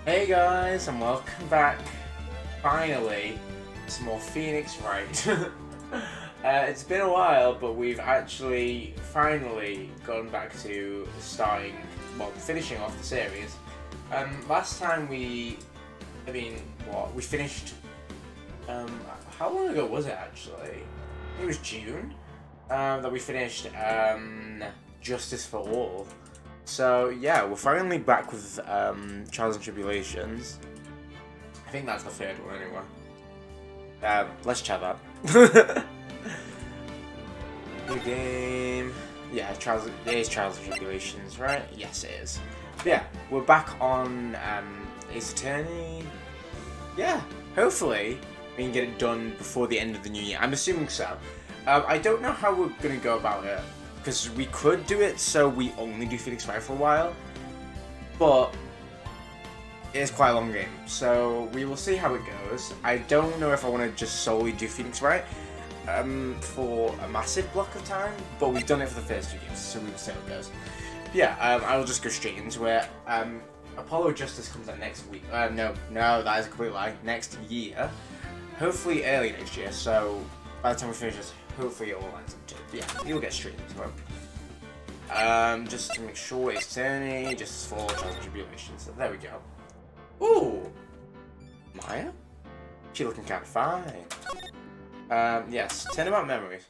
Hey guys, and welcome back, finally, to some more Phoenix Wright. It's been a while, but we've actually finally gone back to finishing off the series. Last time we finished, how long ago was it actually? It was June, that we finished, Justice for All. So yeah, we're finally back with Trials and Tribulations. I think that's the third one anyway. Let's chat that. New game. Yeah, it is Trials and Tribulations, right? Yes, it is. But yeah, we're back on Ace Attorney. Yeah, hopefully we can get it done before the end of the new year. I'm assuming so. I don't know how we're gonna go about it. Because we could do it so we only do Phoenix Wright for a while, but it is quite a long game, so we will see how it goes. I don't know if I want to just solely do Phoenix Wright for a massive block of time, but we've done it for the first two games, so we will see how it goes. But yeah, I will just go straight into it. Apollo Justice comes out next week. No, that is a complete lie. Next year, hopefully early next year. So by the time we finish this, hopefully it all lines up too. Yeah, you'll get straight into it. Just to make sure it's turning, just for Trials and Tribulations. So there we go. Ooh! Maya? She's looking kind of fine. Yes, Turnabout Memories.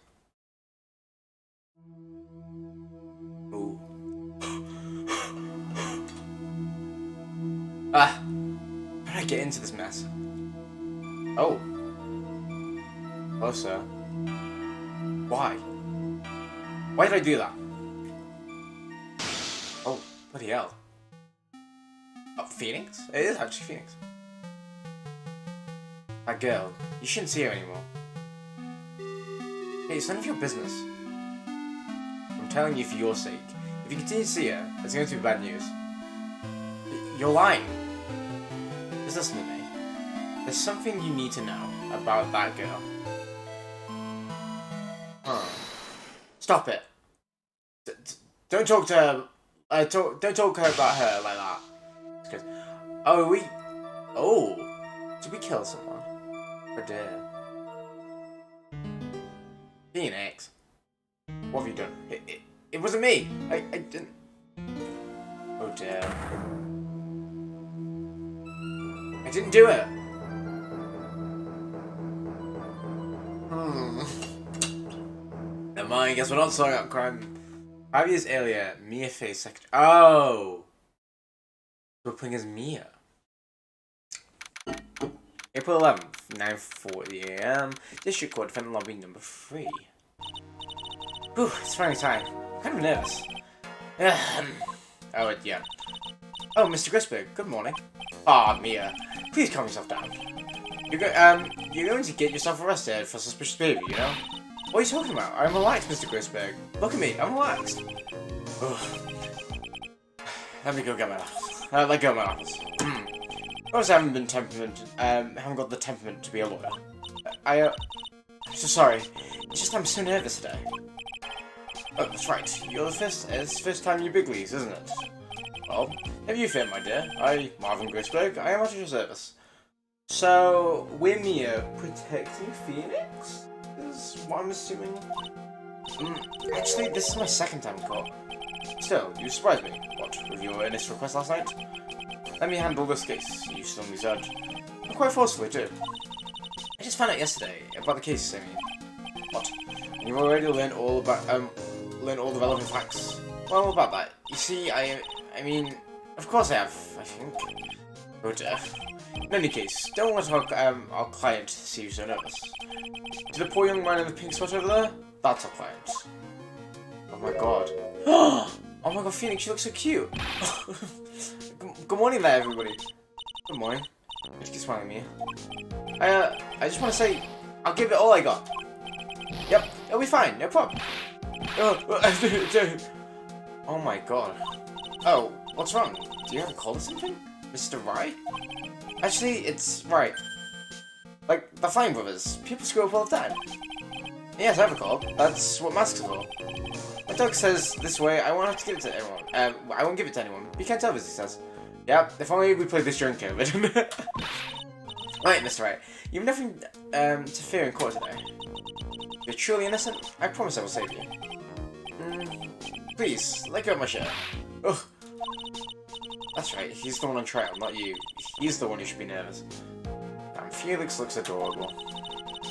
Ooh. How did I get into this mess? Oh. Hello, sir. Why? Why did I do that? Oh, bloody hell. Oh, Phoenix? It is actually Phoenix. That girl. You shouldn't see her anymore. Hey, it's none of your business. I'm telling you for your sake. If you continue to see her, it's going to be bad news. You're lying. Just listen to me. There's something you need to know about that girl. Stop it. Don't talk to her. Don't talk about her like that. Because, did we kill someone? Oh dear. Phoenix, what have you done? It wasn't me. I didn't. Oh dear. I didn't do it. Never mind, guess we're not sorting out crime. 5 years earlier, Mia faced secretary. Oh! We're playing as Mia. April 11th, 9:40 AM. District Court, Defendant Lobby number 3. Whew, it's finally time. I'm kind of nervous. Yeah. Oh, Mr. Grisberg, good morning. Ah, Mia. Please calm yourself down. You're going to get yourself arrested for suspicious behavior, you know? What are you talking about? I'm relaxed, Mr. Grisberg. Look at me, I'm relaxed. Let me go get my office. Let go of my office. Notice I haven't got the temperament to be a lawyer. I'm so sorry. It's just I'm so nervous today. Oh, that's right. It's the first time you big leagues, isn't it? Well, have you fit, my dear? Marvin Grisberg. I am at your service. So, we're Mia protecting Phoenix? Is what I'm assuming. Actually, this is my second time in court. Still, you surprised me. What, with your earnest request last night? Let me handle this case, you suddenly said. And quite forcefully, too. I just found out yesterday about the case, I mean. What? You've already learned all about, learned all the relevant facts? Well, about that. You see, I mean, of course I have, I think. Oh dear. In any case, don't let our client see you so nervous. To the poor young man in the pink sweater over there? That's our client. Oh my god. Oh my god, Phoenix, you look so cute. Good morning there, everybody. Good morning. Just keep smiling at me. I just want to say, I'll give it all I got. Yep, it'll be fine, no problem. Oh my god. Oh, what's wrong? Do you have a cold or something? Mr. Wright? Actually, it's Wright. Like, the Flying Brothers. People screw up all the time. Yes, I have a cold. That's what masks are for. My dog says this way, I won't have to give it to anyone. I won't give it to anyone. You can't tell us, he says. Yep, if only we played this during COVID. Right, Mr. Wright. You have nothing to fear in court today. You're truly innocent? I promise I will save you. Please, let go of my shirt. Ugh. That's right, he's the one on trial, not you. He's the one who should be nervous. Felix looks adorable.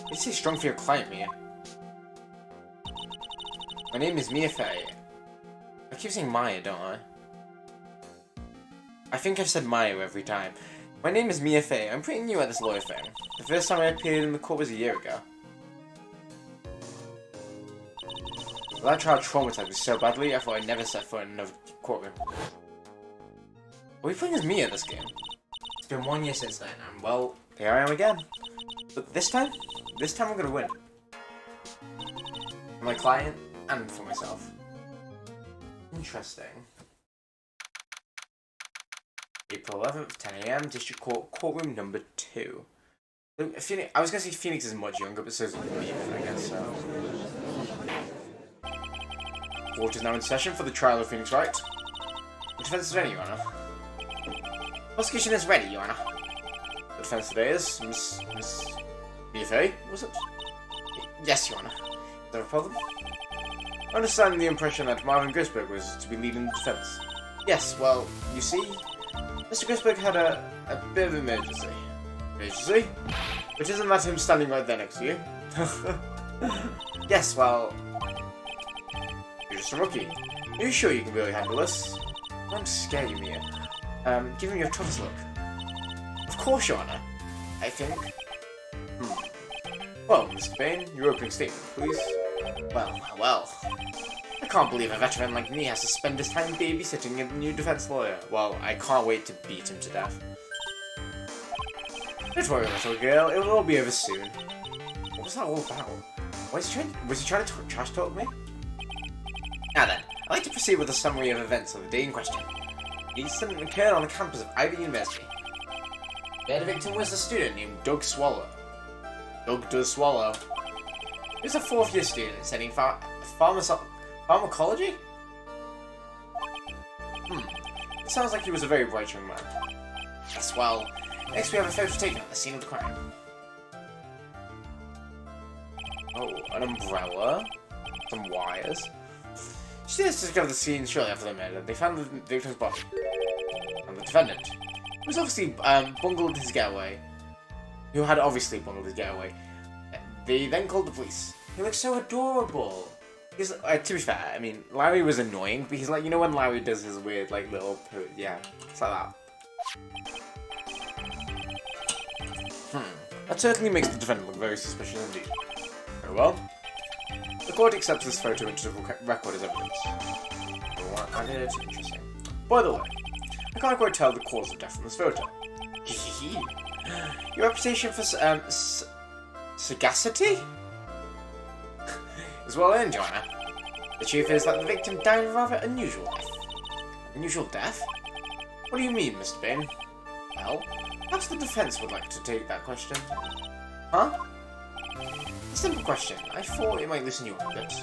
You see strong for your client, Mia. My name is Mia Fey. I keep saying Maya, don't I? I think I've said Maya every time. My name is Mia Fey. I'm pretty new at this lawyer thing. The first time I appeared in the court was a year ago. Well, that trial traumatized me so badly, I thought I'd never set foot in another courtroom. Are we playing as Mia this game? It's been 1 year since then, and well, here I am again. But this time I'm gonna win. For my client, and for myself. Interesting. April 11th, 10 AM, District Court, Courtroom number 2. I was gonna say Phoenix is much younger, but so is Mia, I guess so. Court is now in session for the trial of Phoenix Wright. The defense is ready, Your Honor. Prosecution is ready, Your Honor. The defense today is Miss Mia Fey, was it? Yes, Your Honor. Is there a problem? I understand the impression that Marvin Grisberg was to be leading the defense. Yes, well, you see, Mr. Grisberg had a bit of an emergency. Emergency? Which isn't that him standing right there next to you? Yes, well, you're just a rookie. Are you sure you can really handle this? I'm scared, you, Mia. Give me your toughest look. Of course, Your Honor. I think. Well, Mr. Bain, your opening statement, please. Well. I can't believe a veteran like me has to spend his time babysitting a new defense lawyer. Well, I can't wait to beat him to death. Don't worry, little girl. It will all be over soon. What was that all about? Was he trying to trash talk me? Now then, I'd like to proceed with a summary of events of the day in question. The incident occurred on the campus of Ivy University. The victim was a student named Doug Swallow. Doug does swallow. He was a 4th year student studying pharmacology? It sounds like he was a very bright young man. Yes, well, next we have a photo taken at the scene of the crime. Oh, an umbrella. Some wires. Students discovered the scene shortly after the murder. They found the victim's body. And the defendant, who was obviously bungled his getaway. Who had obviously bungled his getaway. They then called the police. He looks so adorable. He's, to be fair, I mean, Larry was annoying, but he's like, you know when Larry does his weird, like, little poo? Yeah, it's like that. That certainly makes the defendant look very suspicious indeed. Very well. The court accepts this photo into the record as evidence. Added. Interesting. By the way, I can't quite tell the cause of death from this photo. Your reputation for sagacity is well earned, Your Honor. The truth is that the victim died of a rather unusual death. Unusual death? What do you mean, Mr. Bain? Well, perhaps the defense would like to take that question. Huh? A simple question. I thought it might loosen you up a bit.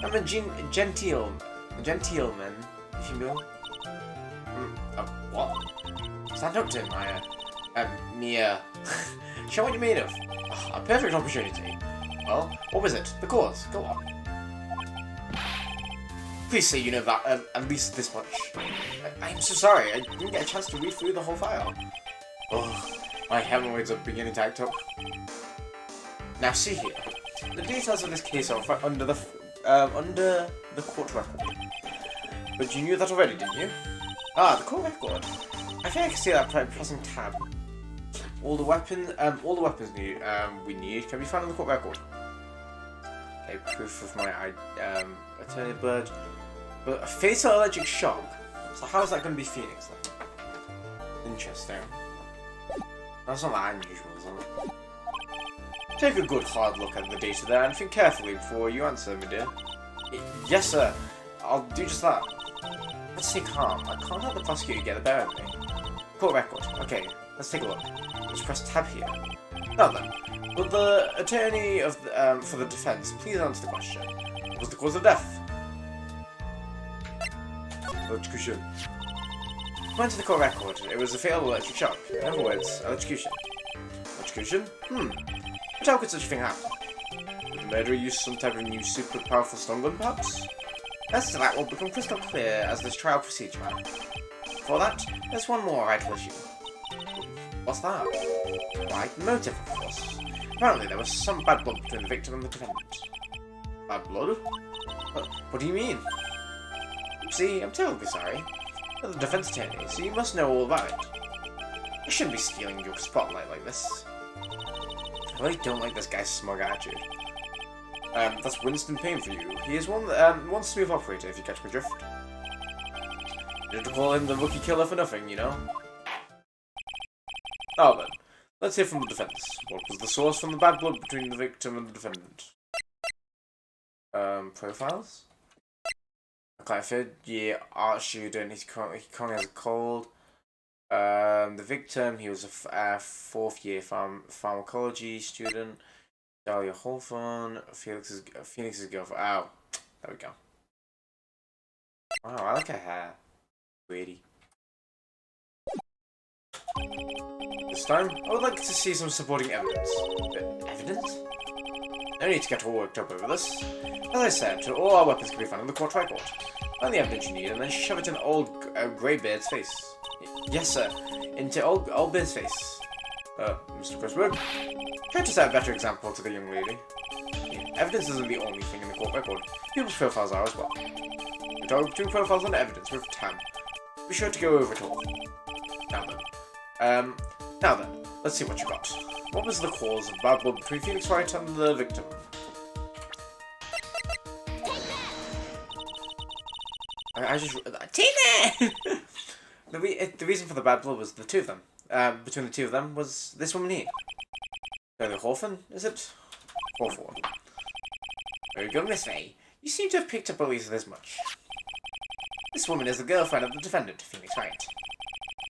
I'm a gentleman, if you will. What? Stand up to him, Maya. Mia. Show what you're made of. A perfect opportunity. Well, what was it? The cause. Go on. Please say you know that at least this much. I'm so sorry. I didn't get a chance to read through the whole file. Oh, my hemorrhoids are beginning to act up. Now see here. The details of this case are under the court record. But you knew that already, didn't you? Ah, the court record. I think I can see that by pressing tab. All the weapons we need can be found in the court record. Okay, proof of my attorney badge. But a fatal allergic shock. So how is that going to be Phoenix then? Interesting. That's not that unusual, is it? Take a good hard look at the data there and think carefully before you answer, my dear. Yes, sir. I'll do just that. Let's stay calm. I can't let the prosecutor get the better of me. Court record. Okay, let's take a look. Let's press tab here. Now then, will the attorney of the, for the defense please answer the question? What was the cause of death? Electrocution. According to the court record, it was a fatal electric shock. In other words, electrocution. Electrocution? But how could such a thing happen? Did the murderer use some type of new super powerful stun gun, perhaps? As to that will become crystal clear as this trial proceeds, man. For that, there's one more vital issue. What's that? Why, motive, of course. Apparently there was some bad blood between the victim and the defendant. Bad blood? What do you mean? See, I'm terribly sorry. You're the defense attorney, so you must know all about it. I shouldn't be stealing your spotlight like this. I really don't like this guy's smug attitude. That's Winston Payne for you. He is one smooth operator, if you catch my drift. You don't call him the rookie killer for nothing, you know? Now then, let's hear from the defense. What was the source from the bad blood between the victim and the defendant? Profiles? Okay, third year art student, he currently has a cold. The victim, he was a fourth year pharmacology student. Dahlia Hawthorne, Phoenix's girlfriend. Oh, there we go. Wow, I like her hair. Weirdy. This time, I would like to see some supporting evidence. Evidence? No need to get all worked up over this. As I said, all our weapons can be found in the court tricourt. Find the evidence you need and then shove it in old Greybeard's face. Yes, sir. Into old Beard's face. Mr. Pressburg, try to set a better example to the young lady. Evidence isn't the only thing in the court record. People's profiles are as well. We're talking between profiles and evidence with time. Be sure to go over it all. Now then, let's see what you got. What was the cause of bad blood between Phoenix Wright and the victim? I just... Tina! The reason for the bad blood was the two of them. Between the two of them was this woman here. Dahlia Hawthorne, is it? Hawthorne. Very good, Miss Faye. You seem to have picked up at least this much. This woman is the girlfriend of the defendant, Phoenix Wright.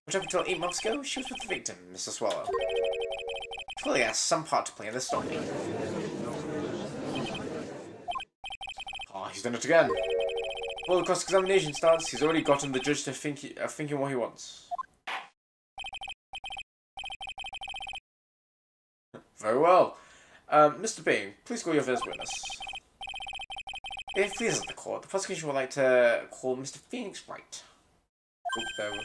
But up until 8 months ago, she was with the victim, Mr. Swallow. Clearly has some part to play in this story. Oh, he's done it again. Well, the cross-examination starts, he's already gotten the judge to thinking what he wants. Very well. Mr. Bing, please call your first witness. If it pleases the court, the prosecution would like to call Mr. Phoenix Wright. Oh, there we go.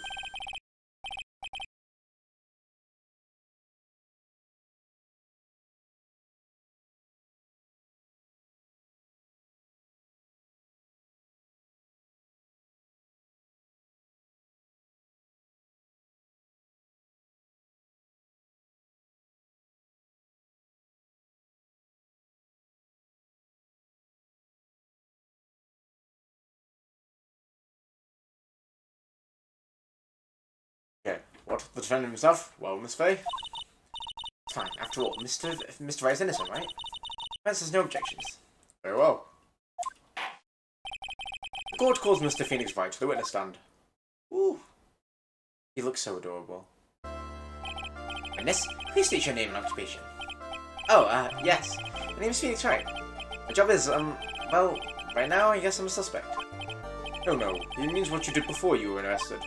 Okay, what? The defendant himself? Well, Miss Faye? It's fine. After all, Mr. Wright's innocent, right? Defense has no objections. Very well. The court calls Mr. Phoenix Wright to the witness stand. Ooh. He looks so adorable. Witness, please state your name and occupation. Oh, yes. My name is Phoenix Wright. My job is, well, right now I guess I'm a suspect. Oh no, he means what you did before you were arrested.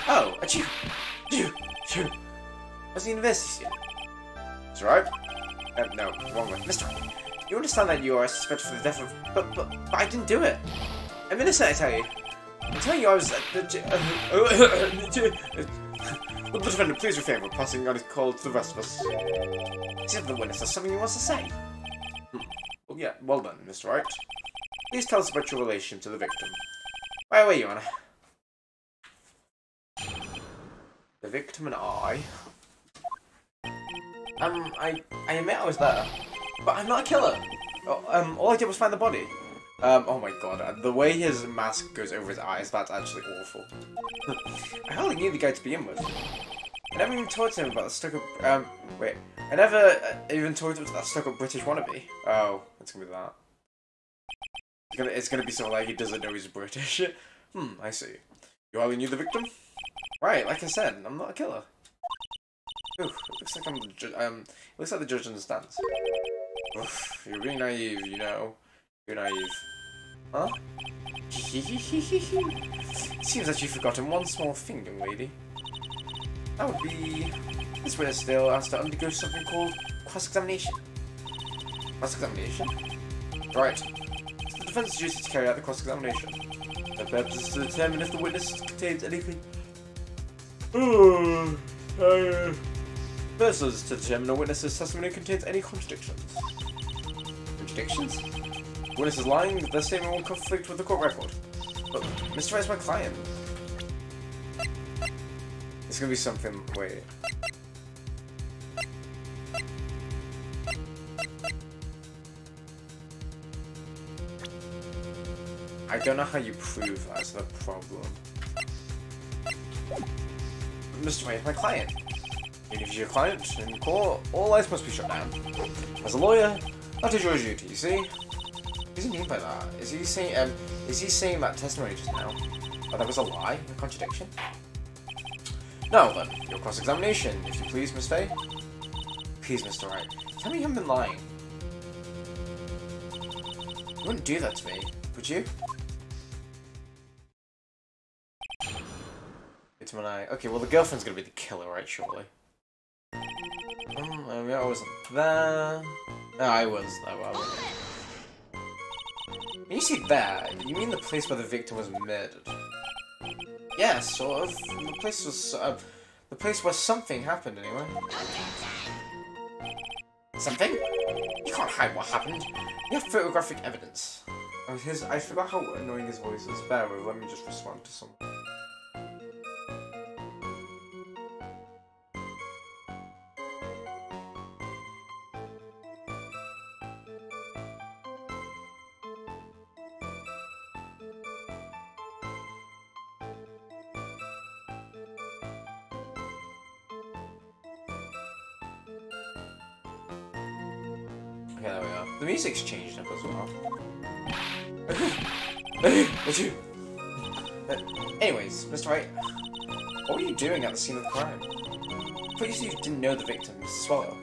Oh, achoo! Achoo! What's the university student? That's right. No, wrong way. Mr. Wright, you understand that you are suspected for the death of... But I didn't do it. I'm innocent, I tell you. I'm telling you I was... Will the defendant please refrain from passing on his call to the rest of us? See if the witness has something he wants to say. Well, yeah, well done, Mr. Wright. Please tell us about your relation to the victim. Where were you, Anna? The victim and I admit I was there, but I'm not a killer. All I did was find the body. Oh my god, the way his mask goes over his eyes, that's actually awful. I hardly knew the guy to begin with. I never even talked to him about the stuck-up, wait. I never even talked to him about that stuck-up British wannabe. Oh, it's gonna be that. It's gonna be something like he doesn't know he's British. I see. You hardly knew the victim? Right, like I said, I'm not a killer. Ooh, it looks like it looks like the judge understands. Oof, you're being naive, you know. You're naive. Huh? Seems that you've forgotten one small thing, young lady. That would be... This witness still has to undergo something called cross-examination. Cross-examination? Right. It's the defense's duty to carry out the cross-examination. The purpose is to determine if the witness contains anything... First is to determine a witness's testimony contains any contradictions. Contradictions? The witness is lying, their statement will conflict with the court record. But Mr. Wright's my client. It's gonna be something... Wait. I don't know how you prove that's the problem. Mr. Wright, my client. Even if you're your client in court, all lights must be shut down. As a lawyer, that is your duty, you see? What does he mean by that? Is he saying that testimony just now? That was a lie? A contradiction? Now then, your cross-examination, if you please, Miss Faye. Please, Mr. Wright, tell me you haven't been lying. You wouldn't do that to me, would you? It's when okay, well the girlfriend's gonna be the killer, right, surely? I wasn't there. No, I was there, well. When you say there, you mean the place where the victim was murdered? Yeah, sort of. The place was, the place where something happened, anyway. Something? You can't hide what happened. You have photographic evidence. Oh, I forgot how annoying his voice is. Bear with, let me just respond to something. Okay, there we are. The music's changed up as well. That's you! Anyways, Mr. Wright, what were you doing at the scene of the crime? Pretty sure you didn't know the victim, Mr. Swallow.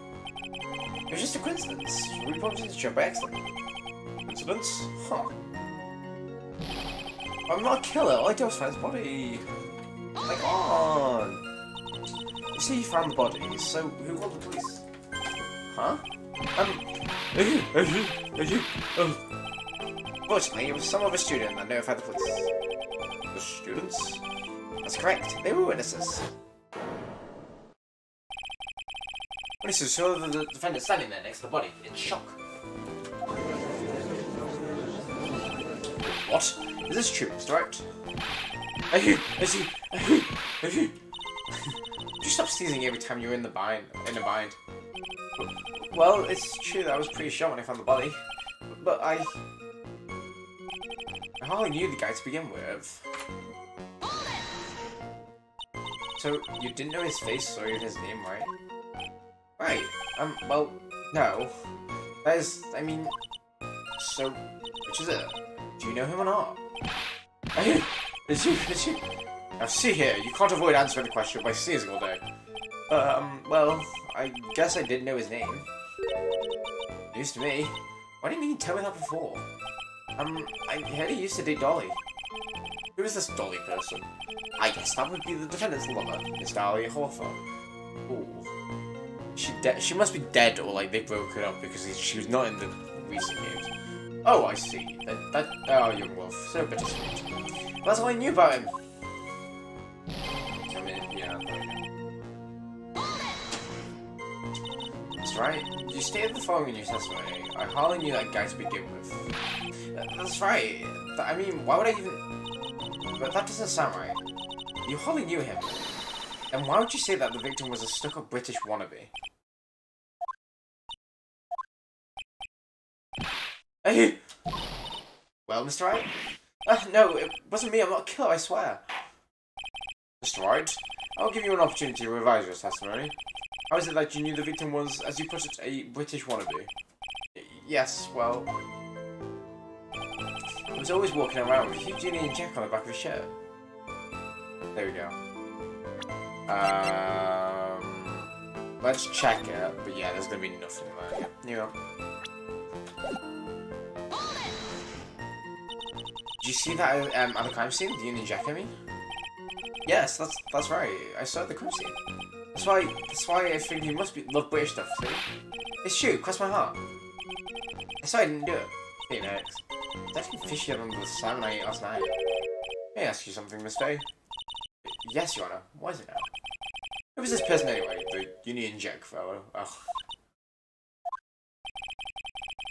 It was just a coincidence. We bumped into each other by accident. Coincidence? Huh. I'm not a killer, all I did was find his body. Like, on! You say you found the body, so who called the police? Huh? Fortunately, it was some other student that notified the police. The students? That's correct. They were witnesses. Witnesses saw the defendant standing there next to the body in shock. What? Is this true, Mr. Wright? Would you stop sneezing every time you're in a bind? Well, it's true that I was pretty shocked when I found the body, but I hardly knew the guy to begin with. So, you didn't know his face or even his name, right? Right, well, no. That is, I mean, so, which is it? Do you know him or not? Is you? Now see here, you can't avoid answering the question by sneezing all day. Well, I guess I didn't know his name. News to me. Why didn't you tell me that before? I heard he used to date Dolly. Who is this Dolly person? I guess that would be the defendant's lover, Miss Dolly Hawthorne. Ooh. She must be dead, or like they broke her up because she was not in the recent games. Oh, I see. Oh, young wolf. So bittersweet. That's all I knew about him. I mean, yeah. That's right. You stated the following in your testimony. I hardly knew that guy to begin with. That's right. I mean, why would I even... But that doesn't sound right. You hardly knew him. And why would you say that the victim was a stuck-up British wannabe? Hey! Well, Mr. Wright? No, it wasn't me. I'm not a killer, I swear. Mr. Wright, I'll give you an opportunity to revise your testimony. How is it that you knew the victim was, as you put it, a British wannabe? Yes, well... I was always walking around with a huge Union Jack on the back of his shirt. There we go. Let's check it, but yeah, there's gonna be nothing there. Yeah. Did you see that at the crime scene? The Union Jack, I mean? Yes, that's right. I saw the crime scene. That's why I think you must love British stuff, see? It's true, cross my heart. I saw I didn't do it. Phoenix. It's actually fishier than the salmon I ate last night. May I ask you something, Miss Faye? Yes, Your Honor. What is it now? Who was this person anyway? The Union Jack fellow. Ugh.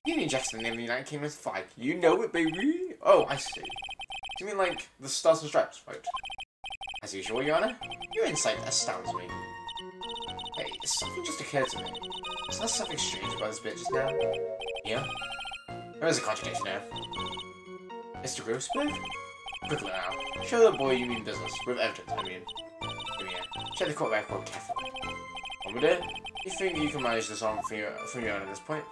Union Jack's the name of the United Kingdom's flag. You know it, baby! Oh, I see. Do you mean like the Stars and Stripes, right? As usual, Your Honor. Your insight astounds me. Hey, something just occurred to me. Is there something strange about this bit just now? Yeah? There is a contradiction now. Mr. Grossberg? Quickly now. Show the boy you mean business. With evidence, I mean. Give me a... Check the court record carefully. Omade, you think you can manage this on from your own at this point?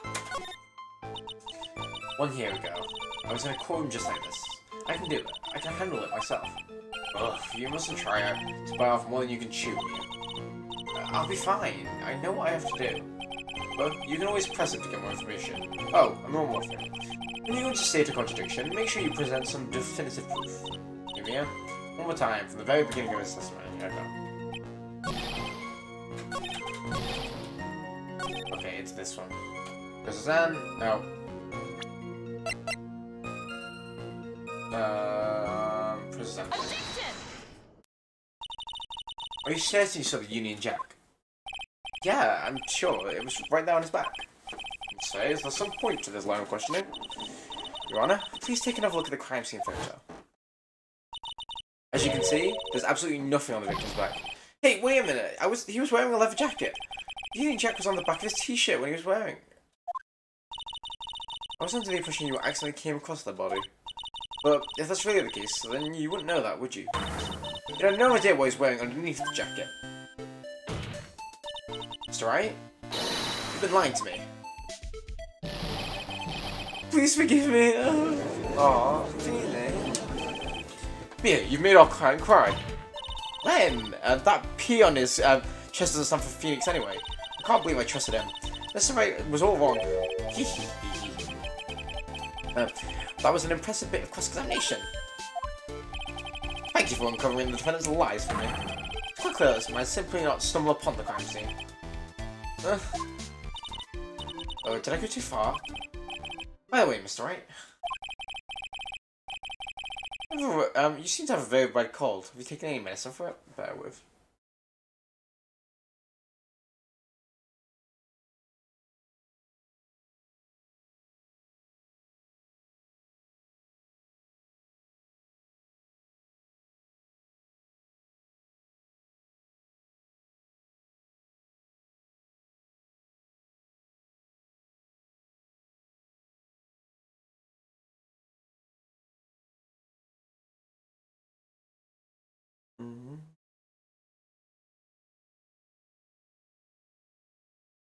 1 year ago, I was in a courtroom just like this. I can do it. I can handle it myself. Ugh, you mustn't try to bite off more than you can chew. I'll be fine. I know what I have to do. But you can always press it to get more information. Oh, and one more thing. When you go to state a contradiction, make sure you present some definitive proof. Give me a... One more time, from the very beginning of this testimony. Here I go. Okay, it's this one. Present... No. Present. Are you certain you saw the Union Jack? Yeah, I'm sure. It was right there on his back. So, is there some point to this line of questioning? Your Honor, please take another look at the crime scene photo. As you can see, there's absolutely nothing on the victim's back. Hey, wait a minute! He was wearing a leather jacket! The Union Jack was on the back of his t-shirt when he was wearing. I was under the impression you accidentally came across their body. But if that's really the case, then you wouldn't know that, would you? You have no idea what he's wearing underneath the jacket. Mr. Wright? You've been lying to me. Please forgive me. Aww, Phoenix. Mia, you've made our client cry. When? That P on his chest doesn't stand for Phoenix anyway. I can't believe I trusted him. Mr. Wright was all wrong. That was an impressive bit of cross-examination. Thank you for uncovering the defendant's lies for me. It's quite clear that I simply not stumble upon the crime scene. Oh, did I go too far? By the way, Mr. Wright. You seem to have a very bad cold. Have you taken any medicine for it? Bear with.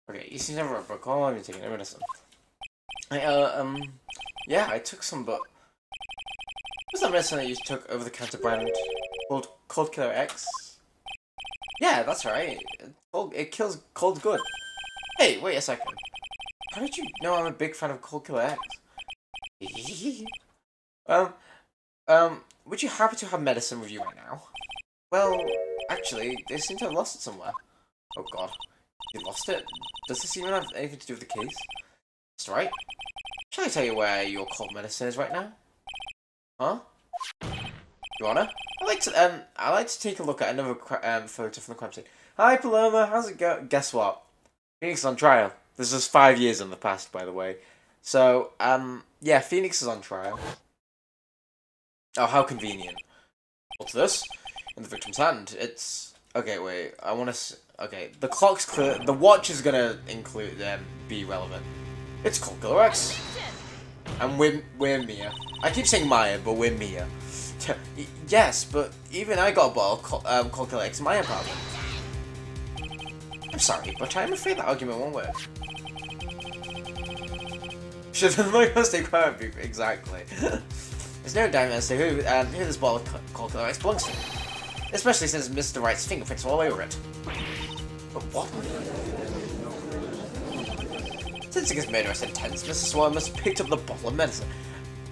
Okay, you seem to have a bad cold. Have you taken any medicine? Yeah, I took some, but... What's that medicine that you took over-the-counter brand called Cold Killer X? Yeah, that's right. It kills cold good. Hey, wait a second. How did you know I'm a big fan of Cold Killer X? Would you happen to have medicine with you right now? Well, actually, they seem to have lost it somewhere. Oh god. You lost it? Does this even have anything to do with the case? That's right. Shall I tell you where your cold medicine is right now? Huh? Your Honor? I'd like to take a look at another photo from the crime scene. Hi Paloma, how's it go? Guess what? Phoenix is on trial. This is 5 years in the past, by the way. So, yeah, Phoenix is on trial. Oh, how convenient. What's this? In the victim's hand. It's... Okay, wait. I want to... Okay, the clock's clear. The watch is gonna include be relevant. It's Cold Killer X. And we're Mia. I keep saying Maya, but we're Mia. Yes, but even I got a bottle of Cold Killer X in my apartment. I'm sorry, but I'm afraid that argument won't work. Should the lawyer stay quiet? Exactly. There's no doubt as to who this bottle of Cold Killer X belongs to. Especially since Mr. Wright's fingerprints are all over it. But what? Since it is murderous intent, Mr. Swan must have picked up the bottle of medicine.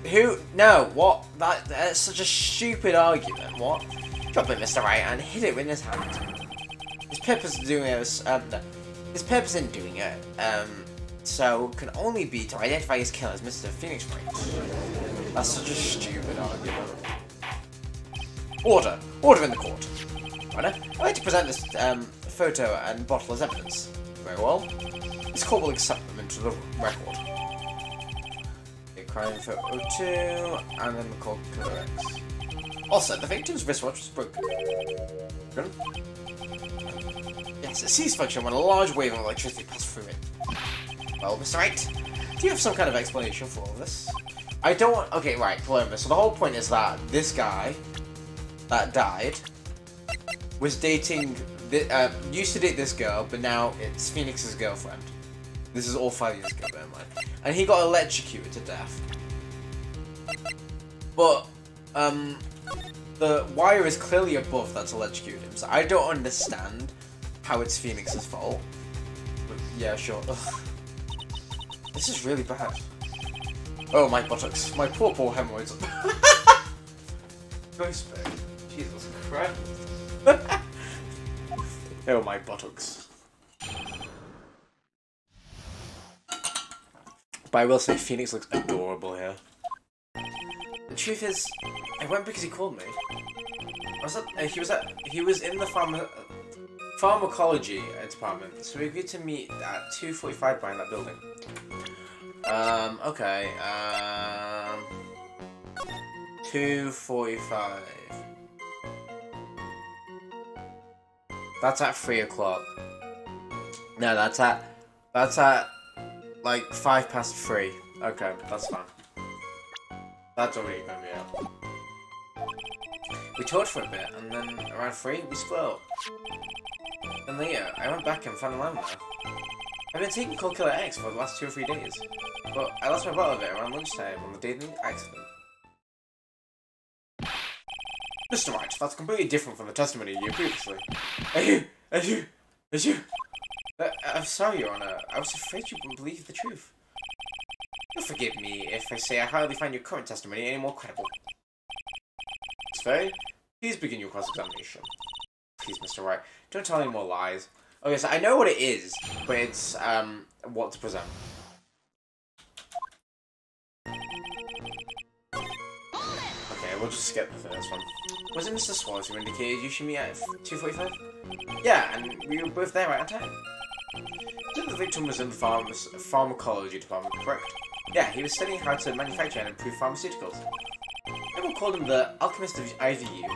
Who? No, what? That's such a stupid argument, what? Drop it, Mr. Wright, and hit it with his hand. His purpose in doing it so can only be to identify his killer as Mr. Phoenix Wright. That's such a stupid argument. Order! Order in the court. Right, I'd like to present this photo and bottle as evidence. Very well. This court will accept them into the record. Okay, crime photo 2, and then the court killer X. Also, the victim's wristwatch was broken. Yes, it ceased function when a large wave of electricity passed through it. Well, Mr. Wright, do you have some kind of explanation for all of this? I don't... Okay, right, Columbus. So the whole point is that this guy that died was dating... used to date this girl, but now it's Phoenix's girlfriend. This is all 5 years ago, bear in mind. And he got electrocuted to death. But, the wire is clearly above that's electrocuted him, so I don't understand how it's Phoenix's fault. But yeah, sure. Ugh. This is really bad. Oh, my buttocks. My poor hemorrhoids. Ghost bag. Jesus Christ. Oh, my buttocks. But I will say, Phoenix looks adorable here. The truth is, I went because he called me. He was in the pharmacology department, so we agreed to meet at 2:45 behind that building. Okay, 2:45. That's at 3 o'clock. No, that's at like 3:05. Okay, that's fine. That's already gonna be out. We talked for a bit, and then around 3, we split up. Then later, I went back and found a landmark. I've been taking Cold Killer X for the last 2 or 3 days, but I lost my bottle of it around lunchtime on the day of the accident. Mr. Wright, that's completely different from the testimony you gave previously. I'm sorry, Your Honor. I was afraid you wouldn't believe the truth. You'll forgive me if I say I hardly find your current testimony any more credible. Miss Faye, please begin your cross-examination. Please, Mr. Wright, don't tell any more lies. Okay, so I know what it is, but it's, what to present. Okay, we'll just skip the first one. Was it Mr. Swallows who indicated you should meet at 2:45? Yeah, and we were both there right on time. The victim was in the pharmacology department, correct? Yeah, he was studying how to manufacture and improve pharmaceuticals. Everyone called him the alchemist of IVU.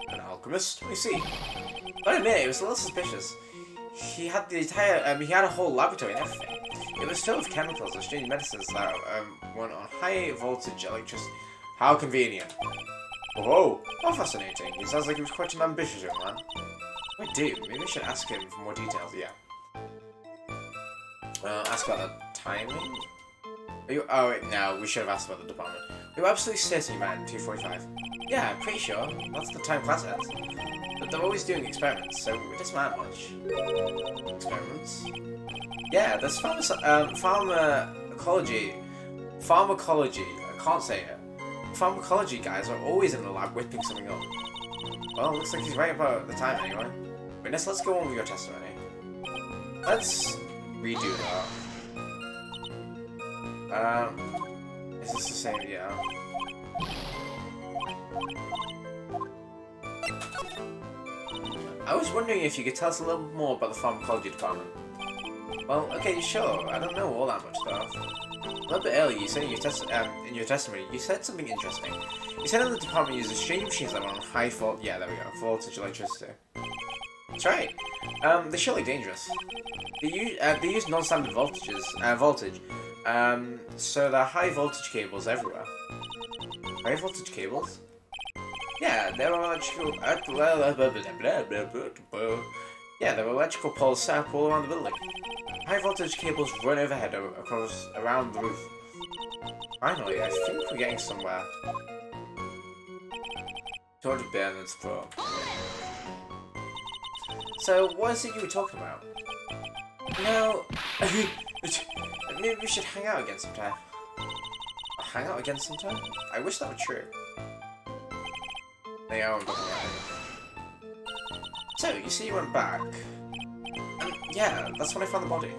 An alchemist? I see. But I admit, it was a little suspicious. He had the entire, he had a whole laboratory and everything. It was filled with chemicals and strange medicines that went on high voltage electricity. How convenient. Whoa, how fascinating. He sounds like he was quite an ambitious young man. I do. Maybe I should ask him for more details, yeah. Ask about the timing? Oh, wait, no, we should have asked about the department. We were absolutely certain you met at 2:45. Yeah, I'm pretty sure. That's the time class has. But they're always doing experiments, so it doesn't matter much. Experiments? Yeah, there's pharmacology, I can't say it. Pharmacology guys are always in the lab whipping something up. Well, looks like he's right about the time anyway. Witness, let's go on with your testimony. Let's redo that. Is this the same? Yeah. I was wondering if you could tell us a little more about the pharmacology department. Well, okay, sure. I don't know all that much though. A little bit earlier, you said in your testimony, you said something interesting. You said that the department uses strange machines that run on high voltage electricity. That's right. They're surely dangerous. They use non-standard voltage. So there are high voltage cables everywhere. High voltage cables? Yeah, there are electrical. Yeah, there are electrical poles set up all around the building. High voltage cables run overhead around the roof. Finally, I think we're getting somewhere. 200 bare minutes per. So, what is it you were talking about? No, maybe we should hang out again sometime. Hang out again sometime? I wish that were true. Yeah, I'm back. So, you see you went back. And yeah, that's when I found the body.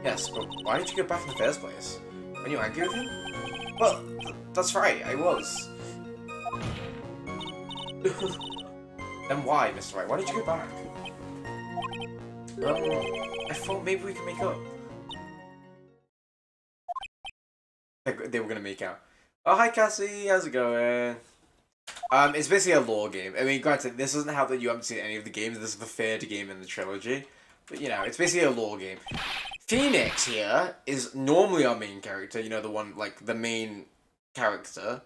Yes, but why did you go back in the first place? Were you angry with him? Well, that's right, I was. Then why, Mr. Wright? Why did you go back? I thought maybe we could make up. They were gonna make out. Oh, hi Cassie, how's it going? It's basically a lore game. I mean, granted, this isn't how that you haven't seen any of the games. This is the third game in the trilogy. But, you know, it's basically a lore game. Phoenix here is normally our main character, you know, the one, like, the main character.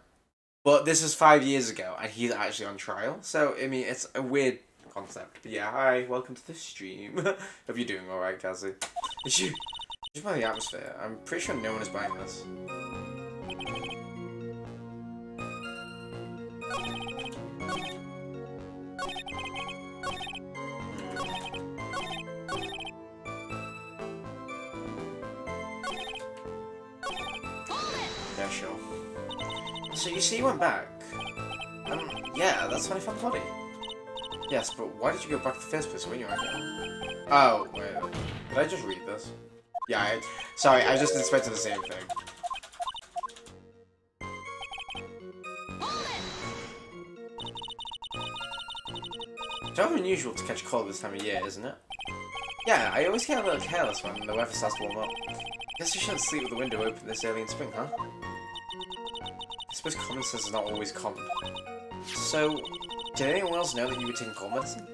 But this is 5 years ago, and he's actually on trial. So, I mean, it's a weird concept. But yeah, hi, welcome to the stream. Hope you're doing alright, Cassie. Just by the atmosphere. I'm pretty sure no one is buying this. Yeah, sure. So you see you went back? Yeah, that's when I found the body. Yes, but why did you go back to the first place when you were there? Oh, wait. Did I just read this? Yeah, sorry, I just expected the same thing. It's rather unusual to catch cold this time of year, isn't it? Yeah, I always get a little careless when the weather starts to warm up. Guess you shouldn't sleep with the window open this early in spring, huh? I suppose common sense is not always common. So, did anyone else know that you were taking cold medicine?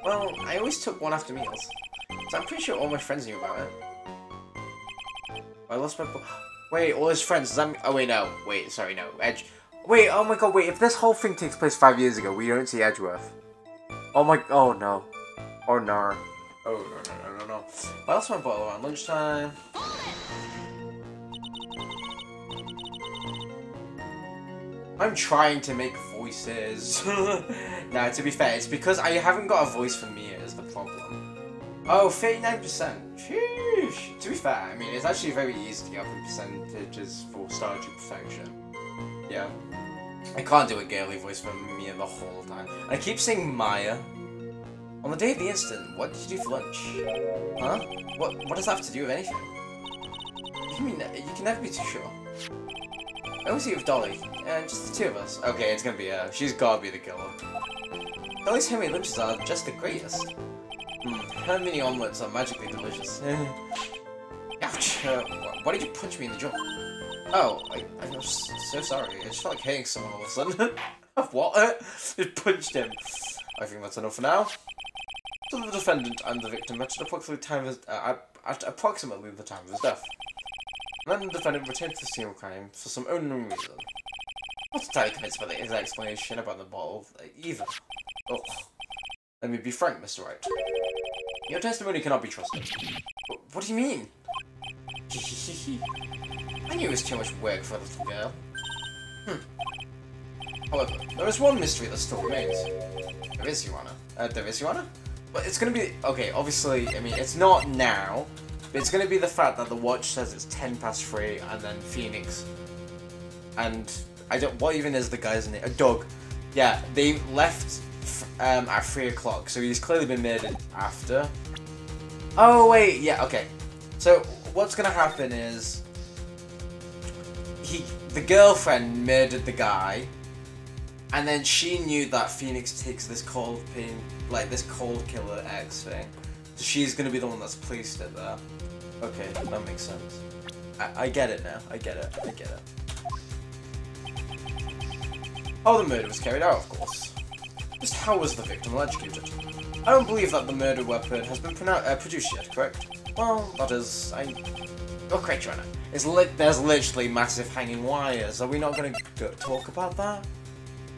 Well, I always took one after meals, so I'm pretty sure all my friends knew about it. I lost my wait, all his friends, does that mean oh wait, no. Wait, sorry, no. Wait, oh my god, wait, if this whole thing takes place 5 years ago, we don't see Edgeworth. Oh my, oh no. Oh no. Oh no. I lost my bottle around lunchtime. I'm trying to make voices. Nah, to be fair, it's because I haven't got a voice for Mia is the problem. Oh, 39%. Sheesh. To be fair, I mean, it's actually very easy to get up in percentages for Stardew Perfection. Yeah. I can't do a girly voice for Mia the whole time. I keep saying Maya. On the day of the incident, what did you do for lunch? Huh? What does that have to do with anything? You mean, you can never be too sure. I always eat with Dolly, and just the two of us. Okay, it's gonna be her. She's gotta be the killer. Dolly's homemade lunches are just the greatest. Her mini omelets are magically delicious. Ouch! Why did you punch me in the jaw? Oh, I'm so sorry. I just felt like hitting someone all of a sudden. What? Just punched him. I think that's enough for now. So the defendant and the victim met at approximately the time of his death. And then the defendant returned to the scene of crime for some unknown reason. Not entirely convinced by his explanation about the bottle either. Ugh. Let me be frank, Mr. Wright. Your testimony cannot be trusted. What do you mean? I knew it was too much work for a little girl. However, there is one mystery that still remains. There is, Your Honor? But it's gonna be... Okay, obviously, I mean, it's not now, but it's gonna be the fact that the watch says it's 3:10, and then Phoenix. And I don't... What even is the guy's name? Doug. Yeah, they left at 3 o'clock, so he's clearly been murdered after. Oh, wait, yeah, okay. So, what's gonna happen is... The girlfriend murdered the guy, and then she knew that Phoenix takes this cold pain, like this cold killer X thing. So she's gonna be the one that's placed it there. Okay, that makes sense. I get it now. I get it. How the murder was carried out, of course. Just how was the victim electrocuted? I don't believe that the murder weapon has been produced yet, correct? Well, that is... Oh, correct, Your Honor. There's literally massive hanging wires. Are we not gonna talk about that?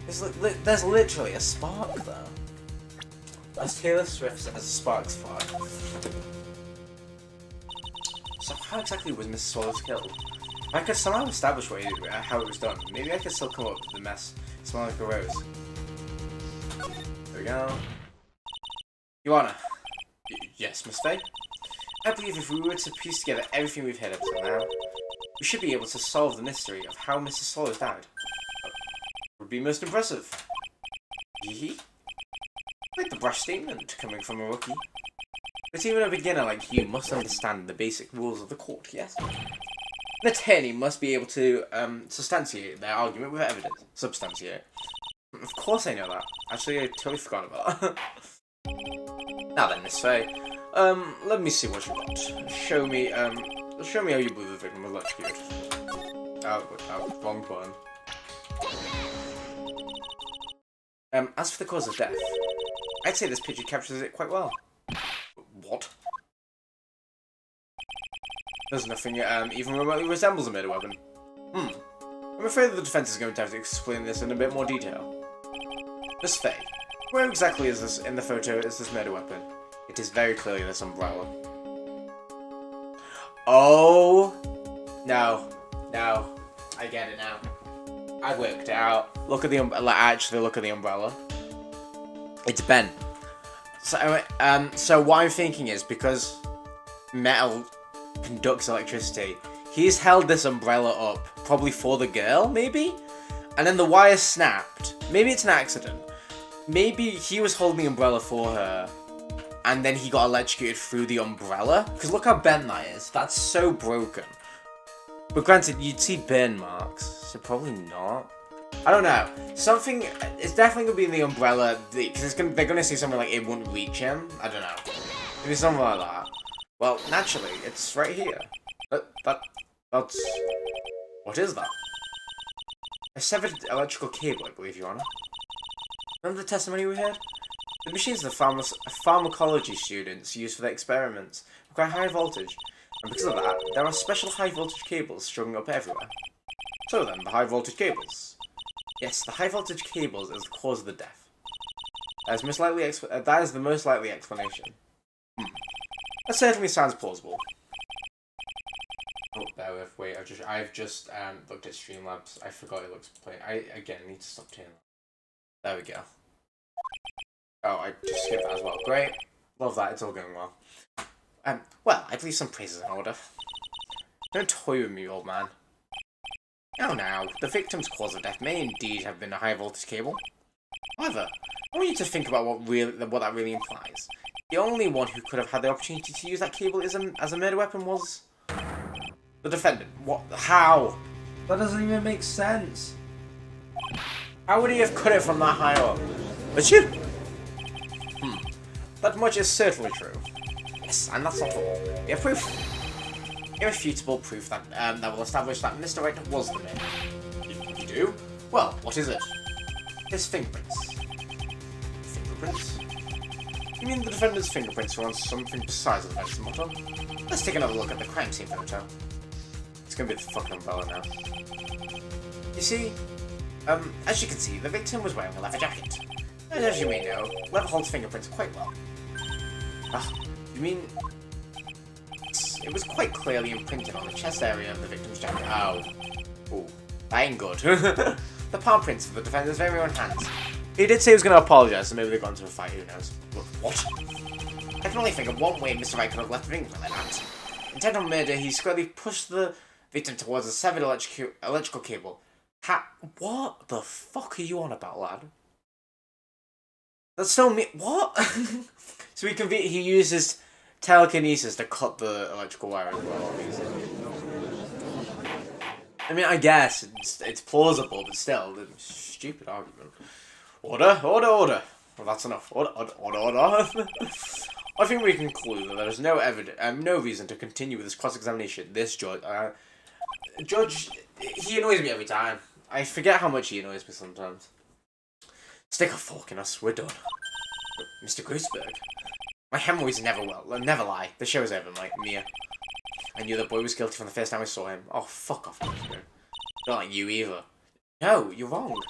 There's literally a spark there. As Taylor Swift says, a spark's fly. So how exactly was Mrs. Swallows killed? If I could somehow establish how it was done, maybe I could still come up with the mess smelling like a rose. There we go. Your Honor. Yes, Miss Faye? I believe if we were to piece together everything we've heard up till now, we should be able to solve the mystery of how Mrs. Swallows died. Would be most impressive. Hee. Quite the brash statement coming from a rookie. But even a beginner like you must understand the basic rules of the court, yes? An attorney must be able to substantiate their argument with evidence. Substantiate. Of course I know that. Actually, I totally forgot about that. Now then, Miss Faye. Let me see what you got. Show me how you blew the victim was electrocuted. Oh, wrong button. As for the cause of death, I'd say this picture captures it quite well. What? There's nothing even remotely resembles a murder weapon. I'm afraid the defense is going to have to explain this in a bit more detail. Miss Faye, where exactly is this in the photo is this murder weapon? It is very clearly this umbrella. Oh! No. I get it now. I worked it out. Look at the umbrella. Actually, look at the umbrella. It's bent. So what I'm thinking is, because metal conducts electricity, he's held this umbrella up, probably for the girl, maybe? And then the wire snapped. Maybe it's an accident. Maybe he was holding the umbrella for her, and then he got electrocuted through the umbrella? Because look how bent that is. That's so broken. But granted, you'd see burn marks, so probably not. I don't know. Something, it's definitely going to be in the umbrella, because they're going to say something like it wouldn't reach him. I don't know. Maybe something like that. Well, naturally, it's right here. That's... What is that? A severed electrical cable, I believe, Your Honor. Remember the testimony we heard? The machines the pharmacology students use for their experiments require high voltage, and because of that, there are special high voltage cables strung up everywhere. So then, the high voltage cables. Yes, the high voltage cables is the cause of the death. That is the most likely explanation. That certainly sounds plausible. Oh, bear with, wait, I've just looked at Streamlabs. I forgot it looks plain. I need to stop doing that. There we go. Oh, I just skipped that as well. Great. Love that, it's all going well. Well, I believe some praise is in order. Don't toy with me, old man. Now, the victim's cause of death may indeed have been a high voltage cable. However, I want you to think about what that really implies. The only one who could have had the opportunity to use that cable as a murder weapon was the defendant. What? How? That doesn't even make sense. How would he have cut it from that high up? But you? That much is certainly true. Yes, and that's not all. We have proof. Irrefutable proof that that will establish that Mr. Wright was the man. You do? Well, what is it? His fingerprints. Fingerprints? You mean the defendant's fingerprints were on something besides the medicine bottle? Let's take another look at the crime scene photo. It's gonna be the fucking umbrella now. You see, as you can see, the victim was wearing a leather jacket. And as you may know, leather holds fingerprints quite well. You mean... It was quite clearly imprinted on the chest area of the victim's jacket. Oh, that ain't good. The palm prints of the defender's very own hands. He did say he was going to apologise, so maybe they got into a fight, who knows. Look, what? I can only think of one way Mr. Wright could have left the fingerprint like that. Intent on murder, he squarely pushed the victim towards a severed electrical cable. What the fuck are you on about, lad? That's so what? So he uses telekinesis to cut the electrical wire as well, obviously. I mean, I guess it's plausible, but still, it's a stupid argument. Order. Well, that's enough. Order. I think we can conclude that there is no evidence, no reason to continue with this cross-examination. This judge, he annoys me every time. I forget how much he annoys me sometimes. Stick a fork in us. We're done. Mr. Grossberg. My hemorrhoids never lie. The show is over, Mia. I knew the boy was guilty from the first time I saw him. Oh, fuck off, Grossberg. Not like you either. No, you're wrong.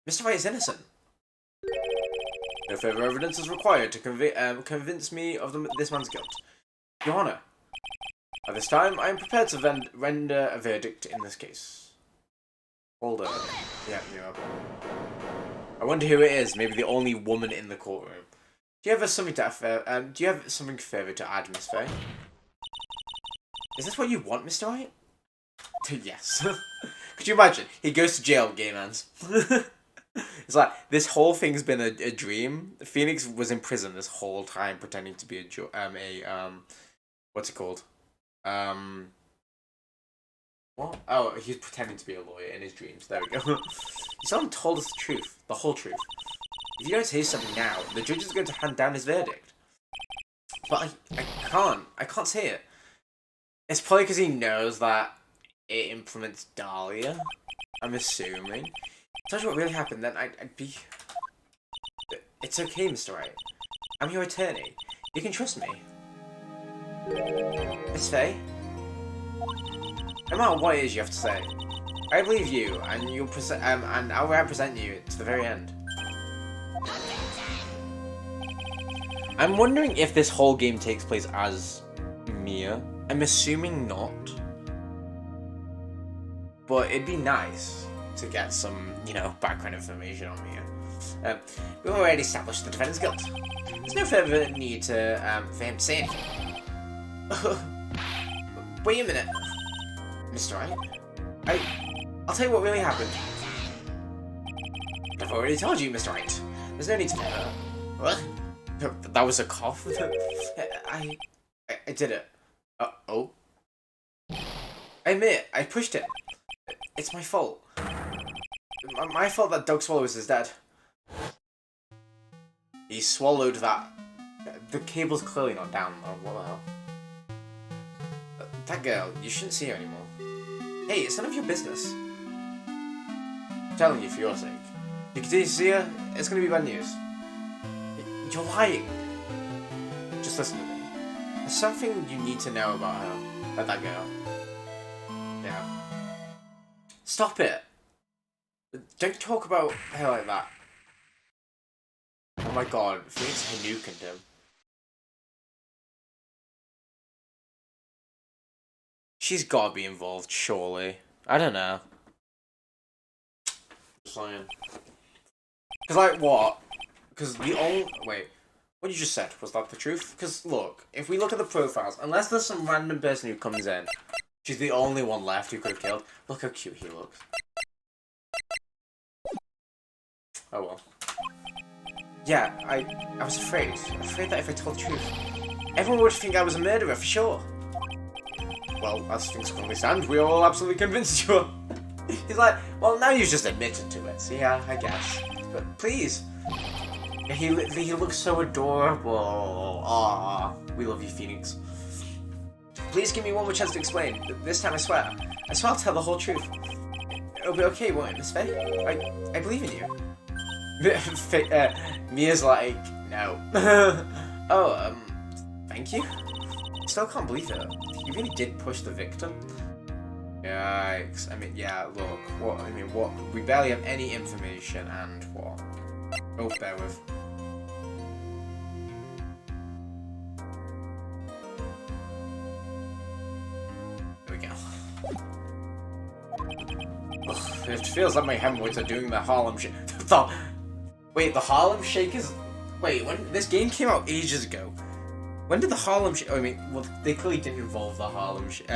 Mr. Wright is innocent. No further evidence is required to convince me of this man's guilt. Your Honour, at this time, I am prepared to render a verdict in this case. Hold on. Yeah. I wonder who it is. Maybe the only woman in the courtroom. Do you have something further to add, Miss Faye? Is this what you want, Mr. Wright? Yes. Could you imagine? He goes to jail, gay man. It's like, this whole thing's been a dream. Phoenix was in prison this whole time pretending to be what's it called? What? Oh, he's pretending to be a lawyer in his dreams. There we go. He still hasn't told us the truth. The whole truth. If you don't say something now, the judge is going to hand down his verdict. But I can't say it. It's probably because he knows that it implements Dahlia. I'm assuming. If I told you what really happened, then I'd be... It's okay, Mr. Wright. I'm your attorney. You can trust me. Miss Faye? No matter what it is you have to say, I believe you, and and I'll represent you to the very end. I'm wondering if this whole game takes place as Mia. I'm assuming not. But it'd be nice to get some, background information on Mia. We've already established the defendant's guilt. There's no further need for him to say anything. Wait a minute. Mr. Wright? I'll tell you what really happened. I've already told you, Mr. Wright. There's no need to... What? That was a cough? I did it. Oh? I admit, I pushed it. It's my fault. My fault that Doug Swallows is dead. He swallowed that. The cable's clearly not down, though. What the hell? That girl, you shouldn't see her anymore. Hey, it's none of your business. I'm telling you for your sake. If you continue to see her, it's gonna be bad news. You're lying. Just listen to me. There's something you need to know about her. About that girl. Yeah. Stop it. Don't talk about her like that. Oh my god, Phoenix Hanukkah him. She's gotta be involved, surely. I don't know. Just saying. Cause like what? Because the only... Wait. What you just said, was that the truth? Because look, if we look at the profiles, unless there's some random person who comes in, she's the only one left who could have killed. Look how cute he looks. Oh well. Yeah, I was afraid. Afraid that if I told the truth, everyone would think I was a murderer for sure. Well, as things currently stand, we are all absolutely convinced you are. He's like, well, now you've just admitted to it, so yeah, I guess. But please. He looks so adorable. Aww. We love you, Phoenix. Please give me one more chance to explain. This time I swear. I swear I'll tell the whole truth. It'll be okay, won't it, Miss Faye? I believe in you. Mia's like, no. Oh, thank you? I still can't believe it. You really did push the victim? Yikes. I mean, yeah, look, what? We barely have any information, and what? Oh, bear with. There we go. Ugh, it feels like my hemorrhoids are doing the Harlem Shake. Wait, the Harlem Shake is... Wait, when this game came out ages ago. When did the Harlem Shake... I mean, well, they clearly didn't involve the Harlem Shake,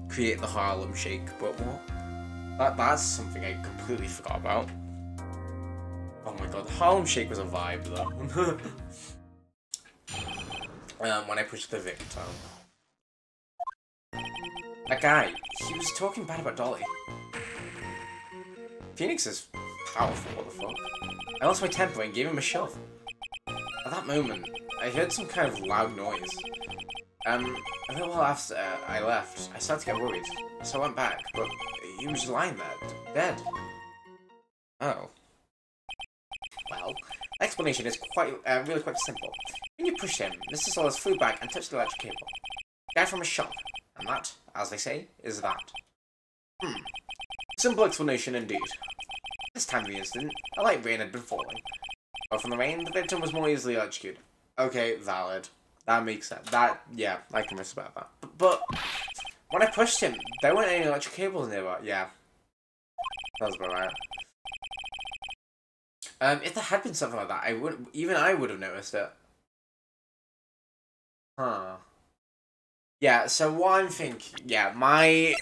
create the Harlem Shake, but what? That's something I completely forgot about. Oh my god, the Harlem Shake was a vibe, though. When I pushed the victim. That guy, he was talking bad about Dolly. Phoenix is powerful, what the fuck? I lost my temper and gave him a shove. At that moment, I heard some kind of loud noise. A little while after I left, I started to get worried, so I went back, but he was lying there, dead. Oh. Well, the explanation is really quite simple. When you pushed him, Mr. Solis flew back and touched the electric cable. Died from a shock, and that, as they say, is that. Simple explanation indeed. This time of the incident, a light rain had been falling. But from the rain, the victim was more easily electrocuted. Okay, valid. That makes sense. Yeah, I can respect that. But when I pushed him, there weren't any electric cables nearby. Yeah. That was about right. If there had been something like that, I would have noticed it. Huh. Yeah, so what I'm thinking, my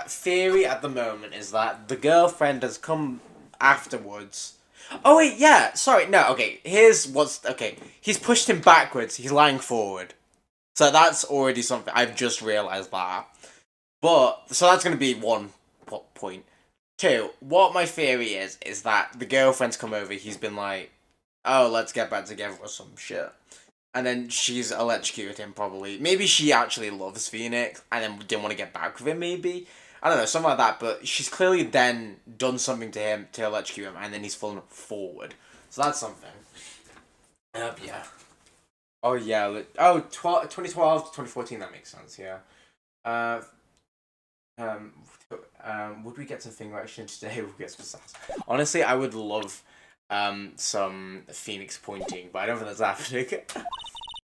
theory at the moment is that the girlfriend has come afterwards Oh wait, yeah. Sorry, no. Okay, here's what's okay. He's pushed him backwards. He's lying forward. So that's already something. I've just realized that. But so that's gonna be one point. Two. What my theory is that the girlfriend's come over. He's been like, "Oh, let's get back together" or some shit. And then she's electrocuted him, probably. Maybe she actually loves Phoenix and then didn't want to get back with him, maybe. I don't know, something like that. But she's clearly then done something to him to electrocute him, and then he's fallen forward. So that's something. Yeah. Oh, yeah. Oh, 2012 to 2014, that makes sense, yeah. Uh, um, would we get something reaction today? We'll get some stats. Honestly, I would love some Phoenix pointing, but I don't think that's happening.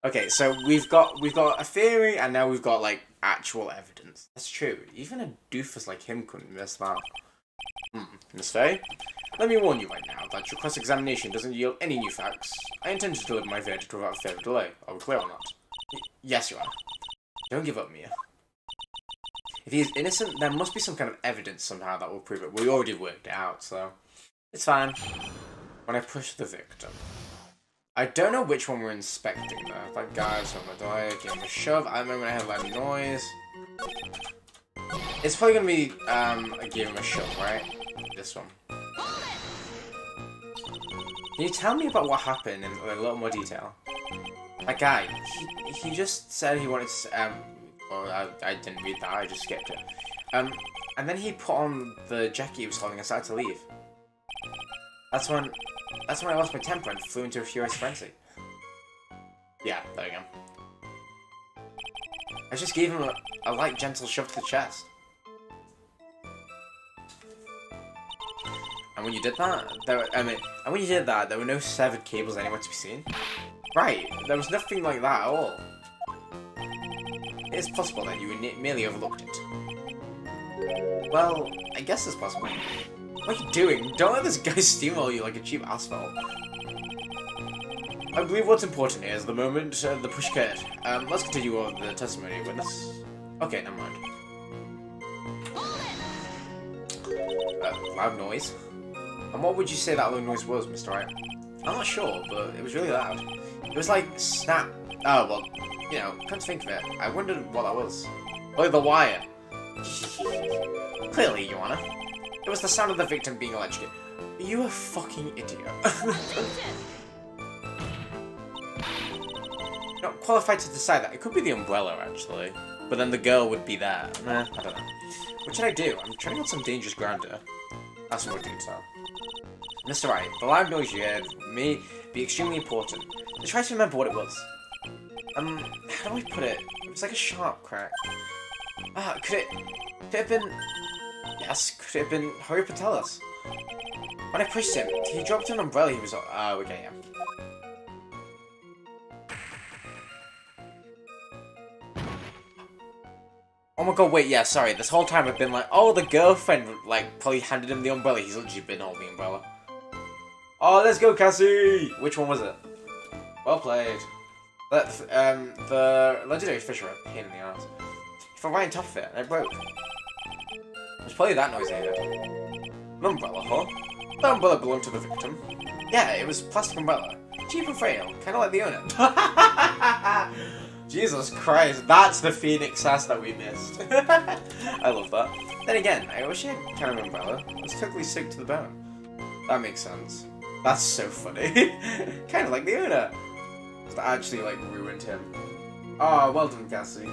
Okay, so we've got a theory, and now we've got like actual evidence. That's true. Even a doofus like him couldn't miss that. Miss Faye, let me warn you right now that your cross-examination doesn't yield any new facts. I intend to deliver my verdict without further delay. Are we clear on that? Yes, you are. Don't give up, Mia. If he is innocent, there must be some kind of evidence somehow that will prove it. We already worked it out, so it's fine. When I push the victim. I don't know which one we're inspecting though. That guy's on the door, give him a shove. I remember when I heard that noise. It's probably gonna be I give him a shove, right? This one. Can you tell me about what happened in a little more detail? That guy, he just said he wanted to well, I didn't read that, I just skipped it. And then he put on the jacket he was holding and started to leave. That's when I lost my temper and flew into a furious frenzy. Yeah, there you go. I just gave him a light, gentle shove to the chest. And when you did that, there were no severed cables anywhere to be seen. Right, there was nothing like that at all. It is possible that you merely overlooked it. Well, I guess it's possible. What are you doing? Don't let this guy steamroll you like a cheap asphalt. I believe what's important here is the moment the push occurred. Let's continue on the testimony witness. Okay, never mind. Loud noise. And what would you say that loud noise was, Mr. Wright? I'm not sure, but it was really loud. It was like snap. Oh, well, you know, come to think of it, I wondered what that was. Oh, the wire. Clearly, Your Honor. It was the sound of the victim being electrocuted. You a fucking idiot. Not qualified to decide that. It could be the umbrella, actually. But then the girl would be there. Nah, I don't know. What should I do? I'm trying on some dangerous ground here. That's what we're doing, so. Mr. Wright, the loud noise you heard may be extremely important. Just try to remember what it was. How do we put it? It was like a sharp crack. Could it have been... Yes, could it have been... Hurry up and tell us. When I pushed him, he dropped an umbrella he was... Oh, okay, yeah. Oh my god, wait, yeah, sorry. This whole time I've been like, oh, the girlfriend, like, probably handed him the umbrella. He's literally been holding the umbrella. Oh, let's go, Cassie! Which one was it? Well played. The legendary fish were a pain in the ass. He fell right on top of it, and it broke. It was probably that noise I heard. An umbrella, huh? The umbrella belonged to the victim. Yeah, it was a plastic umbrella. Cheap and frail, kind of like the owner. Jesus Christ, that's the Phoenix ass that we missed. I love that. Then again, I wish I had kind of umbrella. It's totally sick to the bone. That makes sense. That's so funny. Kind of like the owner. That actually, like, ruined him. Oh, well done, Cassie.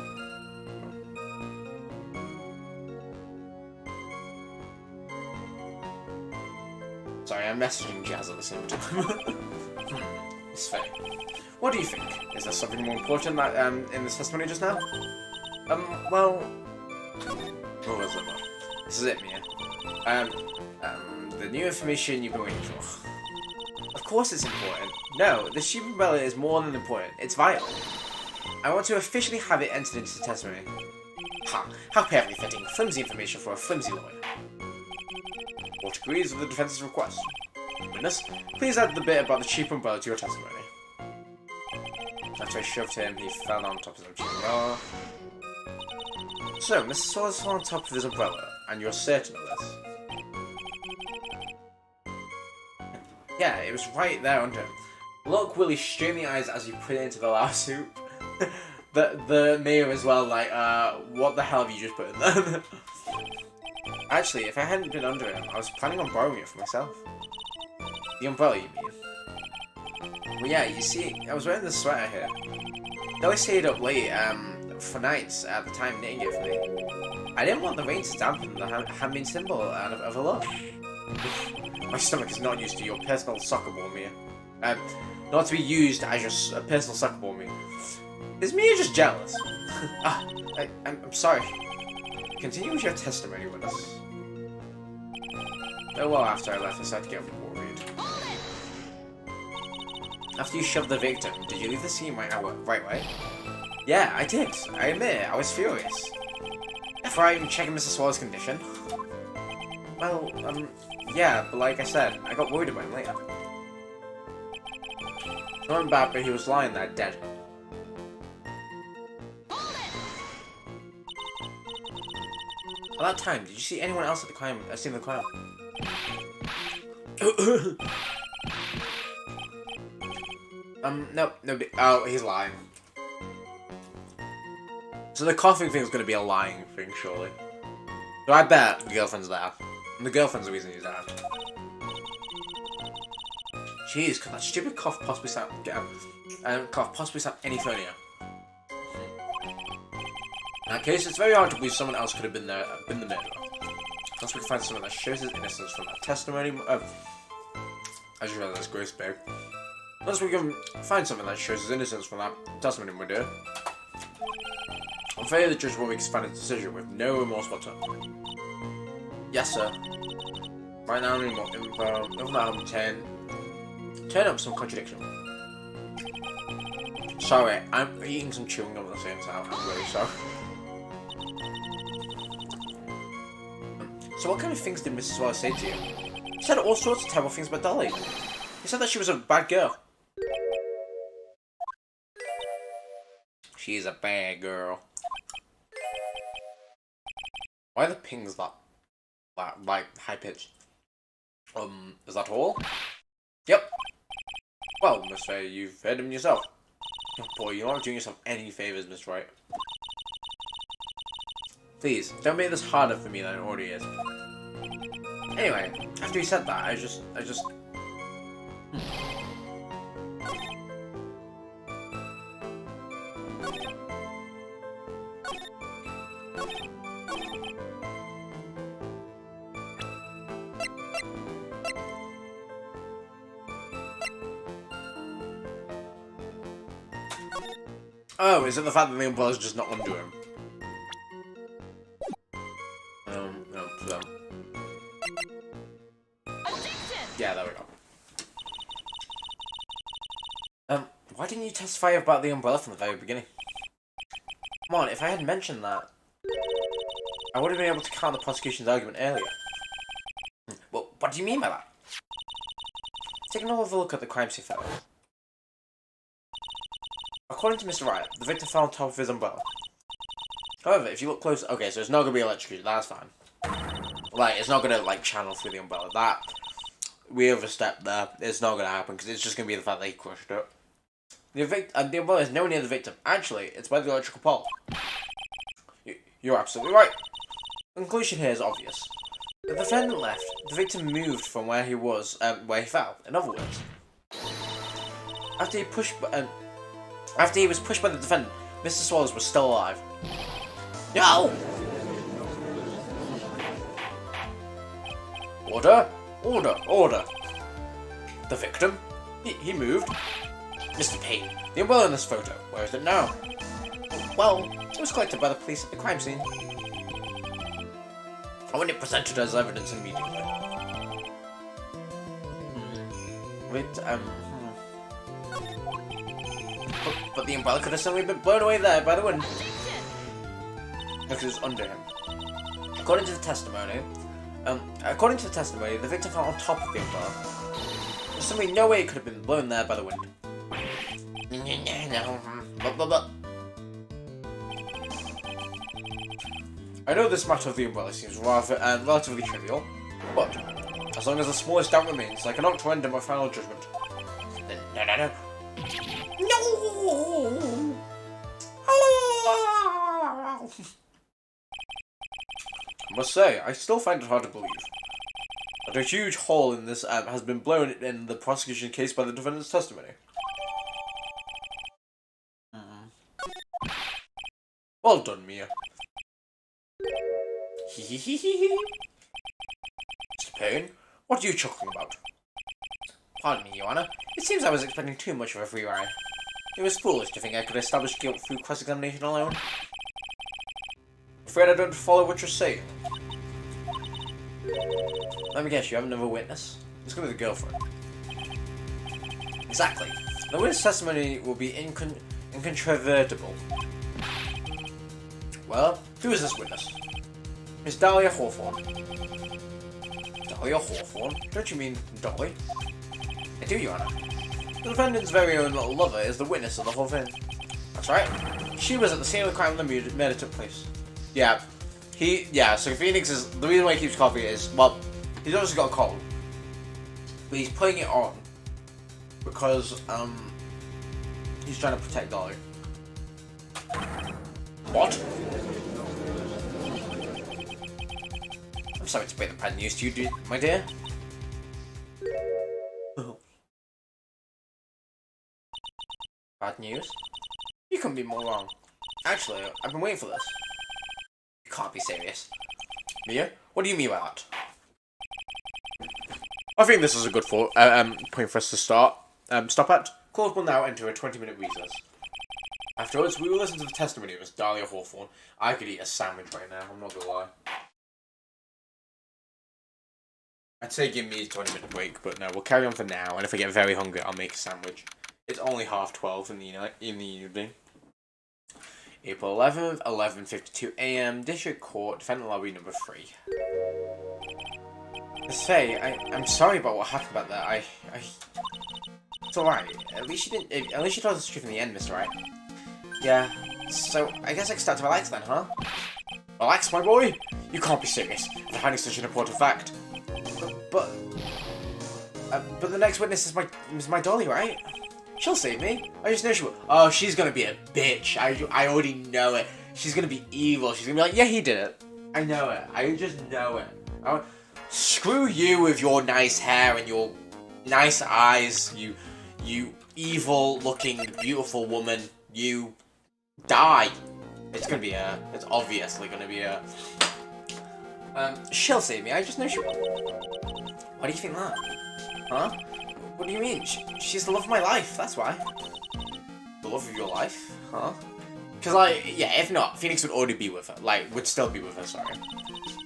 Sorry, I'm messaging Jazz at the same time. It's fair. What do you think? Is there something more important that, in this testimony just now? Well... What was it? This is it, Mia. The new information you've been waiting for. Of course it's important. No, the sheep umbrella is more than important. It's vital. I want to officially have it entered into the testimony. Ha! How perfectly fitting. Flimsy information for a flimsy lawyer. Court agrees with the defense's request. Witness, please add the bit about the cheap umbrella to your testimony. After I shoved him, he fell on top of the cheap umbrella. So, Mr. Saunders fell on top of his umbrella, and you're certain of this? Yeah, it was right there under him. Look, Willie, straight in the eyes as you put it into the lava soup. the mayor as well, like, what the hell have you just put in there? Actually, if I hadn't been under him, I was planning on borrowing it for myself. The umbrella, you mean? Well, yeah, you see, I was wearing this sweater here. Though I stayed up late, for nights at the time knitting it for me. I didn't want the rain to dampen the handmade symbol of a love. My stomach is not used to your personal soccer ball, Mia. Not to be used as your personal soccer ball, Mia. Is Mia just jealous? I'm sorry. Continue with your testimony with us. Oh well, after I left, I started to get worried. After you shoved the victim, did you leave the scene right way? Yeah, I did. I admit it, I was furious. Before I even checking Mr. Swallow's condition. Well, yeah, but like I said, I got worried about him later. It wasn't bad, but he was lying there, dead. At that time, did you see anyone else at the crime? Scene of the crime? No, nobody. Oh, he's lying. So the coughing thing is going to be a lying thing, surely. So I bet the girlfriend's there. And the girlfriend's the reason he's there. Jeez, could that stupid cough possibly sound... any funnier? In that case, it's very hard to believe someone else could have been the murderer. Unless we can find someone that shows his innocence from that testimony... I just realized that's Grace Big. Unless we can find someone that shows his innocence from that testimony murder. I'm afraid the judge will make his final decision with no remorse whatsoever. Yes, sir. Right now, in 10. Turn up some contradiction. Sorry, I'm eating some chewing gum at the same time. I'm really sorry. So what kind of things did Mrs. Wallace say to you? He said all sorts of terrible things about Dolly. He said that she was a bad girl. She's a bad girl. Why are the pings that like high pitched? Is that all? Yep. Well, Miss Faye, you've heard him yourself. Oh boy, you're not doing yourself any favors, Miss Wright. Please, don't make this harder for me than it already is. Anyway, after he said that, I just... Oh, is it the fact that the umbrella's just not under him? No, so... Yeah, there we go. Why didn't you testify about the umbrella from the very beginning? Come on, if I had mentioned that, I would have been able to count the prosecution's argument earlier. Well, what do you mean by that? Take another look at the crime scene photo. According to Mr. Wright, the victim fell on top of his umbrella. However, if you look close, okay, so it's not going to be electrocuted, that's fine. Like, it's not going to, like, channel through the umbrella. That, we overstepped there. It's not going to happen, because it's just going to be the fact that he crushed it. The umbrella is nowhere near the victim. Actually, it's by the electrical pole. You're absolutely right. The conclusion here is obvious. The defendant left. The victim moved from where he was, where he fell. In other words, after he was pushed by the defendant, Mr. Swallows was still alive. No! Order! Order! Order! The victim? He moved. Mr. Payne, the umbrella in this photo, where is it now? Well, it was collected by the police at the crime scene. I want it presented as evidence immediately. But the umbrella could have suddenly been blown away there by the wind. Because it's under him. According to the testimony, the victim fell on top of the umbrella. There's simply no way it could have been blown there by the wind. I know this matter of the umbrella seems rather relatively trivial, but As long as the smallest doubt remains, I cannot render my final judgment. No, no, no. No! I must say, I still find it hard to believe that a huge hole in this has been blown in the prosecution case by the defendant's testimony. Well done, Mia. Hehehehe. Mr. Payne, what are you chuckling about? Pardon me, Your Honor. It seems I was expecting too much of a free ride. It was foolish to think I could establish guilt through cross-examination alone. I'm afraid I don't follow what you're saying. Let me guess, you have another witness? It's gonna be the girlfriend. Exactly. The witness testimony will be incontrovertible. Well, who is this witness? Miss Dahlia Hawthorne. Dahlia Hawthorne? Don't you mean Dolly? I do, Your Honor. The defendant's very own little lover is the witness of the whole thing. That's right. She was at the scene of the crime when the murder took place. Yeah. So Phoenix is... The reason why he keeps coughing is... Well, he's obviously got a cold. But he's putting it on. Because, he's trying to protect Dolly. What? I'm sorry to break the bad news to you, my dear. Bad news? You couldn't be more wrong. Actually, I've been waiting for this. You can't be serious. Mia, what do you mean by that? I think this is a good point for us to stop at. Court will now enter a 20-minute recess. Afterwards, we will listen to the testimony of Miss Dahlia Hawthorne. I could eat a sandwich right now, I'm not gonna lie. I'd say give me a 20-minute break, but no, we'll carry on for now, and if I get very hungry, I'll make a sandwich. It's only 12:30 in the evening. April 11th, 11:52 AM, District Court, Defendant Lobby number 3. To say, I'm sorry about what happened back there. It's alright. At least you told us the truth in the end, Mr. Wright. Yeah, so I guess I can start to relax then, huh? Relax, my boy? You can't be serious for hiding such an important fact. But the next witness is my Dolly, right? She'll save me. I just know she will. Oh, she's gonna be a bitch. I already know it. She's gonna be evil. She's gonna be like, yeah, he did it. I know it. I just know it. Screw you with your nice hair and your nice eyes, you evil-looking, beautiful woman. You die. It's obviously gonna be a... she'll save me, I just know she will. Why do you think that? Huh? What do you mean? She's the love of my life, that's why. The love of your life? Huh? Because, if not, Phoenix would already be with her. Would still be with her, sorry.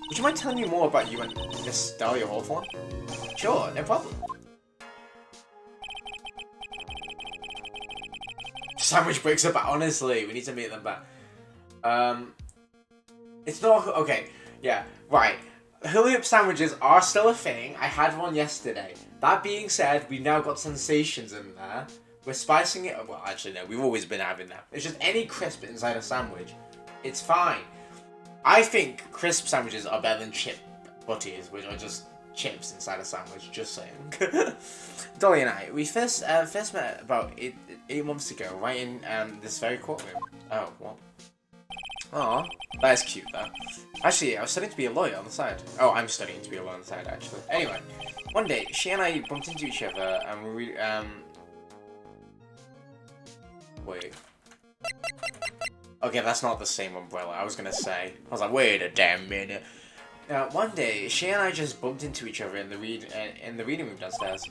Would you mind telling me more about you and Miss Dahlia Hawthorne? Sure, no problem. Sandwich breaks up, honestly, we need to meet them back. It's not, okay, yeah, right. Hula hoop sandwiches are still a thing. I had one yesterday. That being said, we've now got sensations in there. We're spicing it, well, actually no, we've always been having that. It's just any crisp inside a sandwich. It's fine. I think crisp sandwiches are better than chip butties, which are just chips inside a sandwich, just saying. Dolly and I, we first met about 8 months ago, right in this very courtroom. Oh, what? Aw, that is cute though. Actually, I was studying to be a lawyer on the side. Oh, I'm studying to be a lawyer on the side, actually. Anyway, one day, she and I bumped into each other, and we, wait. Okay, that's not the same umbrella, I was gonna say. I was like, wait a damn minute. One day, she and I just bumped into each other in the reading room downstairs.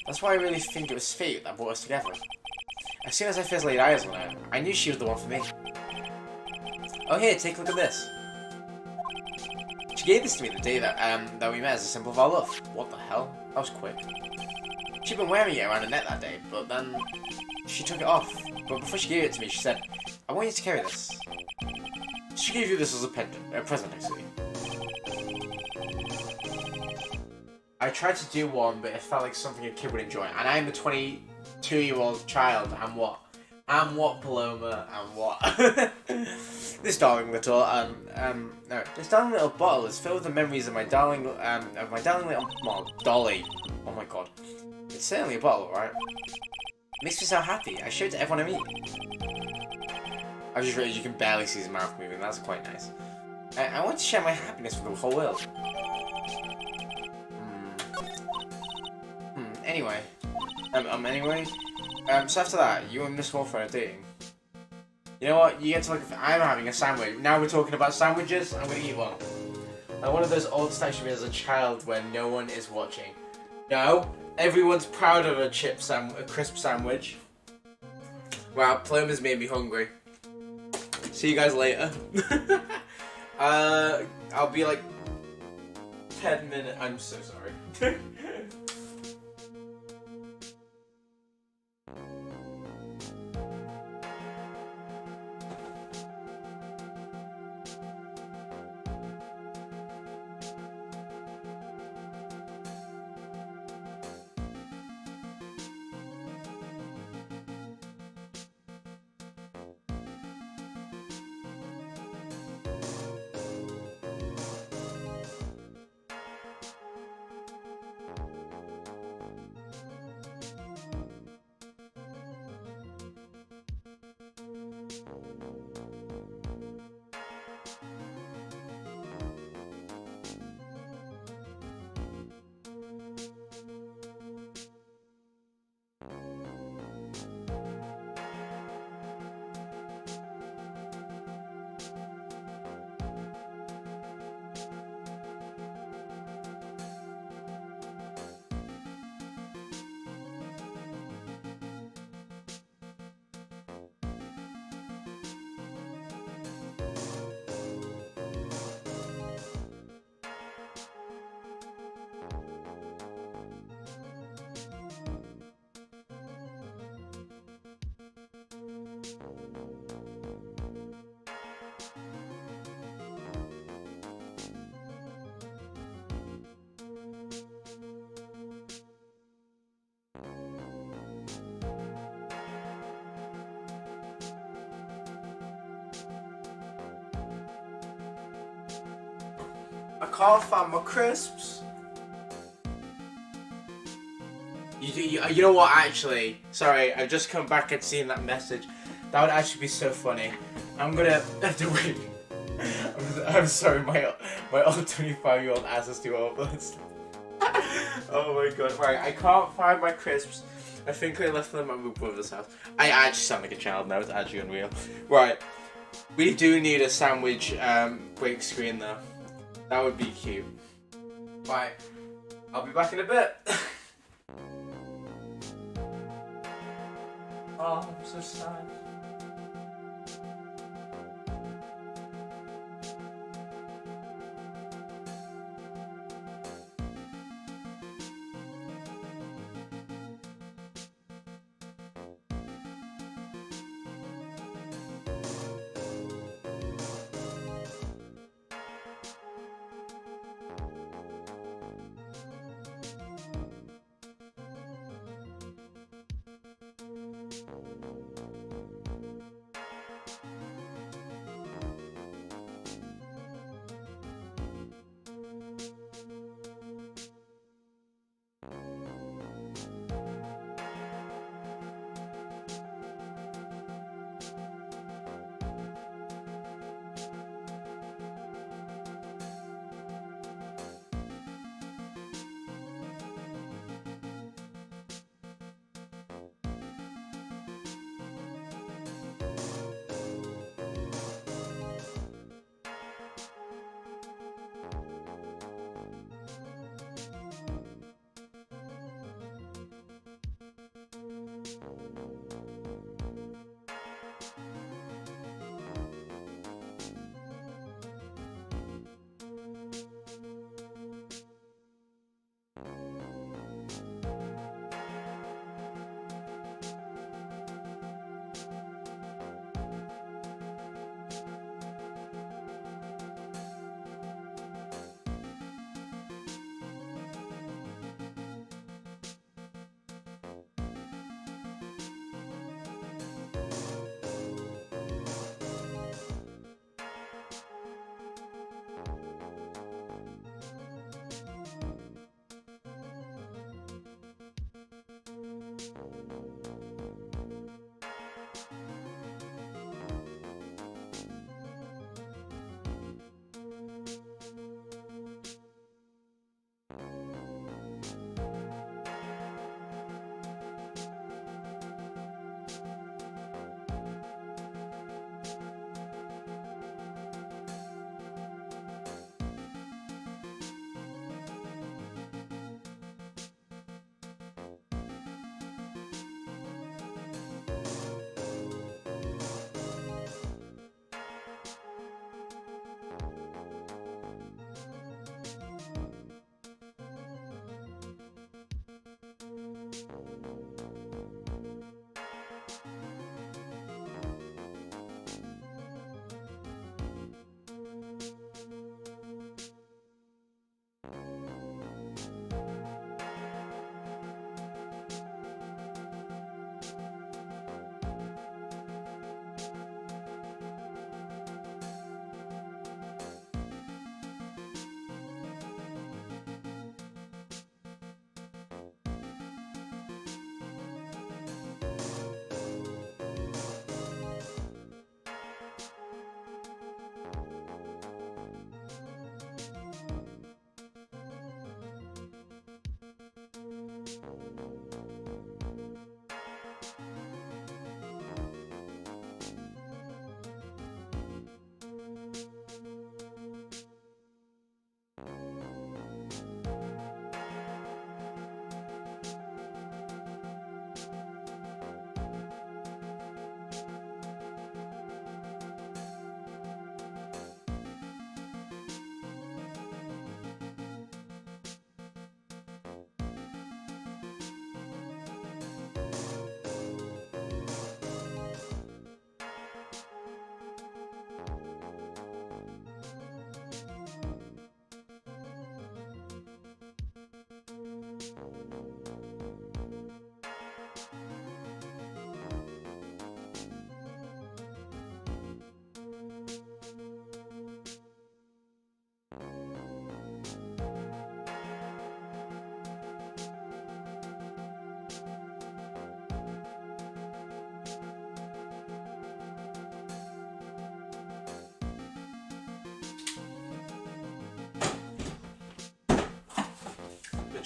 That's why I really think it was fate that brought us together. As soon as I first laid eyes on her, I knew she was the one for me. Oh here, take a look at this. She gave this to me the day that we met as a symbol of our love. What the hell? That was quick. She'd been wearing it around her neck that day, but then she took it off. But before she gave it to me, she said, I want you to carry this. She gave you this as a present, actually. I tried to do one, but it felt like something a kid would enjoy. And I'm a 22-year-old child, and what? And what, Paloma? And what? This darling little no, this darling little bottle is filled with the memories of my darling little Dolly. Oh my god, it's certainly a bottle, right? Makes me so happy. I show it to everyone I meet. I just realized you can barely see his mouth moving. That's quite nice. I want to share my happiness with the whole world. Anyway. So after that, you and Miss Wolfer are dating. You know what? You get to look. I'm having a sandwich. Now we're talking about sandwiches. I'm gonna eat one. Like one of those old statues as a child when no one is watching. No, everyone's proud of a crisp sandwich. Wow, Paloma's made me hungry. See you guys later. I'll be like 10 minutes. I'm so sorry. I can't find my crisps. You know what, actually? Sorry, I've just come back and seen that message. That would actually be so funny. I'm gonna have to wait. I'm sorry, my old 25-year-old ass is too old for this. Oh my god, right, I can't find my crisps. I think I left them at my brother's house. I actually sound like a child now, it's actually unreal. Right, we do need a sandwich break screen though. That would be cute. Right, I'll be back in a bit. Oh, I'm so sad.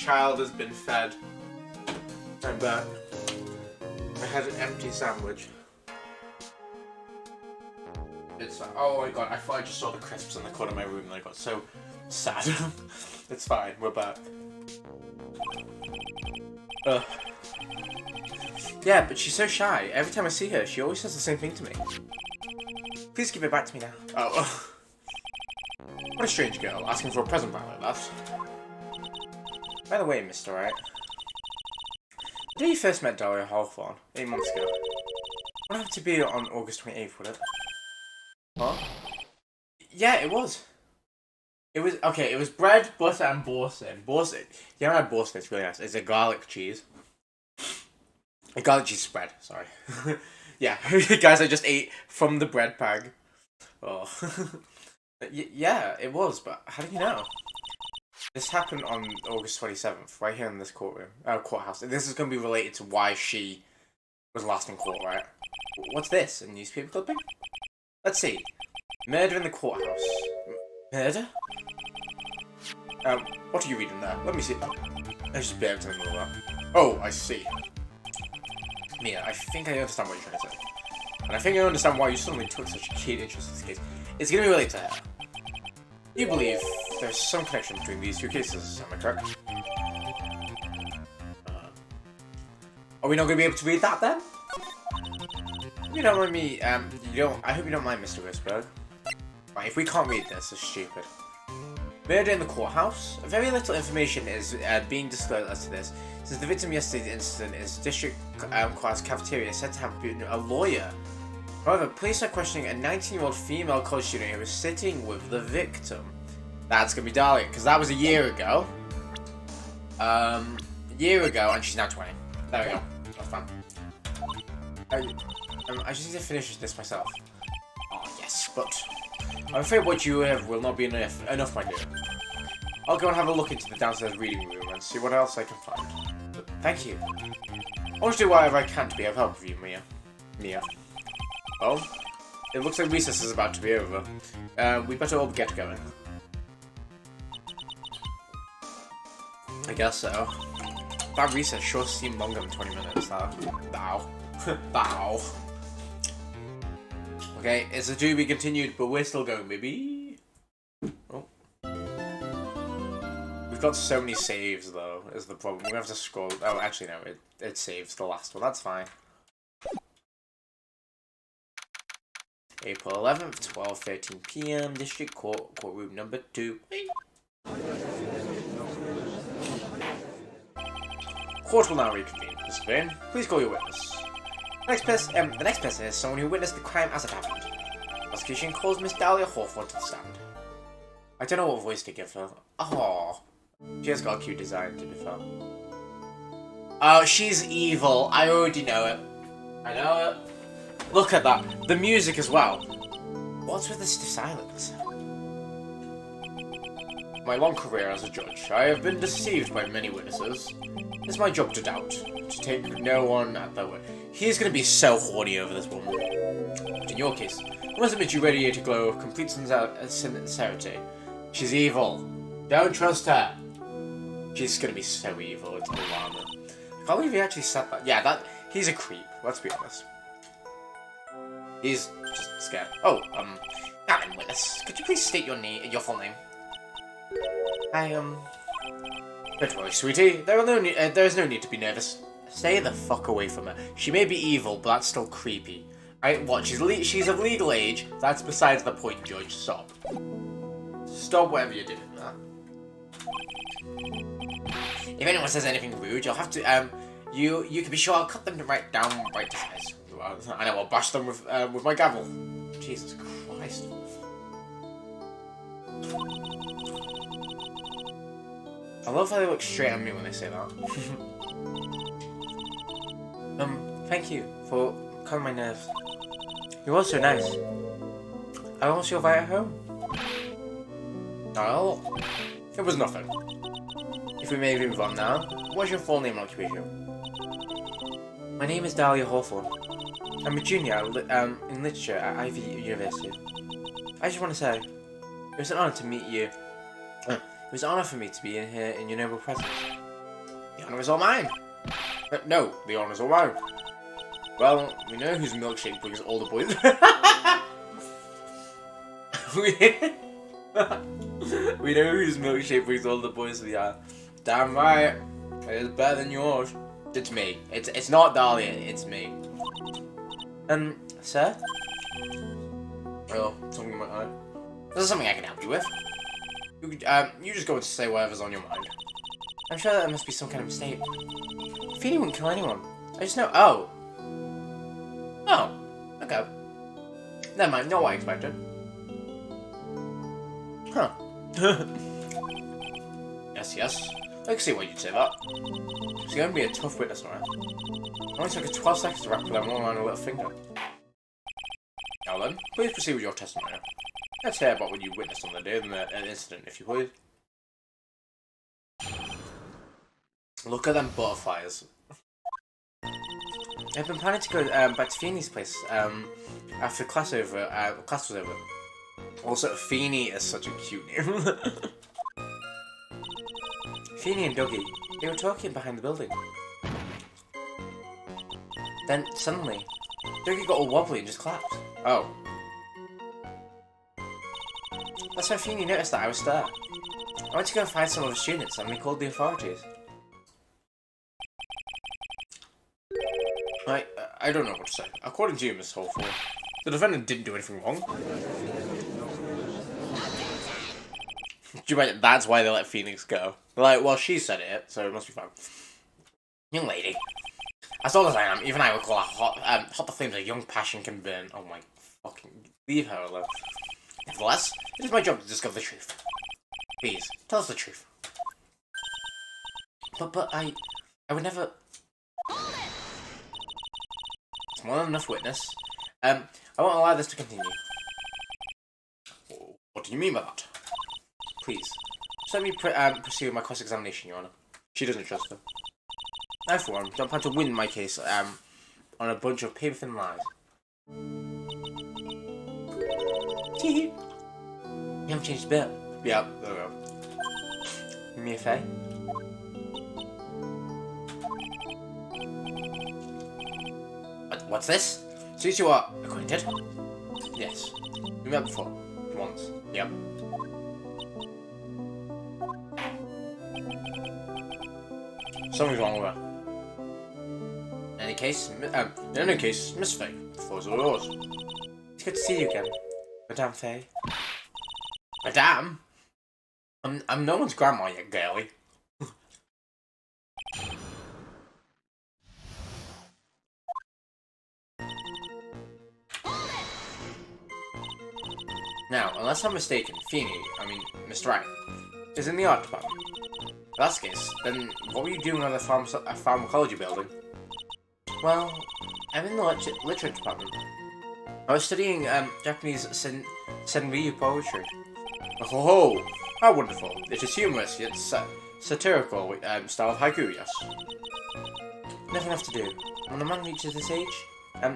child has been fed. I'm back. I had an empty sandwich. It's fine. Oh my god, I thought I just saw the crisps in the corner of my room and I got so sad. It's fine, we're back. Yeah, but she's so shy. Every time I see her, she always says the same thing to me. Please give it back to me now. Oh. What a strange girl, asking for a present back like that. By the way, Mr. Wright. The day you first met Daria Hawthorne, 8 months ago. What happened to be on August 28th, would it? What? Yeah, it was. It was, okay, it was bread, butter, and boursin. Boursin, you know how boursin is really nice. It's a garlic cheese. A garlic cheese spread, sorry. Yeah, guys, I just ate from the bread bag. Oh. Yeah, it was, but how do you know? This happened on August 27th, right here in this courthouse. This is going to be related to why she was last in court, right? What's this? A newspaper clipping? Let's see. Murder in the courthouse. Murder? What are you reading there? Let me see. I just barely in the middle of that. Oh, I see. Mia, I think I understand what you're trying to say. And I think I understand why you suddenly took such a keen interest in this case. It's going to be related to her. You believe there's some connection between these two cases, am I correct? Are we not going to be able to read that then? You don't mind me, I hope you don't mind, Mr. Risberg. Right, if we can't read this, it's stupid. Murder in the courthouse? Very little information is being disclosed as to this, since the victim yesterday's incident is district class cafeteria is said to have been a lawyer. However, police are questioning a 19-year-old female college student who was sitting with the victim. That's gonna be Dahlia, because that was a year ago. A year ago, and she's now 20. There we go. That's fun. I just need to finish this myself. Oh, yes, but I'm afraid what you have will not be enough, my dear. I'll go and have a look into the downstairs reading room and see what else I can find. But thank you. I want to do whatever I can to be of help with you, Mia. Well, it looks like recess is about to be over. We better all get going. I guess so. That recess sure seemed longer than 20 minutes, though. Bow. Bow. Okay, it's a to be continued, but we're still going, baby. Oh. We've got so many saves, though, is the problem. We're gonna have to scroll. Oh, actually, no, it saves the last one. That's fine. April 11th, 12:13 p.m. District Court, courtroom number 2. Court will now reconvene. Mr. Vane, please call your witness. The next person is someone who witnessed the crime as it happened. The prosecution calls Miss Dahlia Hawthorne to the stand. I don't know what voice to give her. Oh, she has got a cute design, to be fair. Oh, she's evil. I already know it. I know it. Look at that. The music as well. What's with the stiff silence? My long career as a judge, I have been deceived by many witnesses. It's my job to doubt, to take no one at their word. He's gonna be so horny over this woman. But in your case, I must admit you radiate a glow of complete sincerity. She's evil. Don't trust her. She's gonna be so evil, it's alarming. I can't believe he actually said that. Yeah, he's a creep, let's be honest. He's just scared. Oh, now then, witness, could you please state your full name? Don't worry, sweetie. There is no need to be nervous. Stay the fuck away from her. She may be evil, but that's still creepy. What? She's of legal age. That's besides the point, Judge. Stop. Stop whatever you're doing. If anyone says anything rude, you'll have to. You can be sure I'll cut them right to size. I know I'll bash them with my gavel. Jesus Christ. I love how they look straight at me when they say that. Thank you for calming my nerves. You were so nice. I almost feel right at home. Oh, it was nothing. If we may move on now, what's your full name and occupation? My name is Dahlia Hawthorne. I'm a junior in literature at Ivy University. I just want to say, it was an honour to meet you. It was an honour for me to be in here in your noble presence. honor is all mine. No, the honor's all mine. Well, we know whose milkshake brings all the boys. We know whose milkshake brings all the boys to the island. Damn right. It is better than yours. It's me. It's not Dahlia, it's me. Sir? Oh, something in my eye. This is something I can help you with. You just go and say whatever's on your mind. I'm sure that must be some kind of mistake. Phoenix wouldn't kill anyone. I just know. Oh. Oh. Okay. Never mind. Not what I expected. Huh. Yes. I can see why you'd say that. She's going to be a tough witness, alright? It only took her 12 seconds to wrap them all around her little finger. Now then, please proceed with your testimony. Let's hear about what you witnessed on the day of the incident, if you please. Look at them butterflies. I've been planning to go back to Phoenix's place after class was over. Also, Feeny is such a cute name. Feeny and Dougie, they were talking behind the building. Then, suddenly, Dougie got all wobbly and just clapped. Oh. That's when Feeny noticed that I was there. I went to go find some of the students and we called the authorities. I don't know what to say. According to you, Miss Hawthorne, the defendant didn't do anything wrong. Do you imagine that's why they let Phoenix go? They're like, well, she said it, so it must be fine. Young lady, as old as I am, even I would call her hot the flames a young passion can burn. Oh my fucking... Leave her alone. Nevertheless, it is my job to discover the truth. Please, tell us the truth. But I would never... It's more than enough witness. I won't allow this to continue. What do you mean by that? Please, just let me proceed with my cross-examination, Your Honor. She doesn't trust her. I, for one, don't plan to win my case on a bunch of paper-thin lies. You haven't changed a bit. Yeah, there we go. Give me a fay. What's this? So you two are acquainted? Yes. We met before. Once. Yep. Something's wrong with her. In any case, Miss Faye, the floor's all yours. It's good to see you again, Madame Faye. Madame? I'm no one's grandma yet, girlie. Now, unless I'm mistaken, Mr. Wright, is in the art department. If that's the case, then what were you doing on the pharmacology building? Well, I'm in the literature department. I was studying Japanese senryu poetry. Oh, how wonderful! It is humorous yet satirical style of haiku, yes. Nothing enough to do. When a man reaches this age,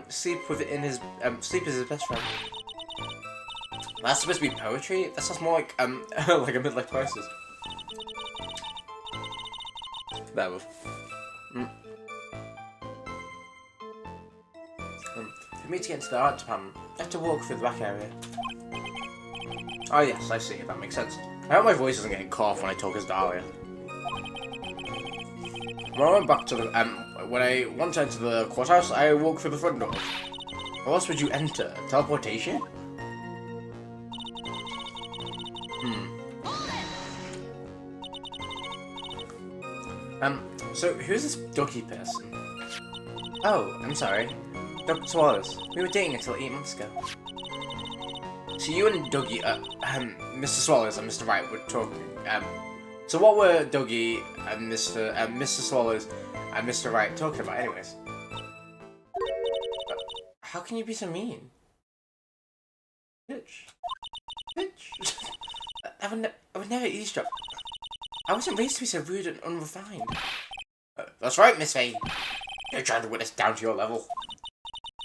sleep is his best friend. That's supposed to be poetry? That sounds more like like a midlife crisis. There we go. For me to get into the art department, I have to walk through the back area. Oh yes, I see. That makes sense. I hope my voice isn't getting cut off when I talk as Dahlia. When I went back to the when I want to enter the courthouse, I walk through the front door. How else would you enter? Teleportation? So who's this Dougie person? Oh, I'm sorry. Dr. Swallows. We were dating until 8 months ago. So you and Dougie, Mr. Swallows and Mr. Wright were talking, so what were Dougie and Mr. Swallows and Mr. Wright talking about anyways? How can you be so mean? Bitch. I would never eavesdrop. I wasn't raised to be so rude and unrefined. That's right, Miss Faye. You're trying to witness down to your level.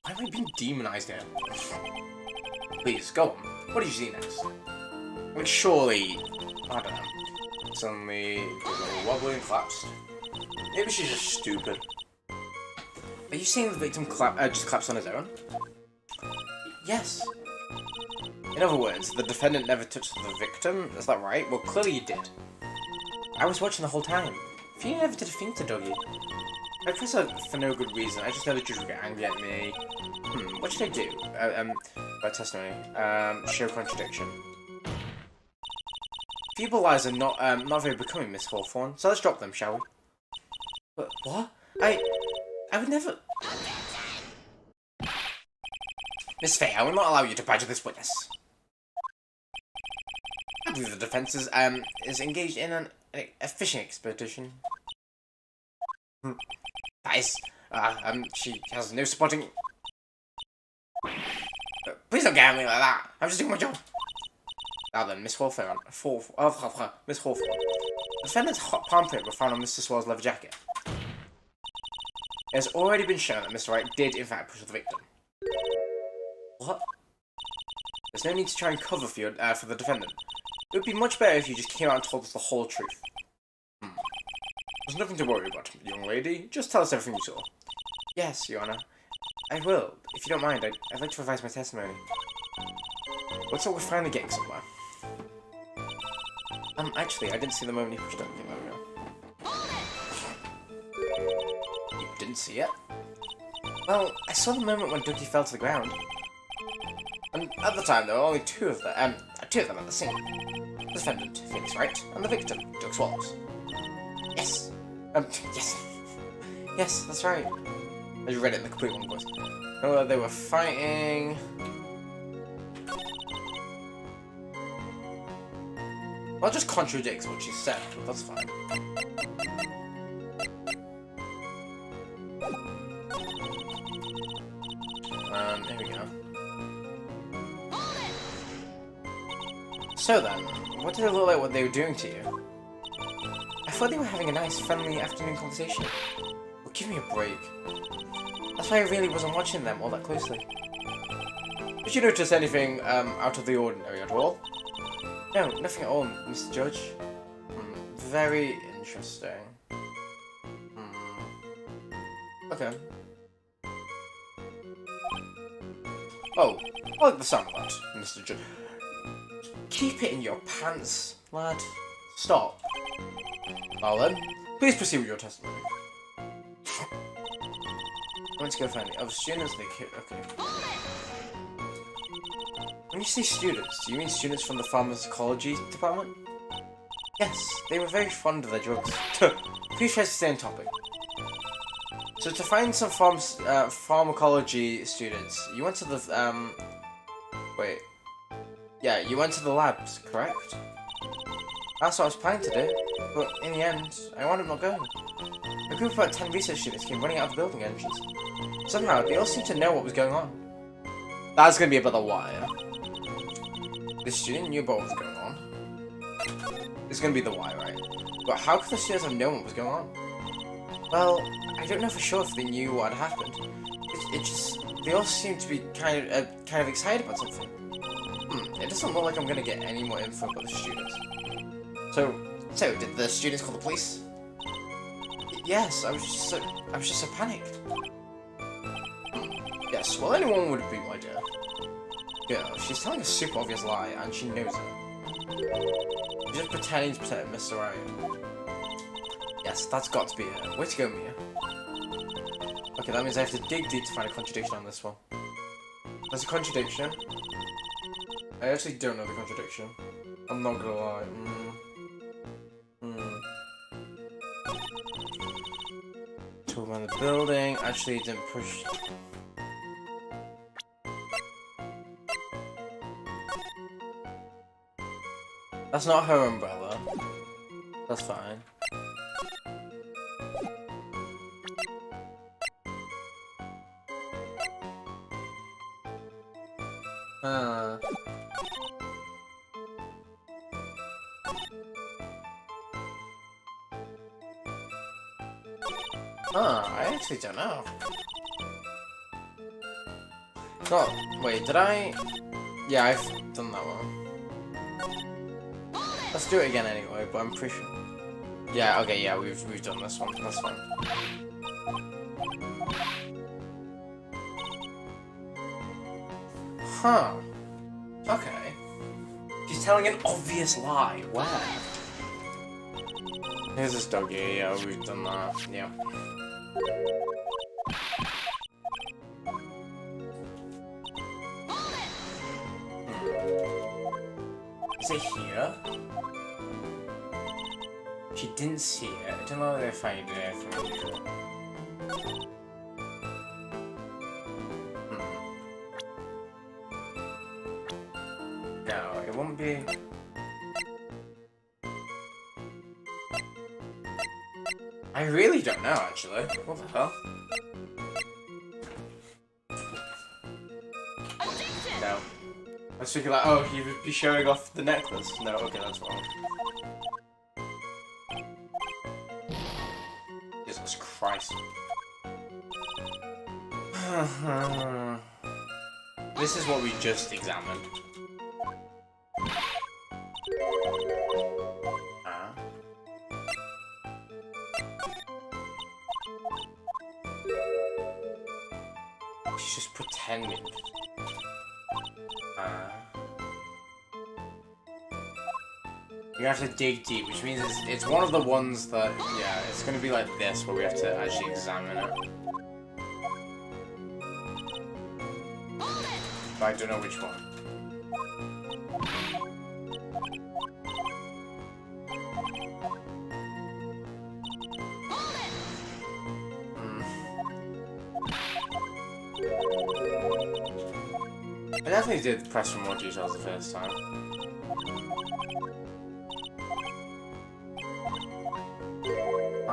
Why am I being demonized here? Please, go on. What did you see next? Like, surely... I don't know. Suddenly, a little wobbly and collapsed. Maybe she's just stupid. Are you saying the victim just collapsed on his own? Yes. In other words, the defendant never touched the victim? Is that right? Well, clearly you did. I was watching the whole time. Phoenix never did a thing to Dougie. I press her for no good reason. I just know the judge will get angry at me. What should I do? By testimony. Show contradiction. Feeble lies are not very becoming, Miss Hawthorne. So let's drop them, shall we? But what? I would never. Miss Faye, I will not allow you to badger this witness. I believe the defense is engaged in a fishing expedition. That is, she has no supporting. Please don't get at me like that. I'm just doing my job. Now then, Miss Hawthorne. Miss Hawthorne. The defendant's hot palm print were found on Mr. Swell's leather jacket. It has already been shown that Mr. Wright did, in fact, push the victim. What? There's no need to try and cover for the defendant. It would be much better if you just came out and told us the whole truth. There's nothing to worry about, young lady. Just tell us everything you saw. Yes, Your Honor. I will. If you don't mind, I'd like to revise my testimony. Looks like we're finally getting somewhere. Actually, I didn't see the moment he pushed anything over. You didn't see it? Well, I saw the moment when Dougie fell to the ground. And at the time, there were only two of them at the scene. The defendant, Phoenix Wright, and the victim, Doug Swallows. Yes. Yes. Yes, that's right. I just read it in the complete wrong voice. Oh, they were fighting. Well, it just contradicts what she said, but that's fine. Here we go. So then, what did it look like what they were doing to you? I thought they were having a nice, friendly afternoon conversation. Well, give me a break. That's why I really wasn't watching them all that closely. Did you notice anything out of the ordinary at all? No, nothing at all, Mr. Judge. Very interesting. Okay. Oh, I like the sound of that, Mr. Judge. Keep it in your pants, lad. Stop. Now then, please proceed with your testimony. Let's go find the other students. Okay. When you say students, do you mean students from the pharmacology department? Yes, they were very fond of their drugs. Please try to stay on topic. So to find some pharmacology students, you went to the wait. Yeah, you went to the labs, correct? That's what I was planning to do, but in the end, I wound up not going. A group of about 10 research students came running out of the building entrance. Somehow, they all seemed to know what was going on. That's gonna be about the wire. The student knew about what was going on. It's gonna be the why, right? But how could the students have known what was going on? Well, I don't know for sure if they knew what had happened. It just, they all seemed to be kind of excited about something. It doesn't look like I'm gonna get any more info about the students. So did the students call the police? Yes, I was just so panicked. Yes, well, anyone would be my dear. Girl, she's telling a super obvious lie, and she knows it. She's just pretending to protect Mr. Wright. Yes, that's got to be it. Way to go, Mia. Okay, that means I have to dig deep to find a contradiction on this one. There's a contradiction. I actually don't know the contradiction. I'm not gonna lie. Talk around the building. Actually, it didn't push. That's not her umbrella. That's fine. I actually don't know. Oh, wait, did I? Yeah, I've done that one. Let's do it again anyway, but I'm pretty sure. Yeah, okay, yeah, we've done this one. That's fine. Huh. Okay. She's telling an obvious lie. Where? Here's this doggy. Yeah, we've done that. Yeah. Is it here? She didn't see it. I don't know if I did anything unusual. No, it won't be. I really don't know, actually. What the hell? No. I was thinking like, oh, he would be showing off the necklace. No, okay, that's wrong. Jesus Christ. This is what we just examined. She's just pretending. You have to dig deep, which means it's one of the ones that, yeah, it's going to be like this, where we have to actually examine it. But I don't know which one. I definitely did press for more details the first time.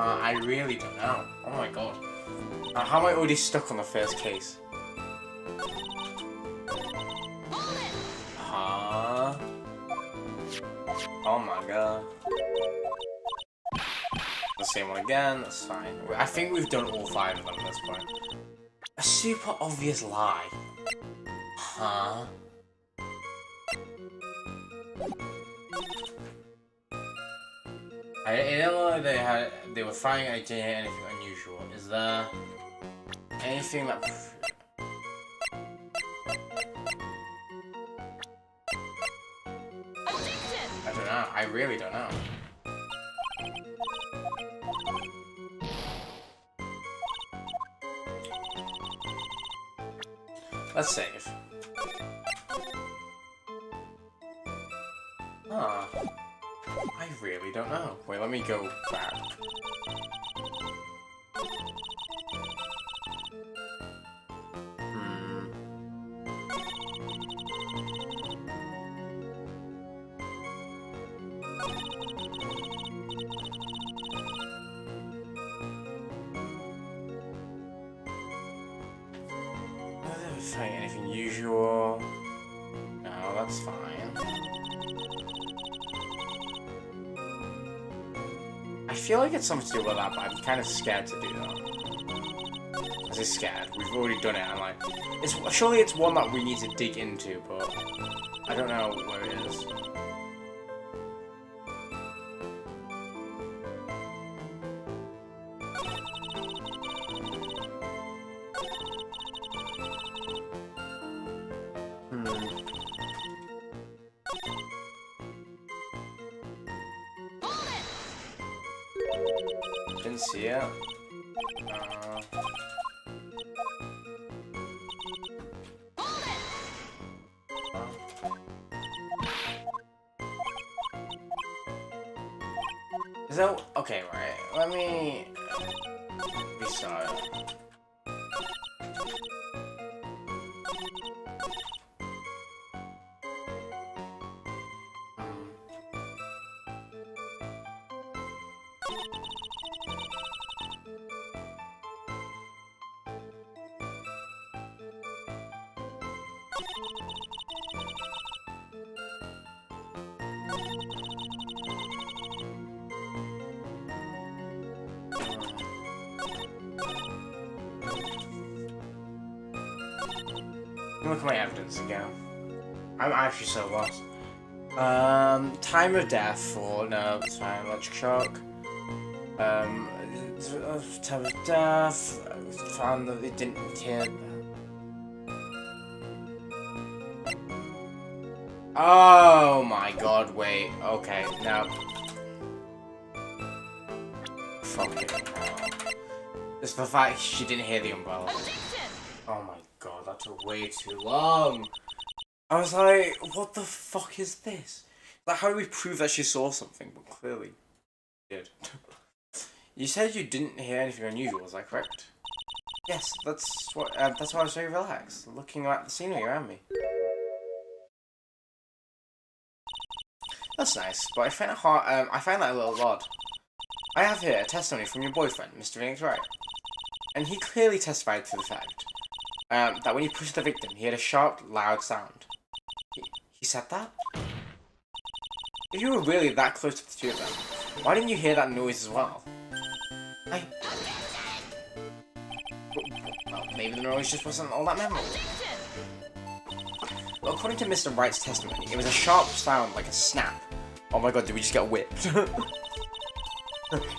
I really don't know. Oh my god. How am I already stuck on the first case? Oh my god. The same one again, that's fine. I think we've done all 5 of them at this point. A super obvious lie. Huh? I didn't know they were fighting. I didn't hear anything unusual. Is there anything that? I don't know. I really don't know. Let's save. Huh. I really don't know. Wait, let me go back. Anything usual? No, that's fine. I feel like it's something to do with that, but I'm kind of scared to do that. I say scared. We've already done it. I'm like, surely it's one that we need to dig into, but I don't know where it is. Didn't see it. Is that okay? Right. Let me restart. Look at my evidence again. I'm actually so lost. Time of death for no, it's fine. Electric shock. Time of death. Found that they didn't hear. Oh my god, wait. Okay, now. Fucking hell. It's the fact she didn't hear the umbrella. Oh my god, that took way too long. I was like, what the fuck is this? Like, how do we prove that she saw something? But clearly, she did. You said you didn't hear anything unusual, is that correct? Yes, that's why I was very relaxed, looking at the scenery around me. That's nice, but I find it hard. I find that a little odd. I have here a testimony from your boyfriend, Mr. Phoenix Wright, and he clearly testified to the fact that when he pushed the victim, he heard a sharp, loud sound. He said that? If you were really that close to the two of them, why didn't you hear that noise as well? Well, maybe the noise just wasn't all that memorable. Well, according to Mr. Wright's testimony, it was a sharp sound like a snap. Oh my god, did we just get whipped?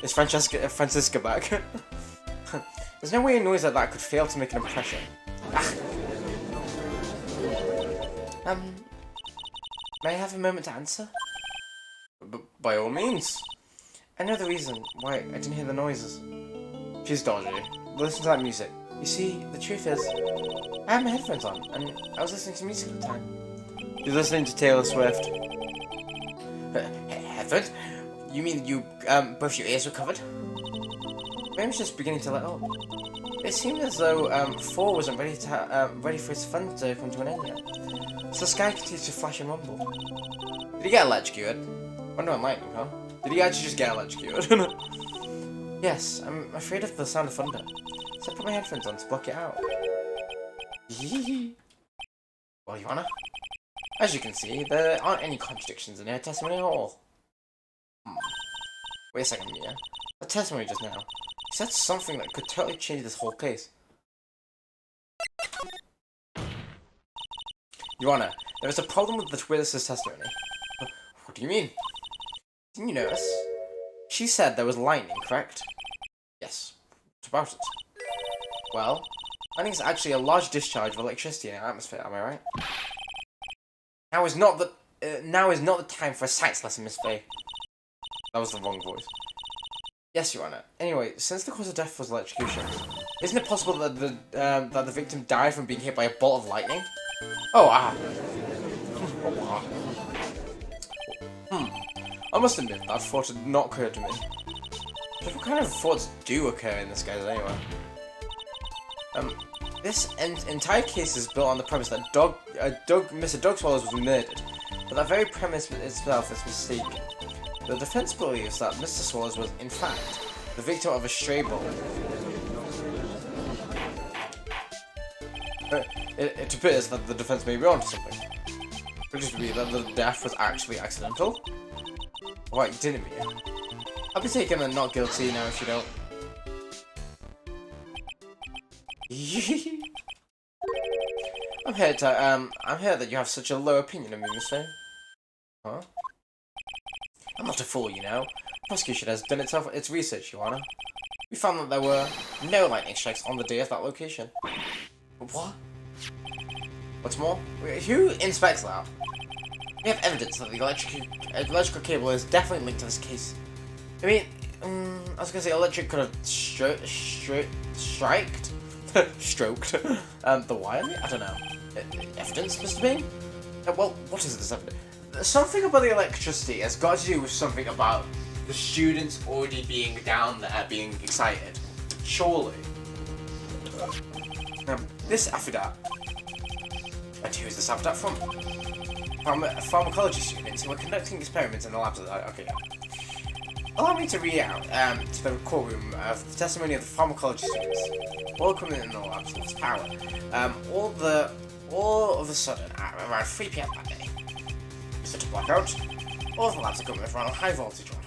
Is Francisca back? There's no way a noise like that could fail to make an impression. May I have a moment to answer? By all means. I know the reason why I didn't hear the noises. She's dodgy. Listen to that music. You see, the truth is, I had my headphones on, and I was listening to music at the time. You're listening to Taylor Swift. Headphones? You mean you, both your ears were covered? Maybe I was just beginning to let up. It seemed as though, 4 wasn't ready for his fun to come to an end yet. So the sky continues to flash and rumble. Did he get electrocuted? Wonder on lightning, huh? Did he actually just get electrocuted? Yes, I'm afraid of the sound of thunder. So I put my headphones on to block it out. Well, you wanna? As you can see, there aren't any contradictions in her testimony at all. Wait a second, Mia. The testimony just now. He said something that could totally change this whole case. Your Honor, there was a problem with the witness's testimony. What do you mean? Didn't you notice? She said there was lightning, correct? Yes. What about it? Well, lightning is actually a large discharge of electricity in our atmosphere, am I right? Now is not the time for a science lesson, Miss Faye. That was the wrong voice. Yes, Your Honor. Anyway, since the cause of death was electrocution, isn't it possible that the victim died from being hit by a bolt of lightning? Oh, I must admit, that thought had not occurred to me. But what kind of thoughts do occur in this case anyway? This entire case is built on the premise that Mr. Dog Swallows was murdered, but that very premise itself is mistaken. The defense believes that Mr. Swallows was, in fact, the victim of a stray bullet. It appears that the defense may be onto something. Which is to be that the death was actually accidental? Right, didn't it? I'll be taking a not guilty now if you don't. I'm heard that you have such a low opinion of me, Miss Faye. Huh? I'm not a fool, you know. The prosecution has done its research, Your Honor. We found that there were no lightning strikes on the day of that location. What? What's more, who inspects that? We have evidence that the electrical cable is definitely linked to this case. I mean, I was gonna say electric could have stroked the wire? I don't know. Evidence, Mr. Bean? Well, what is this evidence? Something about the electricity has got to do with something about the students already being down there, being excited. Surely. This affidavit. And who is this affidavit from? Pharmacology students who were conducting experiments in the labs. Okay. Allow me to read out to the courtroom of the testimony of the pharmacology students. All equipment in the labs lost power. All of a sudden, at around 3 PM that day, such a blackout, all of the labs equipment ran on high voltage on.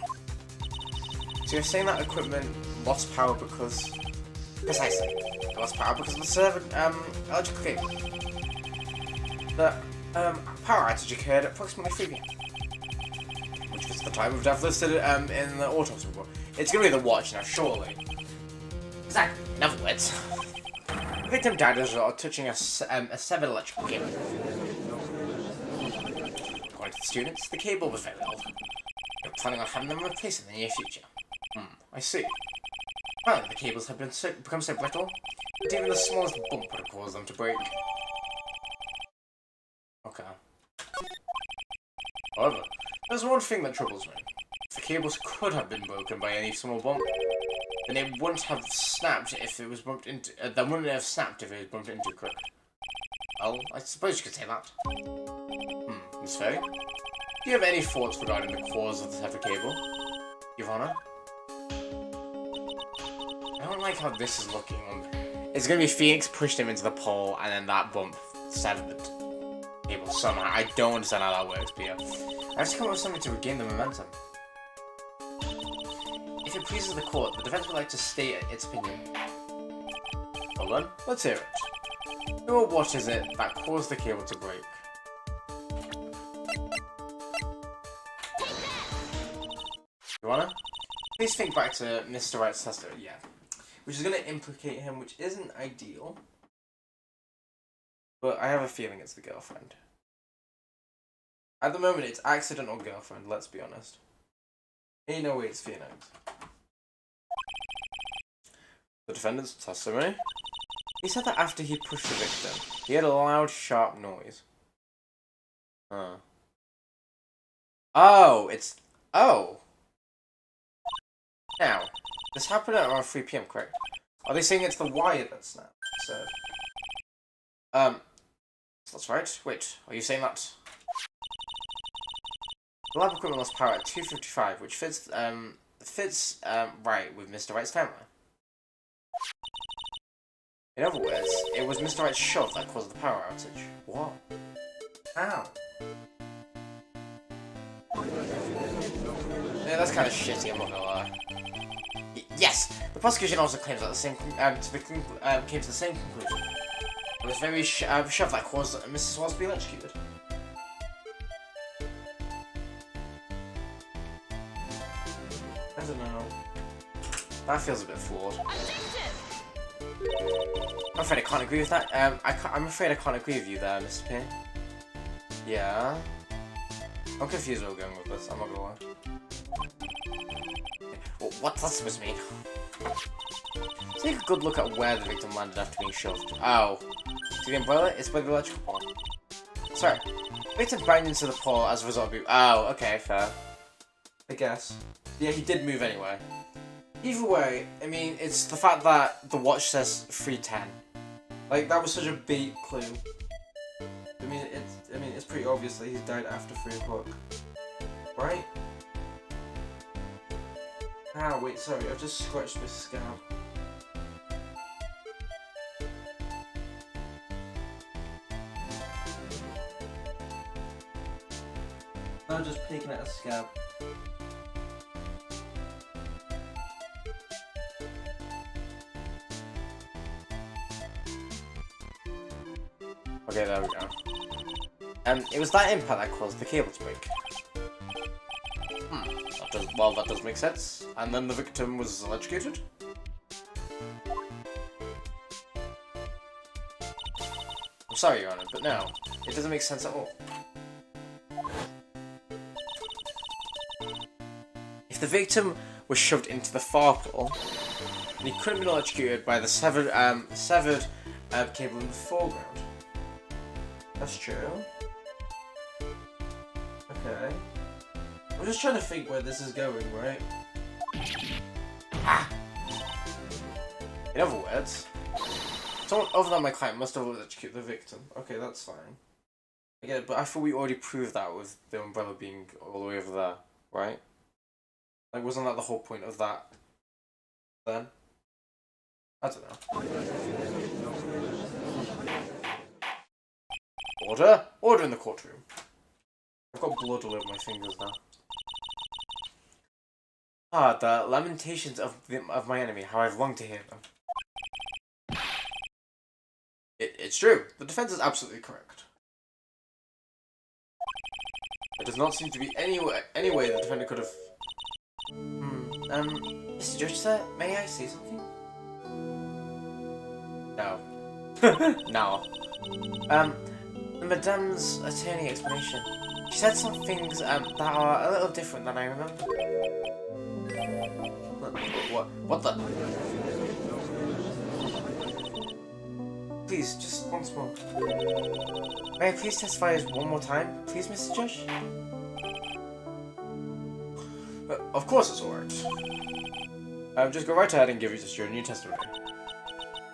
So you're saying that equipment lost power because... Precisely. It lost power because of the servant electrical cable. The power outage occurred at approximately 3 PM. Which was the time of death listed in the autopsy report. It's gonna be the watch now, surely. Exactly. In other words, the victim died as a result of touching a severed electrical cable. According to the students, the cable was very old. You're planning on having them replaced in the near future. I see. Apparently, the cables have become so brittle that even the smallest bump would have caused them to break. Okay. However, there's one thing that troubles me. If the cables could have been broken by any small bump, then it wouldn't have snapped if it was bumped into. That wouldn't have snapped if it was bumped into quick. Well, I suppose you could say that. Miss Faye, do you have any thoughts regarding the cause of the severed cable, Your Honor? I don't like how this is looking. It's gonna be Phoenix pushed him into the pole, and then that bump severed the cable somehow. I don't understand how that works, but yeah. I have to come up with something to regain the momentum. If it pleases the court, the defense would like to state its opinion. Hold on, let's hear it. Who or what is it that caused the cable to break? Your Honor? Please think back to Mr. Wright's testimony. Yeah. Which is going to implicate him, which isn't ideal. But I have a feeling it's the girlfriend. At the moment, it's accidental girlfriend, let's be honest. Ain't no way it's Phoenix. The defendant's testimony? He said that after he pushed the victim, he heard a loud, sharp noise. Oh, it's... Oh! Now, this happened at around 3 PM, correct? Are they saying it's the wire that snapped? Said. That's right. Wait, are you saying that? The lab equipment lost power at 2:55, which fits right with Mr. Wright's timeline. In other words, it was Mr. Wright's shove that caused the power outage. What? How? Yeah, that's kind of shitty, I'm not gonna lie. Yes! The prosecution also claims that came to the same conclusion. It was very shove that caused Mrs. Walls to be electrocuted. I don't know. That feels a bit flawed. I'm afraid I can't agree with that. I'm afraid I can't agree with you there, Mr. P. Yeah. I'm confused where we're going with this, I'm not gonna lie. Well, what's that supposed to mean? Take a good look at where the victim landed after being shoved. Oh. To the umbrella, it's by the electrical pole. Sorry. The victim banged into the pole as a result of being... Oh, okay, fair. I guess. Yeah, he did move anyway. Either way, I mean, it's the fact that the watch says 3:10. Like, that was such a bait clue. I mean, it's pretty obvious that he's died after 3 o'clock. Right? Ah, wait, sorry, I've just scratched my scalp. I'm just picking at a scab. Okay, there we go. It was that impact that caused the cable to break. That does make sense. And then the victim was electrocuted? I'm sorry, Your Honor, but no. It doesn't make sense at all. If the victim was shoved into the far pole, then he couldn't have been electrocuted by the severed cable in the foreground. That's true. Okay. I'm just trying to think where this is going, right? Ah! In other words, someone other than my client must have electrocuted the victim. Okay, that's fine. I get it, but I thought we already proved that with the umbrella being all the way over there, right? Like, wasn't that the whole point of that then? I don't know. Order? Order in the courtroom. I've got blood all over my fingers now. Ah, the lamentations of my enemy, how I've longed to hear them. It's true. The defense is absolutely correct. There does not seem to be any way the defender could have... Mr. Judge, sir, may I say something? No. No. The Madame's attorney explanation. She said some things, that are a little different than I remember. What the? Please, just once more. May I please testify one more time, please, Mr. Judge? Of course it's alright. Just go right ahead and give your new testimony.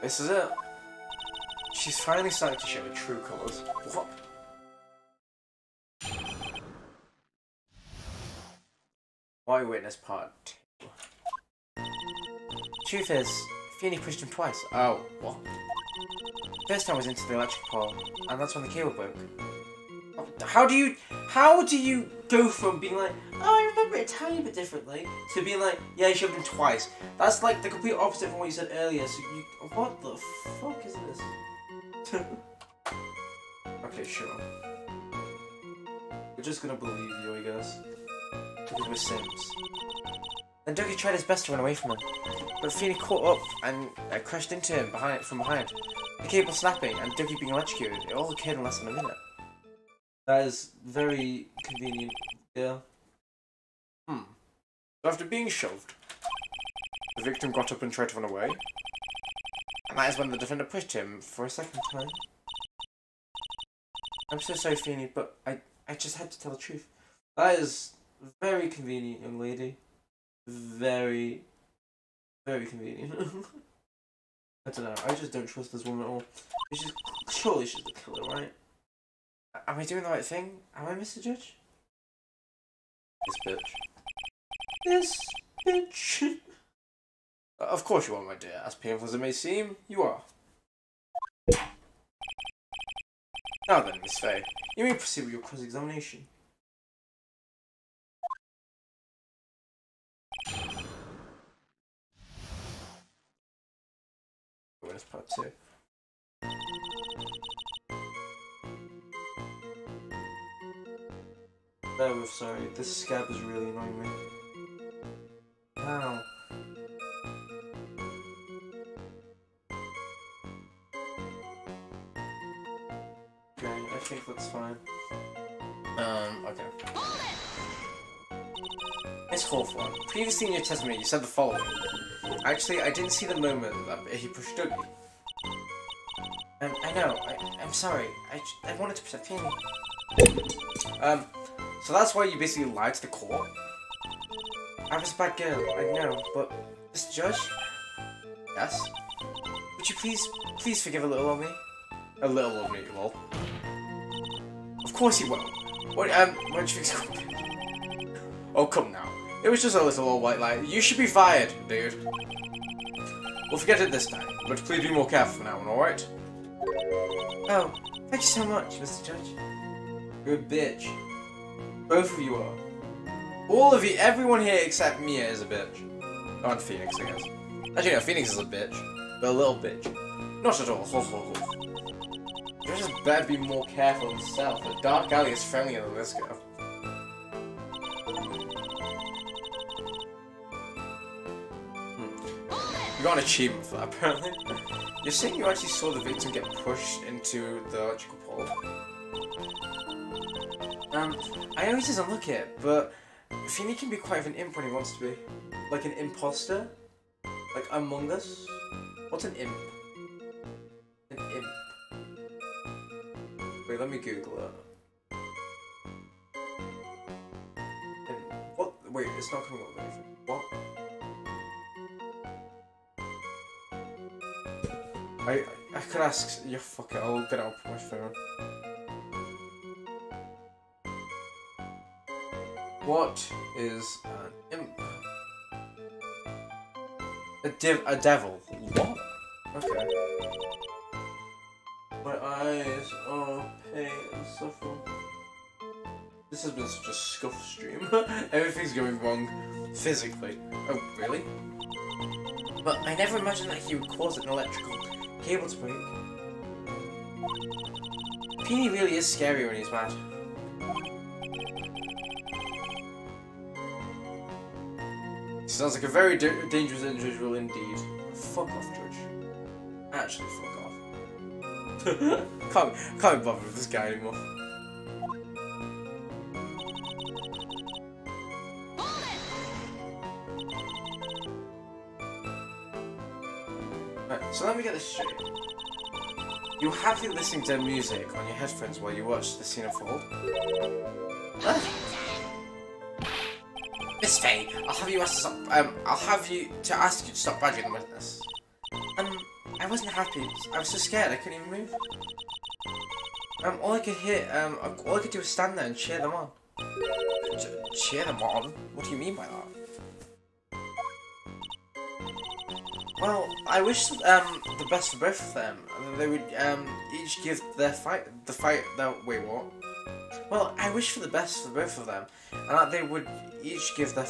This is it. She's finally starting to show her true colours. What? Why witness part 2? Truth is, Phoenix pushed him twice. Oh, what? First time was into the electric pole, and that's when the cable broke. How do you go from being like, oh, I remember it a tiny bit differently, to being like, yeah, you shoved him twice? That's like the complete opposite from what you said earlier, so you, what the fuck is this? Okay, sure. We're just gonna believe you, I guess. Because we're Sims. Then Dougie tried his best to run away from him, but Phoenix caught up and crashed into him from behind. The cable snapping and Dougie being electrocuted, it all occurred in less than a minute. That is very convenient, yeah. So after being shoved, the victim got up and tried to run away. And that is when the defendant pushed him for a second time. I'm so sorry, Phoenix, but I just had to tell the truth. That is very convenient, young lady. Very, very convenient. I don't know, I just don't trust this woman at all. Surely she's the killer, right? Am I doing the right thing? Am I, Mr. Judge? This bitch. This bitch. Of course you are, my dear. As painful as it may seem, you are. Now then, Miss Faye, you may proceed with your cross-examination. Where's part 2? Oh, sorry. This scab is really annoying me. Ow. Okay, I think that's fine. Okay. Miss Hawthorne, previously in your testimony you said the following. Actually, I didn't see the moment that he pushed Dougie. I know. I'm sorry. I wanted to protect Phoenix. So that's why you basically lied to the court? I was a bad girl, I know, but Mr. Judge? Yes? Would you please forgive a little of me? A little of me, lol. Of course you will. What did you think? Oh, come now. It was just a little old white lie. You should be fired, dude. We'll forget it this time, but please be more careful from now on, alright? Oh, thank you so much, Mr. Judge. You're a bitch. Both of you are. All of you, everyone here except Mia is a bitch. Oh, and Phoenix, I guess. Actually, no, Phoenix is a bitch. But a little bitch. Not at all. You just better be more careful of yourself. The dark alley is friendlier than this girl. You got an achievement for that, apparently. You're saying you actually saw the victim get pushed into the electrical pole? I know he doesn't look it, but Phoenix can be quite of an imp when he wants to be. Like an imposter? Like Among Us? What's an imp? An imp. Wait, let me Google it. What? Wait, it's not coming up with anything. What? I could ask. Yeah, fuck it. I'll get it up on my phone. What is an imp? A devil. What? Okay. My eyes are pain and suffering. This has been such a scuff stream. Everything's going wrong physically. Oh, really? But I never imagined that he would cause an electrical cable to break. Peony really is scary when he's mad. Sounds like a very dangerous individual indeed. Fuck off, Judge. Actually, fuck off. can't be bothered with this guy anymore. Right, so let me get this straight. You're happily listening to music on your headphones while you watch the scene unfold? Huh? Miss Faye, I'll have you ask to ask you to stop badgering the witness. I wasn't happy. I was so scared I couldn't even move. All I could do was stand there and cheer them on. Cheer them on? What do you mean by that? Well, I wish the best for both of them. They would each give their wait, what? Well, I wish for the best for both of them, and that they would each give their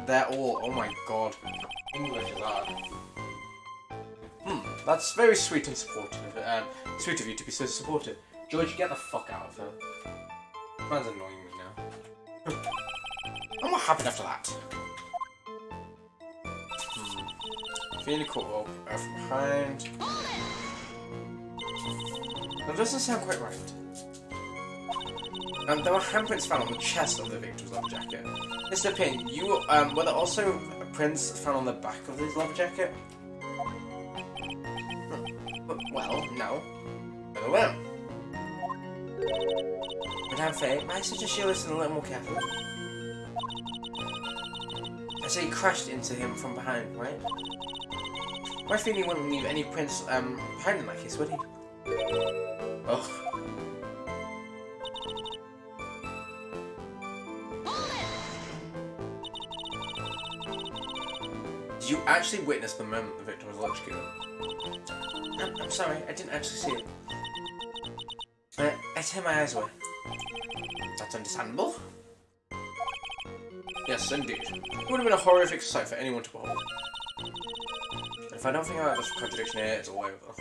their all. Oh my god, English is hard. That's very sweet and supportive. Sweet of you to be so supportive. George, get the fuck out of her. Man's annoying me now. And what happened after that? Feeling cool from behind. That doesn't sound quite right. There were handprints found on the chest of the victim's leather jacket. Mr. Payne, were there also prints found on the back of his leather jacket? Well, no. There were. Madame Faye, might I suggest you listen a little more carefully? I say he crashed into him from behind, right? My feeling wouldn't leave any prints behind in that case, would he? Ugh. Did you actually witness the moment the victim was electrocuted? I'm sorry, I didn't actually see it. I turned my eyes away. That's understandable. Yes, indeed. It would have been a horrific sight for anyone to behold. If I don't think about this contradiction here, it's all over.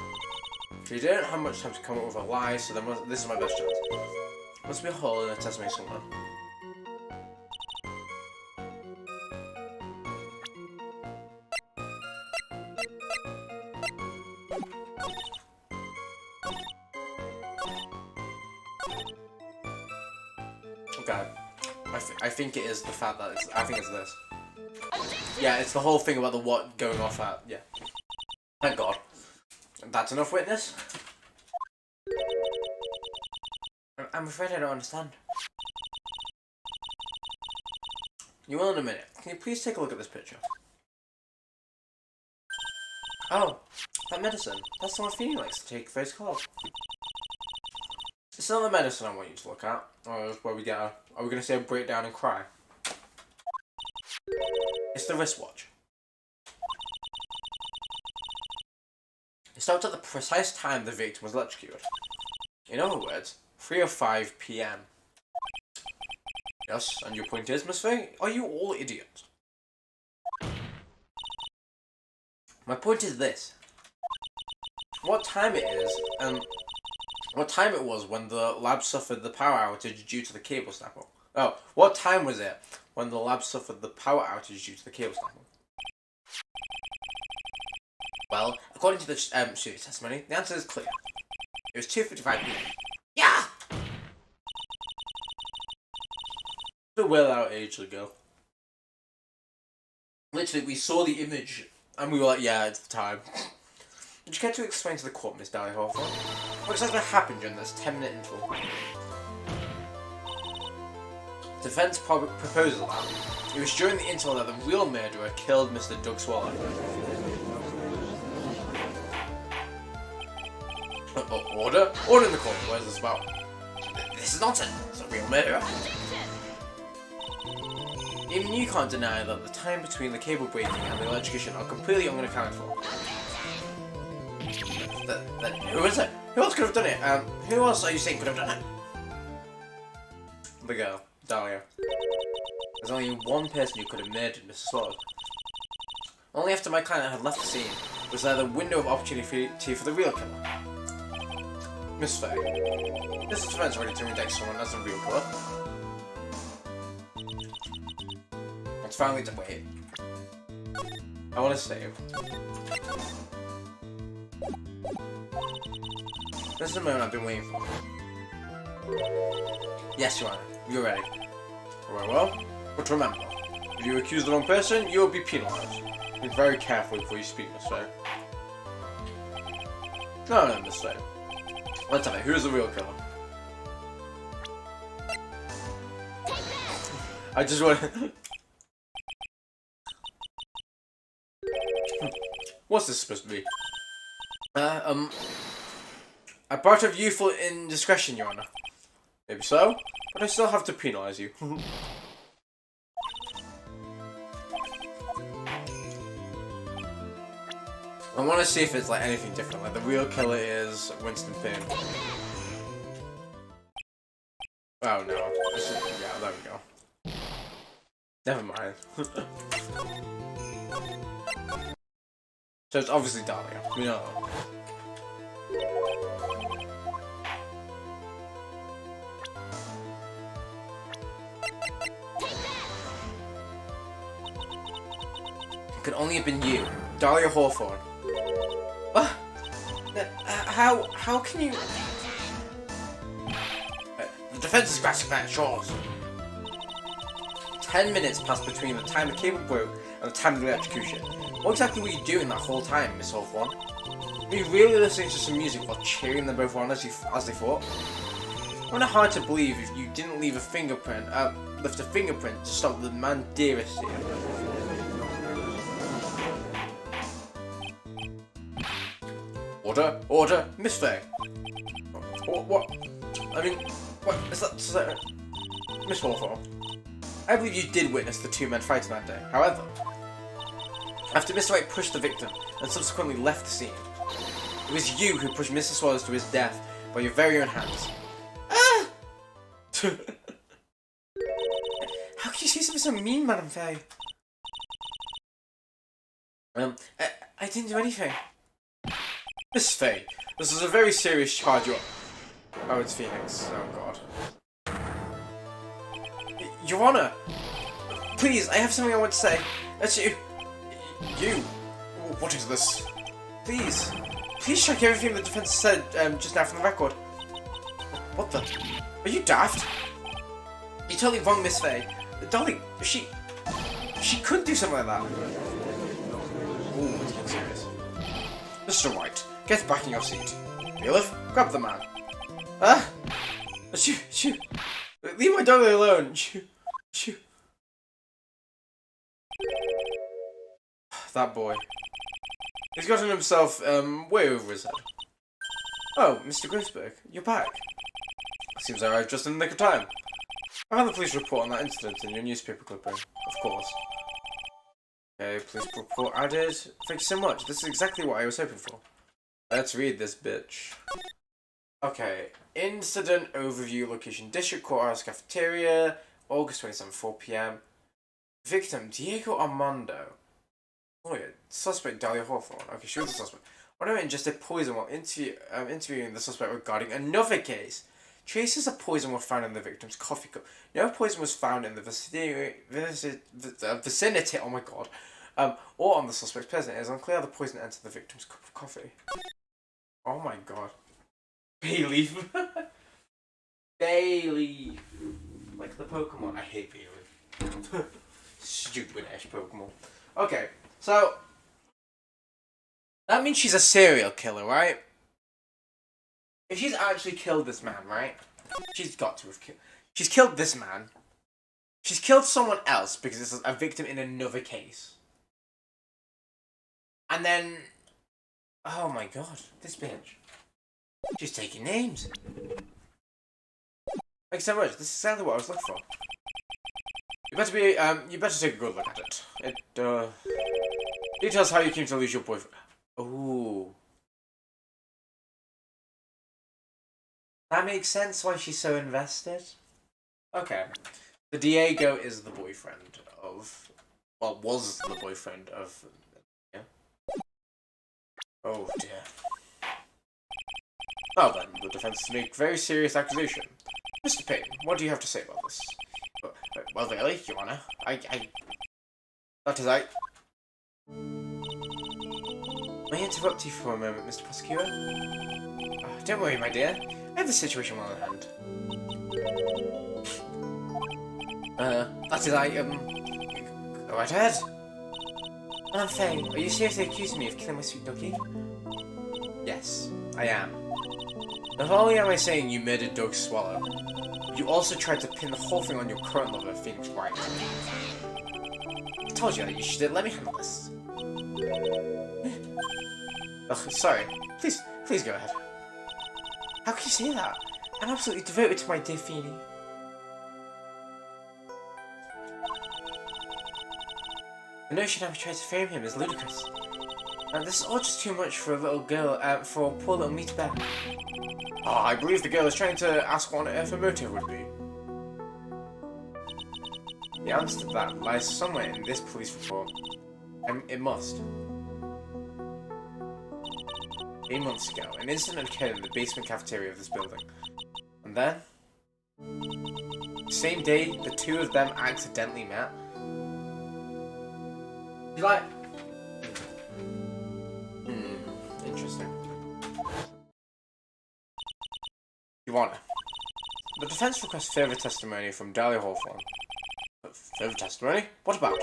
So you didn't have much time to come up with a lie, so this is my best chance. Must be a hole in the testimony somewhere. Okay. I think it is the fact that I think it's this. Yeah, it's the whole thing about the what going off at. Yeah. Thank God. That's enough witness? I'm afraid I don't understand. You will in a minute. Can you please take a look at this picture? Oh, that medicine. That's the one Phoenix likes to take for his cold. It's not the medicine I want you to look at. Or where we get are we going to say break down and cry? It's the wristwatch. It stopped at the precise time the victim was electrocuted. In other words, 3:05 PM. Yes, and your point is, Miss Faye, are you all idiots? My point is this. What time it is, and what time it was when the lab suffered the power outage due to the cable snapping. Oh, what time was it when the lab suffered the power outage due to the cable snapping? Well, according to the student's testimony, the answer is clear. It was 2:55 PM. Yeah! A well-out age ago. Literally, we saw the image, and we were like, yeah, it's the time. Did you care to explain to the court, Miss Dally Hawthorne, what exactly happened during this 10-minute interval? The defense proposes that it was during the interval that the real murderer killed Mr. Doug Swallow. Order? Order in the court. What is this about? This is nonsense. It's a real murderer. Even you can't deny that the time between the cable breaking and the electrocution are completely unaccounted for. Then who is it? Who else could have done it? Who else are you saying could have done it? The girl, Dahlia. There's only one person who could have murdered Mr. Swallow. Only after my client had left the scene was there the window of opportunity for the real killer. Miss Faye, this defense ready to indict someone as the real killer. It's finally done. Wait. I want to save. This is the moment I've been waiting for. Yes, Your Honor. You're ready. Very well. But remember, if you accuse the wrong person, you will be penalized. Be very careful before you speak, Miss Faye. No, Miss Faye. Let's have it. Who's the real killer? I just want to... What's this supposed to be? A part of youthful indiscretion, Your Honor. Maybe so, but I still have to penalize you. I want to see if it's like anything different. Like the real killer is Winston Payne. Oh no! Yeah, there we go. Never mind. So it's obviously Dahlia. We know that. It could only have been you, Dahlia Hawthorne. How can you... the defense is grasping at straws. 10 minutes passed between the time the cable broke and the time of the electrocution. What exactly were you doing that whole time, Miss Hawthorne? Were you really listening to some music while cheering them both on as they fought? I find it hard to believe if you didn't leave a fingerprint, lift a fingerprint to stop the man dearest to you. Order, order, Miss Faye. What? I mean, what is that? Miss Hawthorne. I believe you did witness the two men fighting that day. However, after Mr. Wright pushed the victim and subsequently left the scene, it was you who pushed Mr. Swallows to his death by your very own hands. Ah! How can you say something so mean, Madame Faye? I didn't do anything. Miss Faye, this is a very serious charge. Oh, it's Phoenix. Oh God. Your Honor, please, I have something I want to say. That's you. You. What is this? Please check everything the defense said just now from the record. What the? Are you daft? You're totally wrong, Miss Faye. Darling, she couldn't do something like that. Ooh, it's getting serious. Mr. Wright, get back in your seat. Bailiff, grab the man. Ah! Shoo! Leave my dog alone. Shoo! That boy. He's gotten himself way over his head. Oh, Mr. Grisberg, you're back. Seems I arrived just in the nick of time. I found the police report on that incident in your newspaper clipping, of course. Okay, police report added. Thank you so much. This is exactly what I was hoping for. Let's read this bitch. Okay, incident overview, location, District Courthouse Cafeteria, August 27, 4 PM. Victim, Diego Armando. Oh yeah, suspect, Dahlia Hawthorne. Okay, she was the suspect. One ingested poison while interviewing the suspect regarding another case. Traces of poison were found in the victim's coffee cup. No poison was found in the vicinity, oh my god, or on the suspect's person. It is unclear how the poison entered the victim's cup of coffee. Oh my god. Bayleaf. Bayleaf. Like the Pokemon. I hate Bayleaf. Stupid ass Pokemon. Okay, so that means she's a serial killer, right? If she's actually killed this man, right? She's got to have killed. She's killed this man. She's killed someone else because this is a victim in another case. And then, oh my god, this bitch. She's taking names. Thank you so much. This is exactly what I was looking for. You better take a good look at it. It details how you came to lose your boyfriend. Ooh. That makes sense why she's so invested. Okay. The Diego is the boyfriend of... Well, was the boyfriend of... Yeah. Oh, dear. Well then, the defense make very serious accusation. Mr. Payne, what do you have to say about this? Well, really, Your Honor, That is right. May I interrupt you for a moment, Mr. Prosecutor? Oh, don't worry, my dear. I have the situation well in hand. That is right, go right ahead. Madam Faye, are you seriously accusing me of killing my sweet doggy? Yes, I am. Not only am I saying you murdered Dog Swallow, you also tried to pin the whole thing on your current lover, Phoenix Wright. I told you that you should let me handle this. Ugh, sorry. Please go ahead. How can you say that? I'm absolutely devoted to my dear Phoenix. The notion I've tried to frame him is ludicrous. This is all just too much for a little girl, for a poor little meat bear. Oh, I believe the girl is trying to ask what on earth her motive would be. The answer to that lies somewhere in this police report. It must. 8 months ago, an incident occurred in the basement cafeteria of this building. And then, the same day, the two of them accidentally met. You like? Interesting. Your Honor, the defense requests further testimony from Dahlia Hawthorne. Further testimony? What about?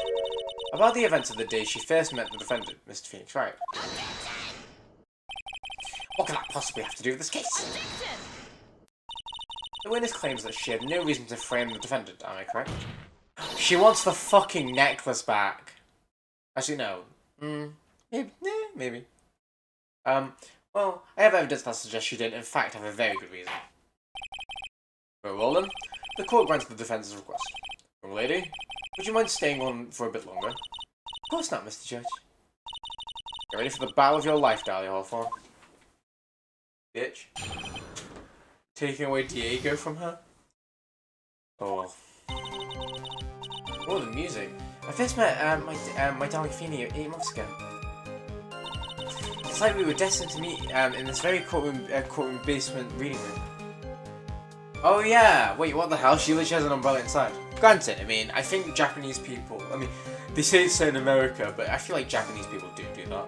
About the events of the day she first met the defendant, Mr. Phoenix Wright. What can that possibly have to do with this case? The witness claims that she had no reason to frame the defendant, am I correct? She wants the fucking necklace back. Actually, no. Maybe. Well, I have evidence that suggests she didn't, in fact, have a very good reason. Very well then, the court granted the defense's request. Young lady, would you mind staying on for a bit longer? Of course not, Mr. Judge. Get ready for the battle of your life, Dahlia Hawthorne. Bitch. Taking away Diego from her? Oh. Oh, the music. I first met my darling Phoenix 8 months ago. It's like we were destined to meet in this very courtroom basement reading room. Oh yeah! Wait, what the hell? She literally has an umbrella inside. Granted, I mean, I think Japanese people, they say it's so in America, but I feel like Japanese people do that.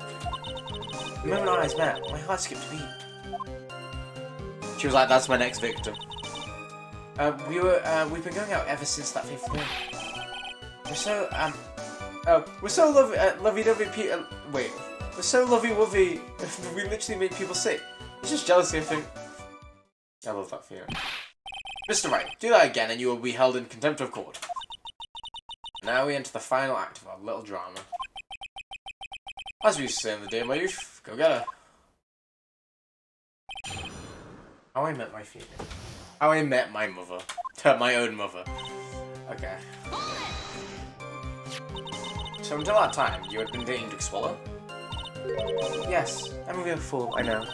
The moment our eyes met, my heart skipped a beat. She was like, that's my next victim. We've been going out ever since that fateful day. We're so lovey-dovey people. Wait, we're so lovey-wovey. We literally make people sick. It's just jealousy, I think. I love that feeling. Mr. Wright, do that again and you will be held in contempt of court. Now we enter the final act of our little drama. As we used to say in the day of my youth, go get her. How I met my Phoenix. How I met my mother. My own mother. Okay. So until that time, you had been dating Dog Swallow? Yes, I'm a real fool, I know.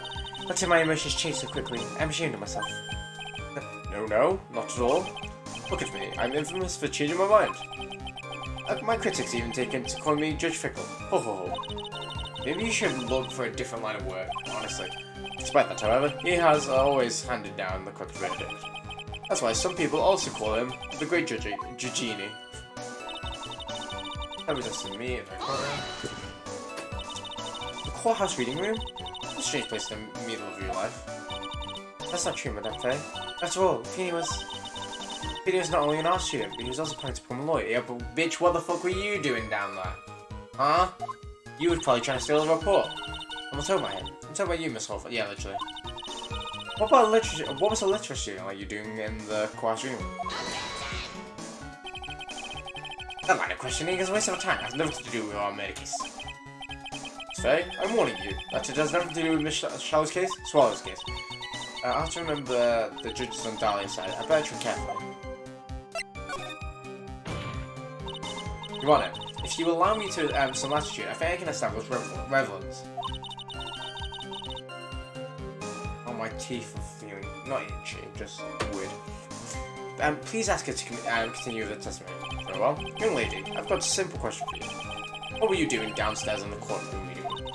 But my emotions change so quickly, I'm ashamed of myself. No, not at all. Look at me, I'm infamous for changing my mind. My critics even taken to call me Judge Fickle. Ho ho ho. Maybe you should look for a different line of work, honestly. Despite that, however, he has always handed down the correct verdict. That's why some people also call him the Great Judgini. That was just me in the courtroom. The courthouse reading room? A strange place in the middle of your life. That's not true, Madame Faye. After all, Phoenix was not only an art student, but he was also planning to become a lawyer. Yeah, but bitch, what the fuck were you doing down there? Huh? You were probably trying to steal a report. I'm not talking about him. I'm talking about you, Miss Hawthorne. Yeah, literally. What about literature? What was the literature student like you doing in the courthouse reading room? That line of questioning is a waste of time. It has nothing to do with our murder case. Faye, I'm warning you that it has nothing to do with Miss Swallow's case. I have to remember the judges on Dahlia's side. I better tread carefully. You want it? If you allow me to some latitude, I think I can establish relevance. Oh, my teeth are feeling not itchy, just weird. Please ask her to continue with the testimony. Very well. Young lady, I've got a simple question for you. What were you doing downstairs in the courtroom reading room?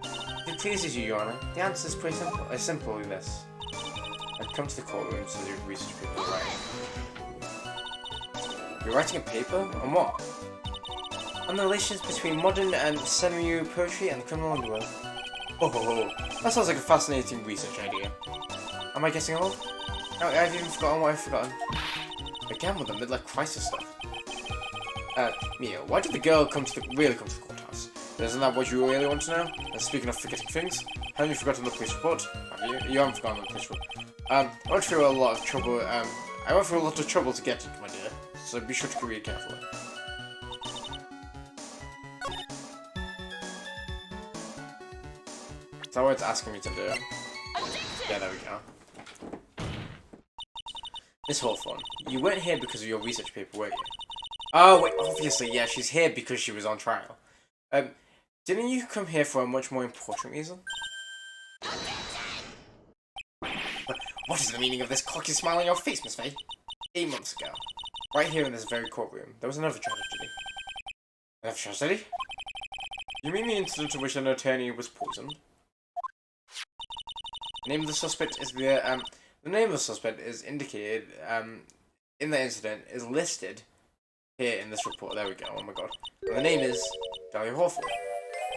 If it pleases you, Your Honor, the answer is pretty simple. It's simply this. I'd come to the courtroom to do research people writing. You're writing a paper? On what? and the relations between modern Senryu poetry and the criminal underworld. Oh, that sounds like a fascinating research idea. Am I guessing old? I've even forgotten what I've forgotten. Again with the midlife crisis stuff. Mia, why did the girl really come to the courthouse? Isn't that what you really want to know? And speaking of forgetting things, haven't you forgotten the police report? Have you? You haven't forgotten the police report. I went through a lot of trouble. I went through a lot of trouble to get it, my dear. So be sure to read carefully. Is that what it's asking me to do? Yeah, there we go. Miss Hawthorne, you weren't here because of your research paper, were you? Oh, wait, obviously, yeah, she's here because she was on trial. Didn't you come here for a much more important reason? What is the meaning of this cocky smile on your face, Miss Faye? 8 months ago, right here in this very courtroom, there was another tragedy. Another tragedy? You mean the incident in which an attorney was poisoned? The name of the suspect is the name of the suspect is indicated in the incident is listed here in this report. There we go. Oh my god. And the name is Dahlia Hawthorne.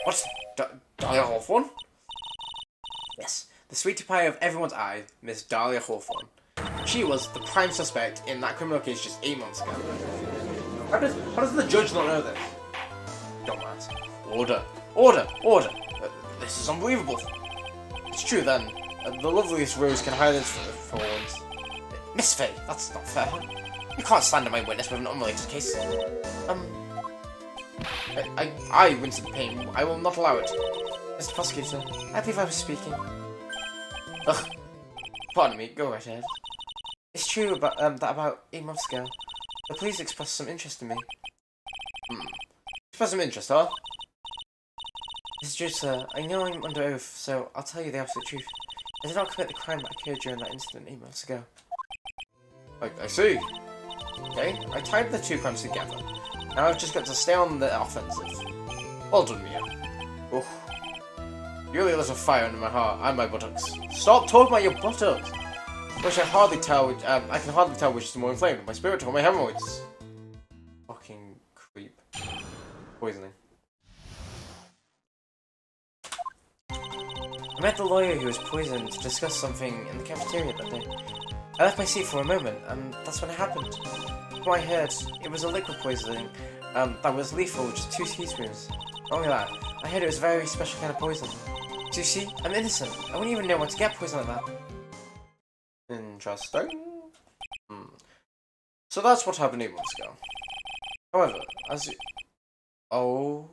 What? Dahlia Hawthorne? Yes, the sweetie pie of everyone's eye, Miss Dahlia Hawthorne. She was the prime suspect in that criminal case just 8 months ago. How does the judge not know this? Dumbass. Order. Order. Order. This is unbelievable. It's true then. The loveliest rose can hide its thorns. Miss Faye, that's not fair. You can't slander my witness with an unrelated case. I, Winston Payne, I will not allow it. Mr. Prosecutor, I believe I was speaking. Ugh. Pardon me, go right ahead. It's true about, that about 8 months ago, the police expressed some interest in me. Expressed some interest, huh? Mr. Judge, sir, I know I'm under oath, so I'll tell you the absolute truth. I did not commit the crime that occurred during that incident 8 months ago. I see. Okay, I tied the two crimes together. Now I've just got to stay on the offensive. Well done, Mia. Oh, you really lit a fire under my heart and my buttocks. Stop talking about your buttocks! Which I can hardly tell which is more inflamed, my spirit or my hemorrhoids. Fucking creep. Poisoning. I met the lawyer who was poisoned to discuss something in the cafeteria that day. I left my seat for a moment, and that's when it happened. From what I heard, it was a liquid poisoning that was lethal, just 2 teaspoons. Not only that, I heard it was a very special kind of poison. So you see, I'm innocent. I wouldn't even know when to get poison like that. Interesting. So that's what happened 8 months ago. However, as you... Oh...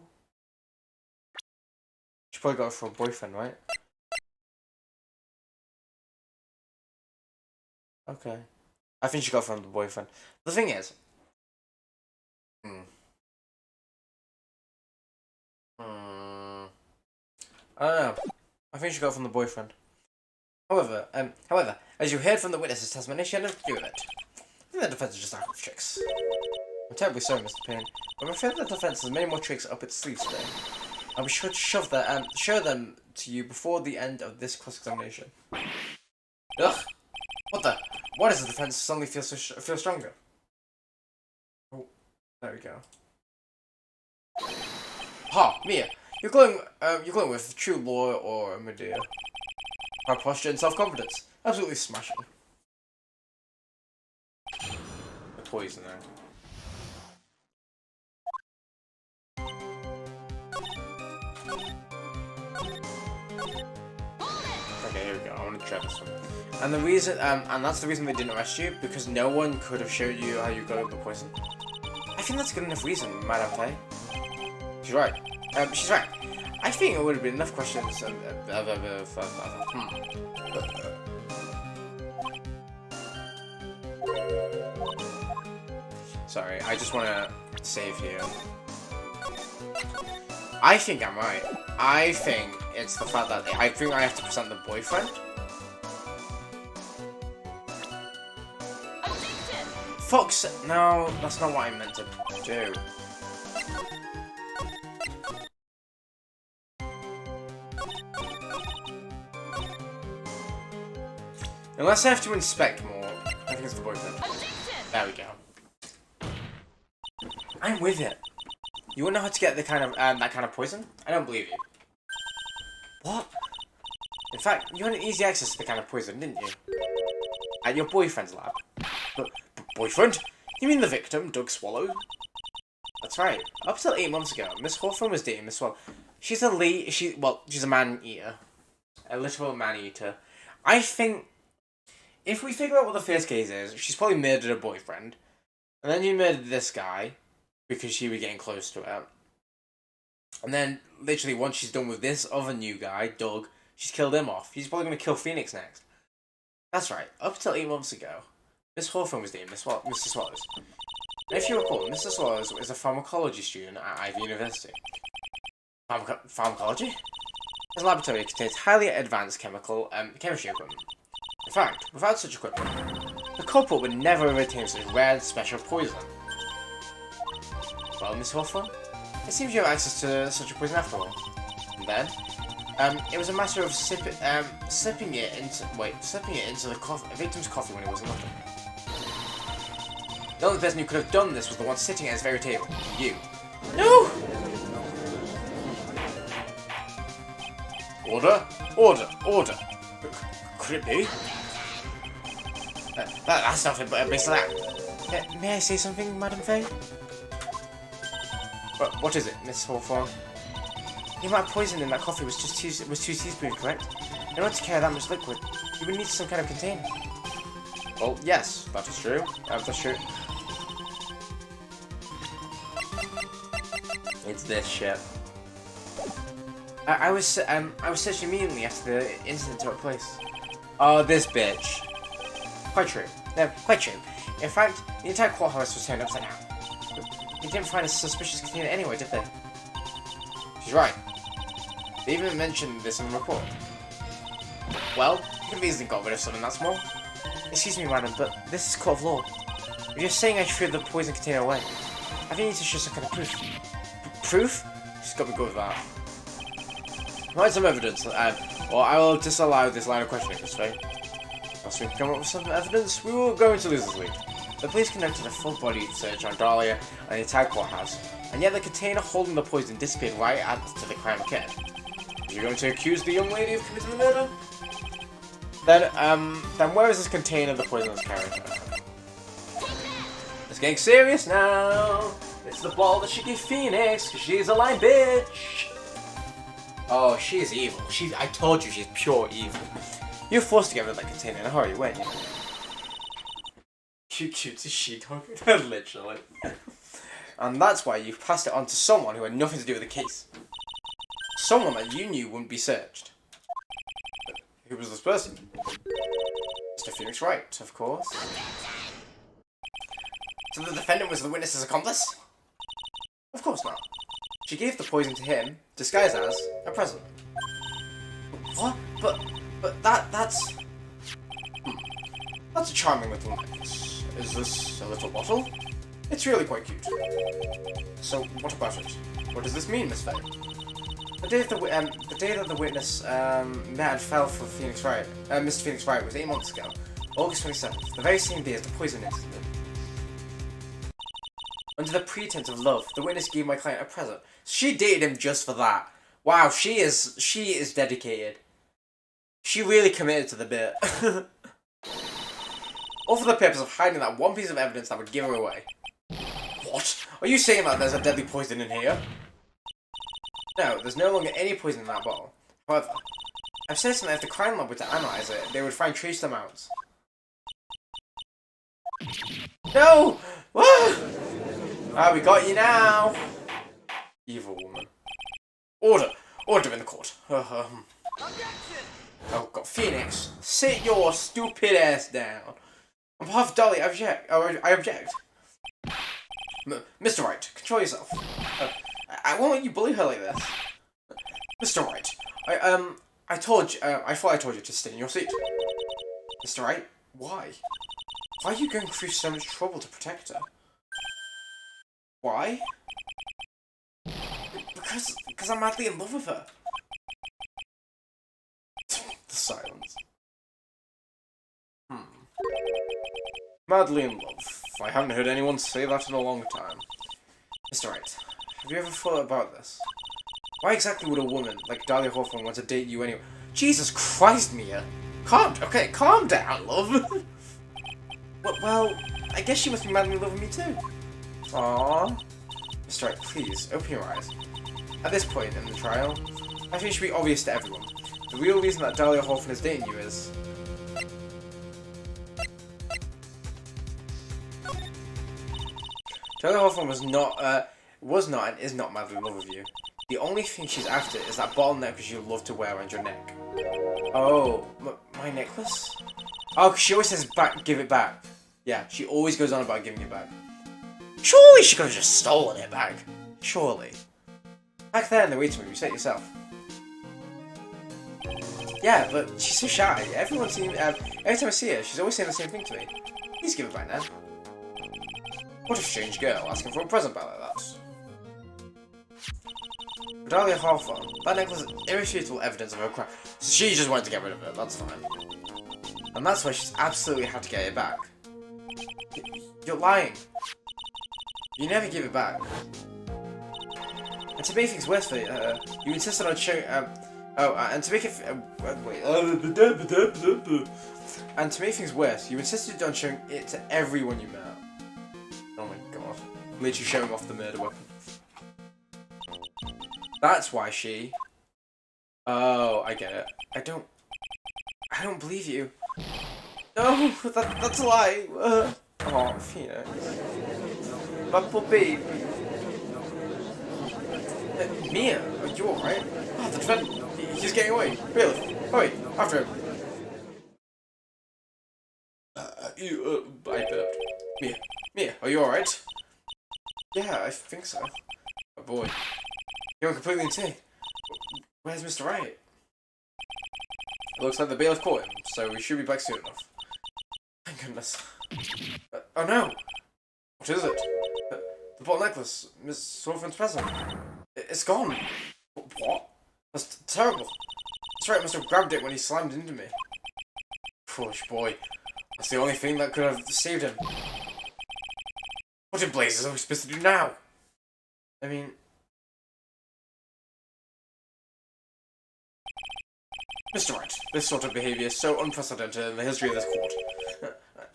She probably got it for a boyfriend, right? Okay. I think she got it from the boyfriend. The thing is... I don't know. I think she got it from the boyfriend. However, as you heard from the witness's testimony, she had nothing to do with it. I think the defense is just out of tricks. I'm terribly sorry, Mr. Payne, but I'm afraid the defense has many more tricks up its sleeves today. I'll be sure to show them to you before the end of this cross-examination. Ugh! What the? Why does the defense suddenly feel stronger? Oh, there we go. Ha! Mia! You're going with true lore or Medea. Our posture and self-confidence. Absolutely smashing. The poisoner. Okay, here we go. I want to try this one. And the reason, and that's the reason they didn't arrest you, because no one could have showed you how you got the poison. I think that's a good enough reason, Madame Faye. She's right. She's right. I think it would have been enough questions. Sorry, I just want to save here. I think I'm right. I think it's the fact that I think I have to present the boyfriend. Fox, no, that's not what I meant to do. Unless I have to inspect more, I think it's the boyfriend. There we go. I'm with it. You wouldn't know how to get the kind of that kind of poison? I don't believe you. What? In fact, you had easy access to the kind of poison, didn't you? At your boyfriend's lab. Boyfriend? You mean the victim, Doug Swallow? That's right. Up till 8 months ago, Miss Hawthorne was dating Miss Swallow. She's a man-eater. A literal man-eater. I think, if we figure out what the first case is, she's probably murdered her boyfriend. And then you murdered this guy, because she was getting close to it. And then, literally, once she's done with this other new guy, Doug, she's killed him off. She's probably going to kill Phoenix next. That's right. Up till 8 months ago, Miss Hawthorne was dating Mr. Swallows. And if you recall, Mr. Swallows is a pharmacology student at Ivy University. Pharmacology? His laboratory contains highly advanced chemistry equipment. In fact, without such equipment, the culprit would never have attained such rare and special poison. Well, Miss Hawthorne, it seems you have access to such a poison after all. And then, it was a matter of slipping it into the victim's coffee when it wasn't looking. The only person who could have done this was the one sitting at his very table. You. No! Order? Order! Order! Could it be? That's nothing but a slap. May I say something, Madam Faye? What is it, Miss Hawthorne? The amount of poison in that coffee was just 2 teaspoons, correct? In order to carry that much liquid, you would need some kind of container. Well, yes, that is true. That's true. It's this shit. I was searching immediately after the incident took place. Oh, this bitch. Quite true. No, quite true. In fact, the entire courthouse was turned upside down. They didn't find a suspicious container anyway, did they? She's right. They even mentioned this in the report. Well, you could have easily got rid of something that small. Excuse me, madam, but this is court of law. You're just saying I threw the poison container away. I think you need to show some kind of proof. Proof? She's got me good with that. Provide some evidence, or I will disallow this line of questioning, Miss Faye. Once we can come up with some evidence, we will go into losers' league. The police conducted a full-body search on Dahlia and the entire courthouse, and yet the container holding the poison disappeared right after the crime occurred. Are you going to accuse the young lady of committing the murder? Then where is this container the poison was carried? It's getting serious now. It's the ball that she gave Phoenix, because she's a lying bitch. Oh, she is evil. I told you she's pure evil. You're forced to get rid of that container in a hurry, weren't you? You cute as she-dog. Literally. And that's why you passed it on to someone who had nothing to do with the case. Someone that you knew wouldn't be searched. Who was this person? Mr. Phoenix Wright, of course. So the defendant was the witness's accomplice? Of course not. She gave the poison to him, disguised as a present. What? But that's... That's a charming little necklace. Is this a little bottle? It's really quite cute. So, what about it? What does this mean, Miss Faye? The day that the witness mad fell for Phoenix Wright, Mr. Phoenix Wright was 8 months ago, August 27th, the very same day as the poison incident. Under the pretense of love, the witness gave my client a present. She dated him just for that. Wow, she is dedicated. She really committed to the bit. All for the purpose of hiding that one piece of evidence that would give her away. What? Are you saying that there's a deadly poison in here? No, there's no longer any poison in that bottle. However, I'm certain that if the crime lab were to analyze it, they would find trace amounts. No! Ah, we got you now! Evil woman. Order! Order in the court. Oh god, Phoenix, sit your stupid ass down. On behalf of Dolly, I object. Mr. Wright, control yourself. I won't let you bully her like this. Mr. Wright, I thought I told you to stay in your seat. Mr. Wright, why? Why are you going through so much trouble to protect her? Why? Because I'm madly in love with her. The silence. Madly in love. I haven't heard anyone say that in a long time. Mr. Wright, have you ever thought about this? Why exactly would a woman like Dahlia Hawthorne want to date you anyway? Jesus Christ, Mia! Calm down, love! well, I guess she must be madly in love with me too. Aww. Mr. Wright, please, open your eyes. At this point in the trial, I think it should be obvious to everyone. The real reason that Dahlia Hawthorne is dating you is... Dahlia Hawthorne was not and is not madly in love with you. The only thing she's after is that bottle necklace you love to wear around your neck. Oh, my necklace? Oh, 'cause she always says give it back. Yeah, she always goes on about giving it back. Surely she could have just stolen it back. Surely. Back there in the waiting room, you said it yourself. Yeah, but she's so shy. Every time I see her, she's always saying the same thing to me. Please give it back now. What a strange girl asking for a present back like that. Dahlia Hawthorne, that necklace is irrefutable evidence of her crime. So she just wanted to get rid of it, that's fine. And that's why she's absolutely had to get it back. You're lying. You never give it back. And to make things worse for you, you insisted on showing, and to make it, and to make things worse, you insisted on showing it to everyone you met. Oh my god. Literally showing off the murder weapon. That's why she... Oh, I get it. I don't believe you. No, that's a lie. Oh, Phoenix. My poor baby. Mia, are you alright? Oh, the defendant. He's getting away. Bailiff, hurry, after him. I burped. Mia, are you alright? Yeah, I think so. Oh boy. You're completely insane. Where's Mr. Wright? It looks like the bailiff caught him, so we should be back soon enough. Thank goodness. Oh no! What is it? The bottle necklace. Miss Hawthorne's present. It's gone. What? That's terrible. Mr. Wright must have grabbed it when he slammed into me. Foolish boy. That's the only thing that could have saved him. What in blazes are we supposed to do now? I mean... Mr. Wright, this sort of behaviour is so unprecedented in the history of this court.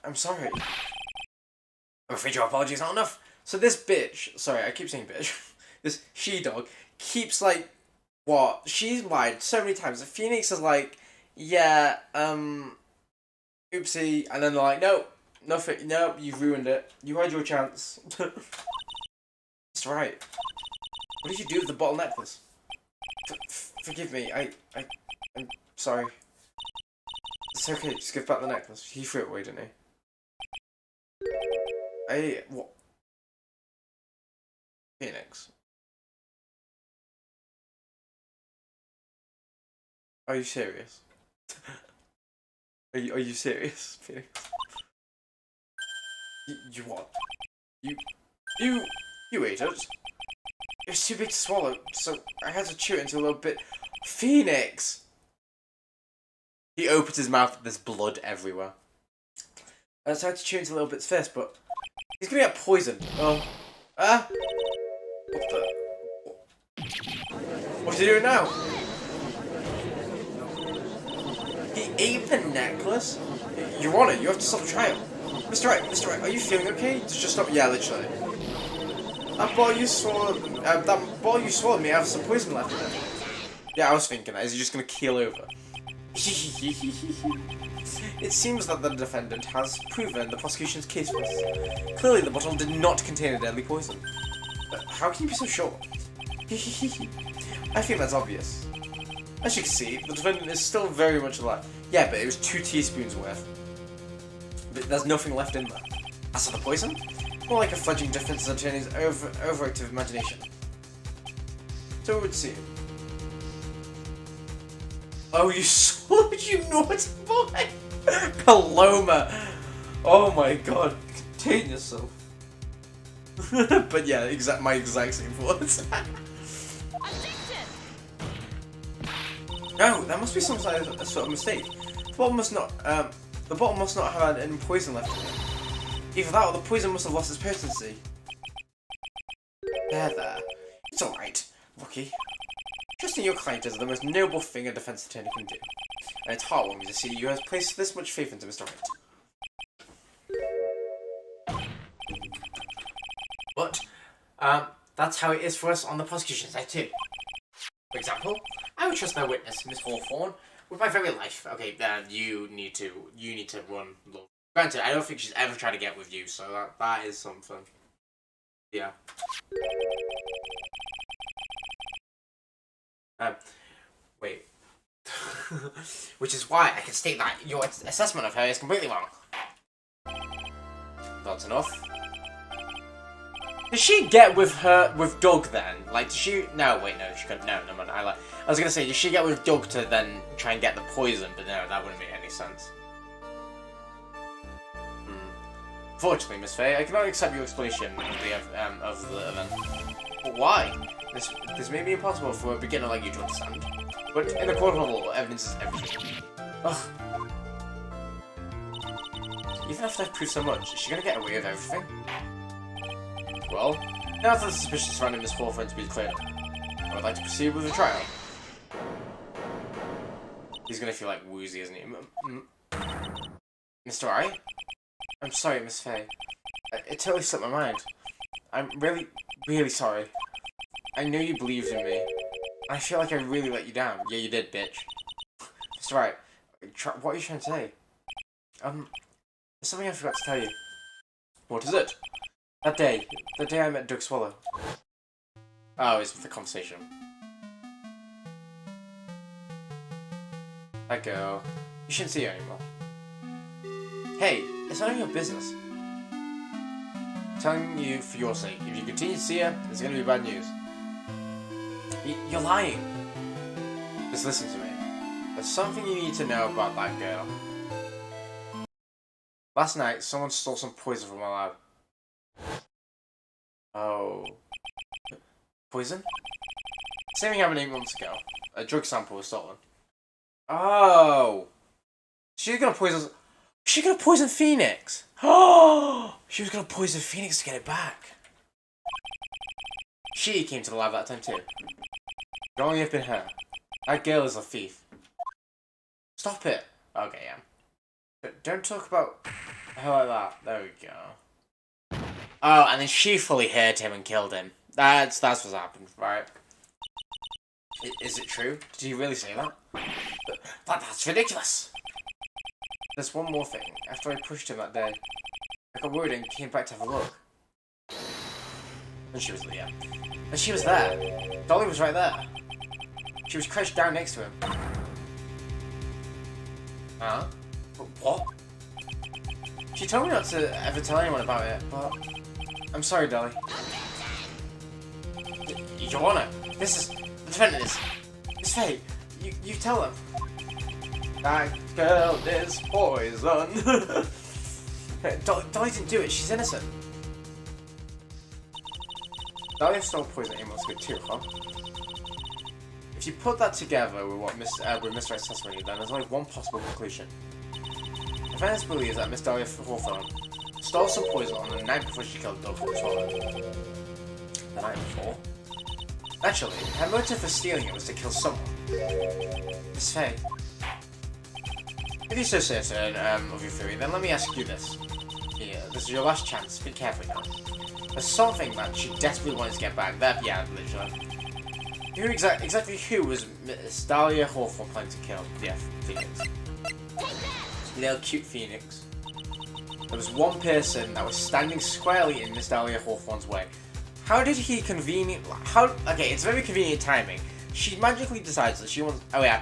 I'm sorry. I'm afraid your apology is not enough. So this bitch, sorry, I keep saying bitch, this she-dog, keeps like, what? She's lied so many times. Phoenix is like, yeah, oopsie, and then they're like, no, nothing, no, you've ruined it. You had your chance. Mr. Wright, what did you do with the bottle necklace? Forgive me, I'm sorry. It's okay, just give back the necklace. He threw it away, didn't he? What? Phoenix. Are you serious? Are you serious, Phoenix? You what? You ate it? It was too big to swallow, so I had to chew it into a little bit. Phoenix! He opens his mouth, there's blood everywhere. I just had to chew into little bits first, but he's gonna get poisoned. Oh. Ah! What the? What's he doing now? He ate the necklace? You're on it, you have to stop the trial. Mr. Wright, are you feeling okay? Just stop. Yeah, literally. That bottle you swallowed may have some poison left in it. Yeah, I was thinking that. Is he just gonna keel over? It seems that the defendant has proven the prosecution's case for us. Clearly, the bottle did not contain a deadly poison. But how can you be so sure? I think that's obvious. As you can see, the defendant is still very much alive. Yeah, but it was 2 teaspoons worth. But there's nothing left in there. As for the poison, more like a fledgling defense attorney's overactive imagination. So it would seem. Oh, you naughty boy! Paloma! Oh my god, contain yourself. But yeah, my exact same thoughts. No, that must be some sort of mistake. The bottle must not have had any poison left in it. Either that or the poison must have lost its potency. There. It's alright, Rookie. Trusting your client is the most noble thing a defense attorney can do. And it's heartwarming to see you have placed this much faith into Mr. Wright. But, that's how it is for us on the prosecution side too. For example, I would trust my witness, Miss Hawthorne, with my very life. Okay, you need to run low. Granted, I don't think she's ever tried to get with you, so that is something. Yeah. Wait. Which is why I can state that your assessment of her is completely wrong. That's enough. Did she get with Doug then? Like, did she? No, wait, no, she couldn't. No, man. I was gonna say, did she get with Doug to then try and get the poison? But no, that wouldn't make any sense. Fortunately, Miss Faye, I cannot accept your explanation of the event. But why? This may be impossible for a beginner like you to understand. But in the court of law, evidence is everything. Ugh. Even after I've proved so much, is she gonna get away with everything? Well, now that the suspicion surrounding Miss Hawthorne to be cleared, I would like to proceed with the trial. He's gonna feel like woozy, isn't he? Mr. Wright? I'm sorry, Miss Faye. It totally slipped my mind. I'm really, really sorry. I know you believed in me. I feel like I really let you down. Yeah, you did, bitch. Mr. Wright, what are you trying to say? There's something I forgot to tell you. What is it? The day I met Doug Swallow. Oh, it's the conversation. That girl. You shouldn't see her anymore. Hey, it's none of your business. I'm telling you for your sake. If you continue to see her, it's gonna be bad news. You're lying. Just listen to me. There's something you need to know about that girl. Last night, someone stole some poison from my lab. Oh. Poison? Same thing happened 8 months ago. A drug sample was stolen. Oh. She's gonna poison Phoenix. Oh, she was gonna poison Phoenix to get it back. She came to the lab that time too. It only have been her. That girl is a thief. Stop it. Okay, yeah. But don't talk about her like that. There we go. Oh, and then she fully hurt him and killed him. That's what's happened, right? Is it true? Did he really say that? That's ridiculous. There's one more thing. After I pushed him that day, I got worried and came back to have a look. And she was there. And she was there. Dolly was right there. She was crouched down next to him. Huh? What? She told me not to ever tell anyone about it, but I'm sorry, Dolly. Your Honor, this is the defendant is. It's Faye. You tell them. That girl is poison. Dolly didn't do it. She's innocent. Dolly stole poison 8 months ago too, huh? If you put that together with what Mr. Wright's testimony, then there's only one possible conclusion. The defense believes that Miss Dahlia Hawthorne stole some poison on the night before she killed Doug Swallow. The night before? Actually, her motive for stealing it was to kill someone. Miss Faye. If you're so certain of your theory, then let me ask you this. Here, this is your last chance. Think carefully now. There's something that she desperately wanted to get back. Yeah, literally. Who exactly who was Miss Dahlia Hawthorne planning to kill? Yeah, Phoenix. Little cute Phoenix. There was one person that was standing squarely in Miss Dahlia Hawthorne's way. How did he okay, it's very convenient timing. She magically decides that she wants. Oh yeah,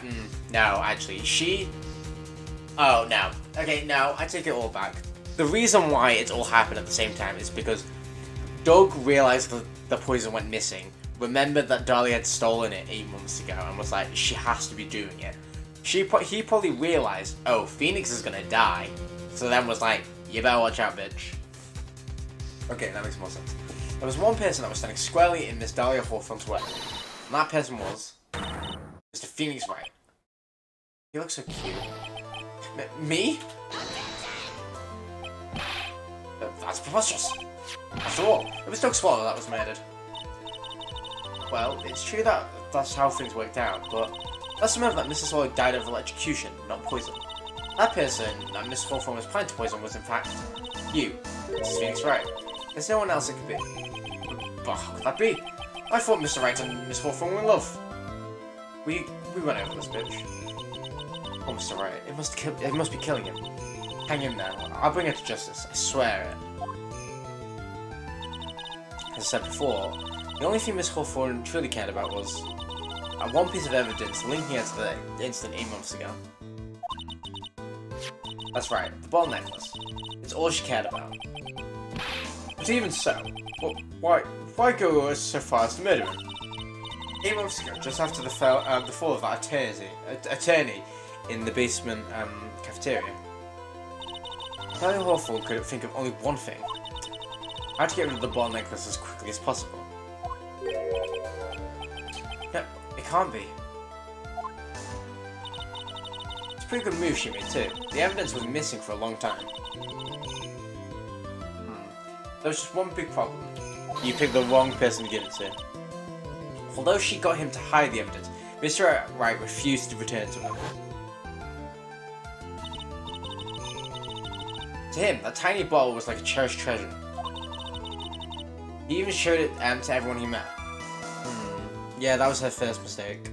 no, actually, oh no. Okay, no, I take it all back. The reason why it's all happened at the same time is because Doug realized that the poison went missing, remembered that Dahlia had stolen it 8 months ago, and was like, she has to be doing it. He probably realized, oh, Phoenix is gonna die, so then was like, you better watch out, bitch. Okay, that makes more sense. There was one person that was standing squarely in Miss Dahlia Hawthorne's way, and that person was Mr. Phoenix Wright. He looks so cute. Me? That's preposterous. After all, it was Doug Swallow that was murdered. Well, it's true that that's how things worked out, but let's remember that Mrs. Lloyd died of electrocution, not poison. That person that Miss Hawthorne was planning to poison was in fact you, Mrs. Phoenix Wright. There's no one else it could be. But how could that be? I thought Mr. Wright and Miss Hawthorne were in love. We went over this bitch. Oh, Mr. Wright, it must be killing him. Hang him now. I'll bring her to justice. I swear it. As I said before, the only thing Miss Hawthorne truly cared about was one piece of evidence linking her to the incident 8 months ago. That's right, the ball necklace. It's all she cared about. But even so, why go so far as to murder him? 8 months ago, just after the fall of that attorney in the basement cafeteria, Sally Hawthorne could think of only one thing: how to get rid of the ball necklace as quickly as possible. No, it can't be. It's a pretty good move she made too. The evidence was missing for a long time. There was just one big problem. You picked the wrong person to give it to. Although she got him to hide the evidence, Mr. Wright refused to return it to her. To him, that tiny bottle was like a cherished treasure. He even showed it to everyone he met. Yeah, that was her first mistake.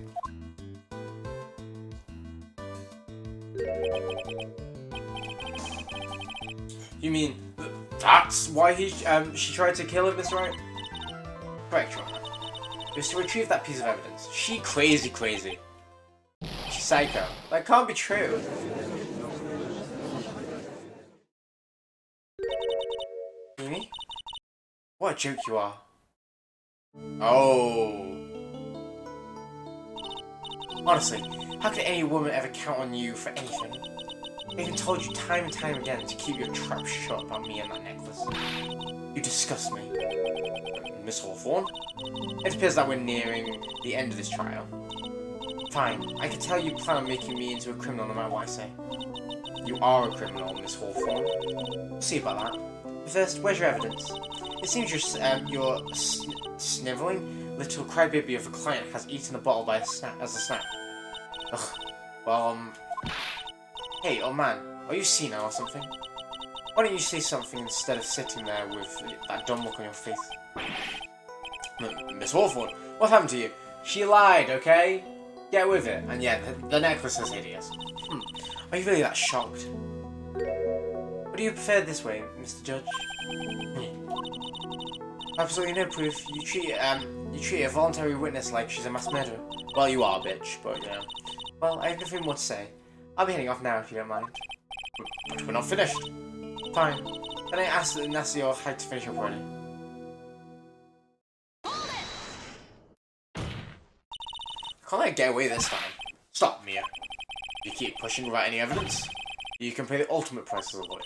You mean that's why she tried to kill him, Mr. Wright? Correct, Your Honor. It was to retrieve that piece of evidence. She crazy. She's psycho. That can't be true. Amy? What a joke you are. Oh. Honestly, how could any woman ever count on you for anything? I even told you time and time again to keep your trap shut about me and that necklace. You disgust me. Miss Hawthorne? It appears that we're nearing the end of this trial. Fine, I can tell you plan on making me into a criminal no matter what I say. You are a criminal, Miss Hawthorne. We'll see about that. But first, where's your evidence? It seems your sniveling little crybaby of a client has eaten a bottle as a snack. Ugh. Well, hey, old man, are you senile or something? Why don't you say something instead of sitting there with that dumb look on your face? Miss Hawthorne, what happened to you? She lied, okay? Get with it. And yeah, the necklace is hideous. Are you really that shocked? What do you prefer this way, Mr. Judge? Absolutely no proof. You treat a voluntary witness like she's a mass murderer. Well, you are, bitch, but you know. Well, I have nothing more to say. I'll be heading off now if you don't mind. But we're not finished. Fine. Then I ask your height to finish up already. Can't I get away this time? Stop, Mia. You keep pushing without any evidence. You can pay the ultimate price as a lawyer.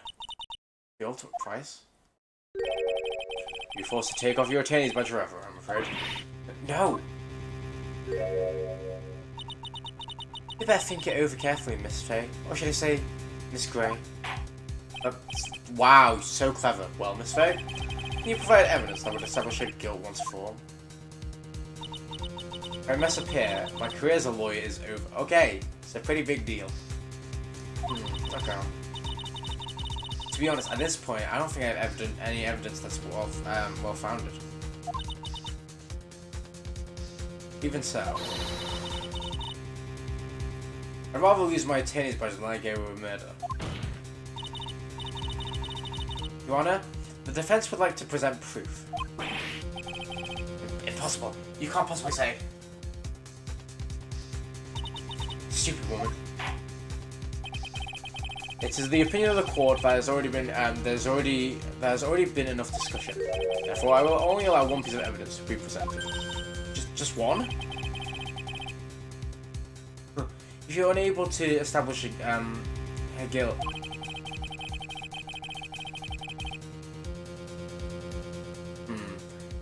The ultimate price? You're forced to take off your attorney's badge forever, I'm afraid. No! You better think it over carefully, Miss Fay. Or should I say, Miss Grey? Wow, so clever. Well, Miss Fay, can you provide evidence that would establish your guilt once for all? If I mess up here, my career as a lawyer is over. Okay, it's a pretty big deal. Okay. To be honest, at this point, I don't think I have any evidence that's well-founded. Even so, I'd rather lose my attorney's badge than I get away with murder. Your Honor, the defense would like to present proof. Impossible. You can't possibly say. Stupid woman. It is the opinion of the court that has already been been enough discussion. Therefore, I will only allow one piece of evidence to be presented. Just one? If you're unable to establish her guilt,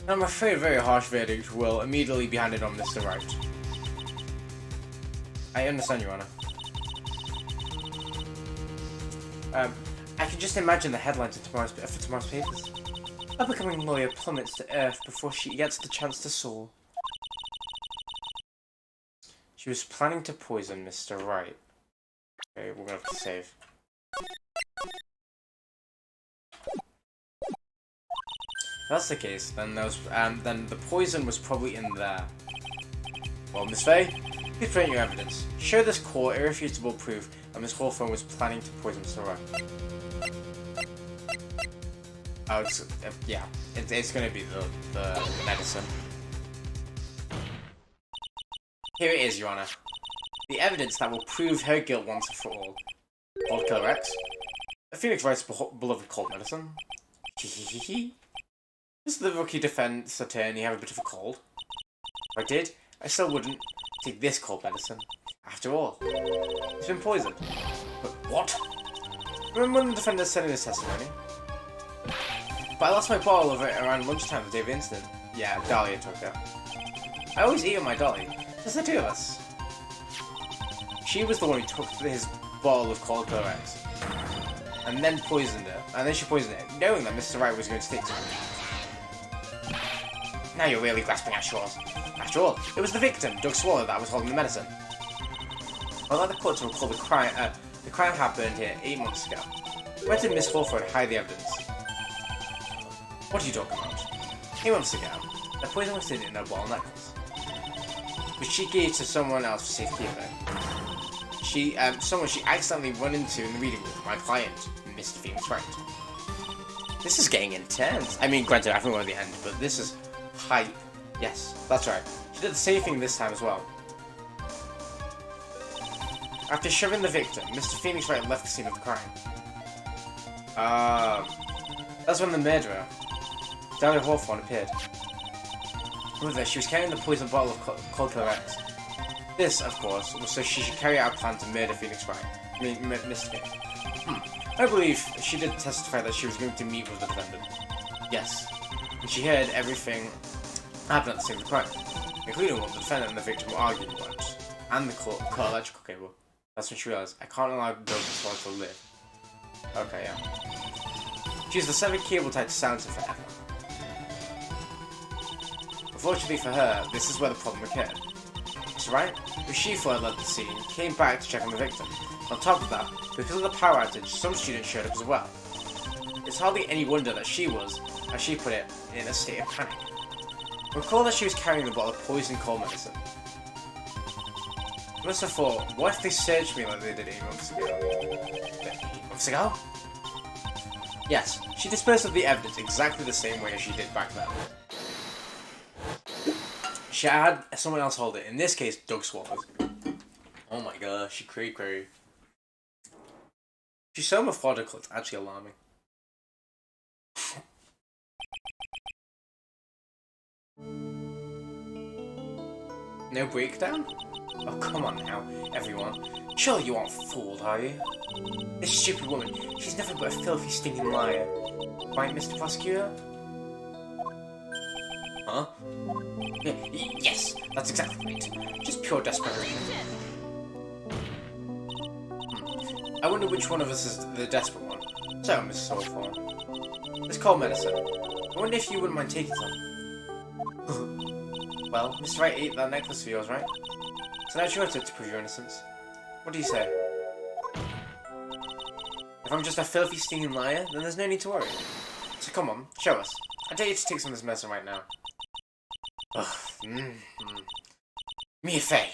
I'm afraid a very harsh verdict will immediately be handed on Mr. Wright. I understand, Your Honor. I can just imagine the headlines for tomorrow's papers. A becoming lawyer plummets to earth before she gets the chance to soar. She was planning to poison Mr. Wright. Okay, we're gonna have to save. If that's the case, then then the poison was probably in there. Well, Miss Faye, please present your evidence. Show this court irrefutable proof that Miss Hawthorne was planning to poison Mr. Wright. Oh, yeah, it's gonna be the medicine. Here it is, Your Honor. The evidence that will prove her guilt once and for all. Cold Killer X. Phoenix Wright's beloved cold medicine. Does the rookie defense attorney have a bit of a cold? If I did, I still wouldn't take this cold medicine. After all, it's been poisoned. But what? Remember when the defendant said in his testimony? But I lost my bottle of it around lunchtime the day of the incident. Yeah, Dahlia took it. I always eat on my dolly. There's the two of us. She was the one who took his bottle of Cold Killer X. And then poisoned it. And then she poisoned it, knowing that Mr. Wright was going to take to it. Now you're really grasping at straws. After all, it was the victim, Doug Swallow, that was holding the medicine. I'd like the court to recall the crime happened here 8 months ago. Where did Miss Hawthorne hide the evidence? What are you talking about? 8 months ago, the poison was hidden in her bottle necklace, which she gave to someone else for safekeeping. Someone she accidentally run into in the reading room, my client, Mr. Phoenix Wright. This is getting intense. I mean, granted, I think we're at the end, but this is hype. Yes, that's right. She did the same thing this time as well. After shoving the victim, Mr. Phoenix Wright left the scene of the crime. That's when the murderer, Dahlia Hawthorne, appeared. With her, she was carrying the poison bottle of Cold Killer X. This, of course, was so she should carry out a plan to murder Phoenix Wright. I mean, Mr. Phoenix. I believe she did testify that she was going to meet with the defendant. Yes. And she heard everything happen at the scene of the crime, including what the defendant and the victim were arguing about, and the cut electrical cable. That's when she realized, I can't allow Doug's to live. Okay, yeah. She used the severed cable tied to silence him forever. Unfortunately for her, this is where the problem occurred. Mr. Wright, who she thought led the scene, came back to check on the victim. On top of that, because of the power outage, some students showed up as well. It's hardly any wonder that she was, as she put it, in a state of panic. Recall that she was carrying the bottle of poison cold medicine. I must have thought, what if they searched me like they did 8 months ago? 8 months ago? Yes, she disposed of the evidence exactly the same way as she did back then. She had someone else hold it, in this case, Doug Swallow. Oh my gosh, she cray. She's so methodical, it's actually alarming. No breakdown? Oh, come on now, everyone. Surely you aren't fooled, are you? This stupid woman, she's nothing but a filthy, stinking liar. Right, Mr. Prosecutor? Huh? Yes, that's exactly right. Just pure desperation. I wonder which one of us is the desperate one. So, Mrs. Hawthorne. This cold medicine. I wonder if you wouldn't mind taking some. Well, Mr. Wright ate that necklace of yours, right? So now it's your turn to prove your innocence. What do you say? If I'm just a filthy, stinging liar, then there's no need to worry. So come on, show us. I dare you to take some of this medicine right now. Ugh. Mia Fey.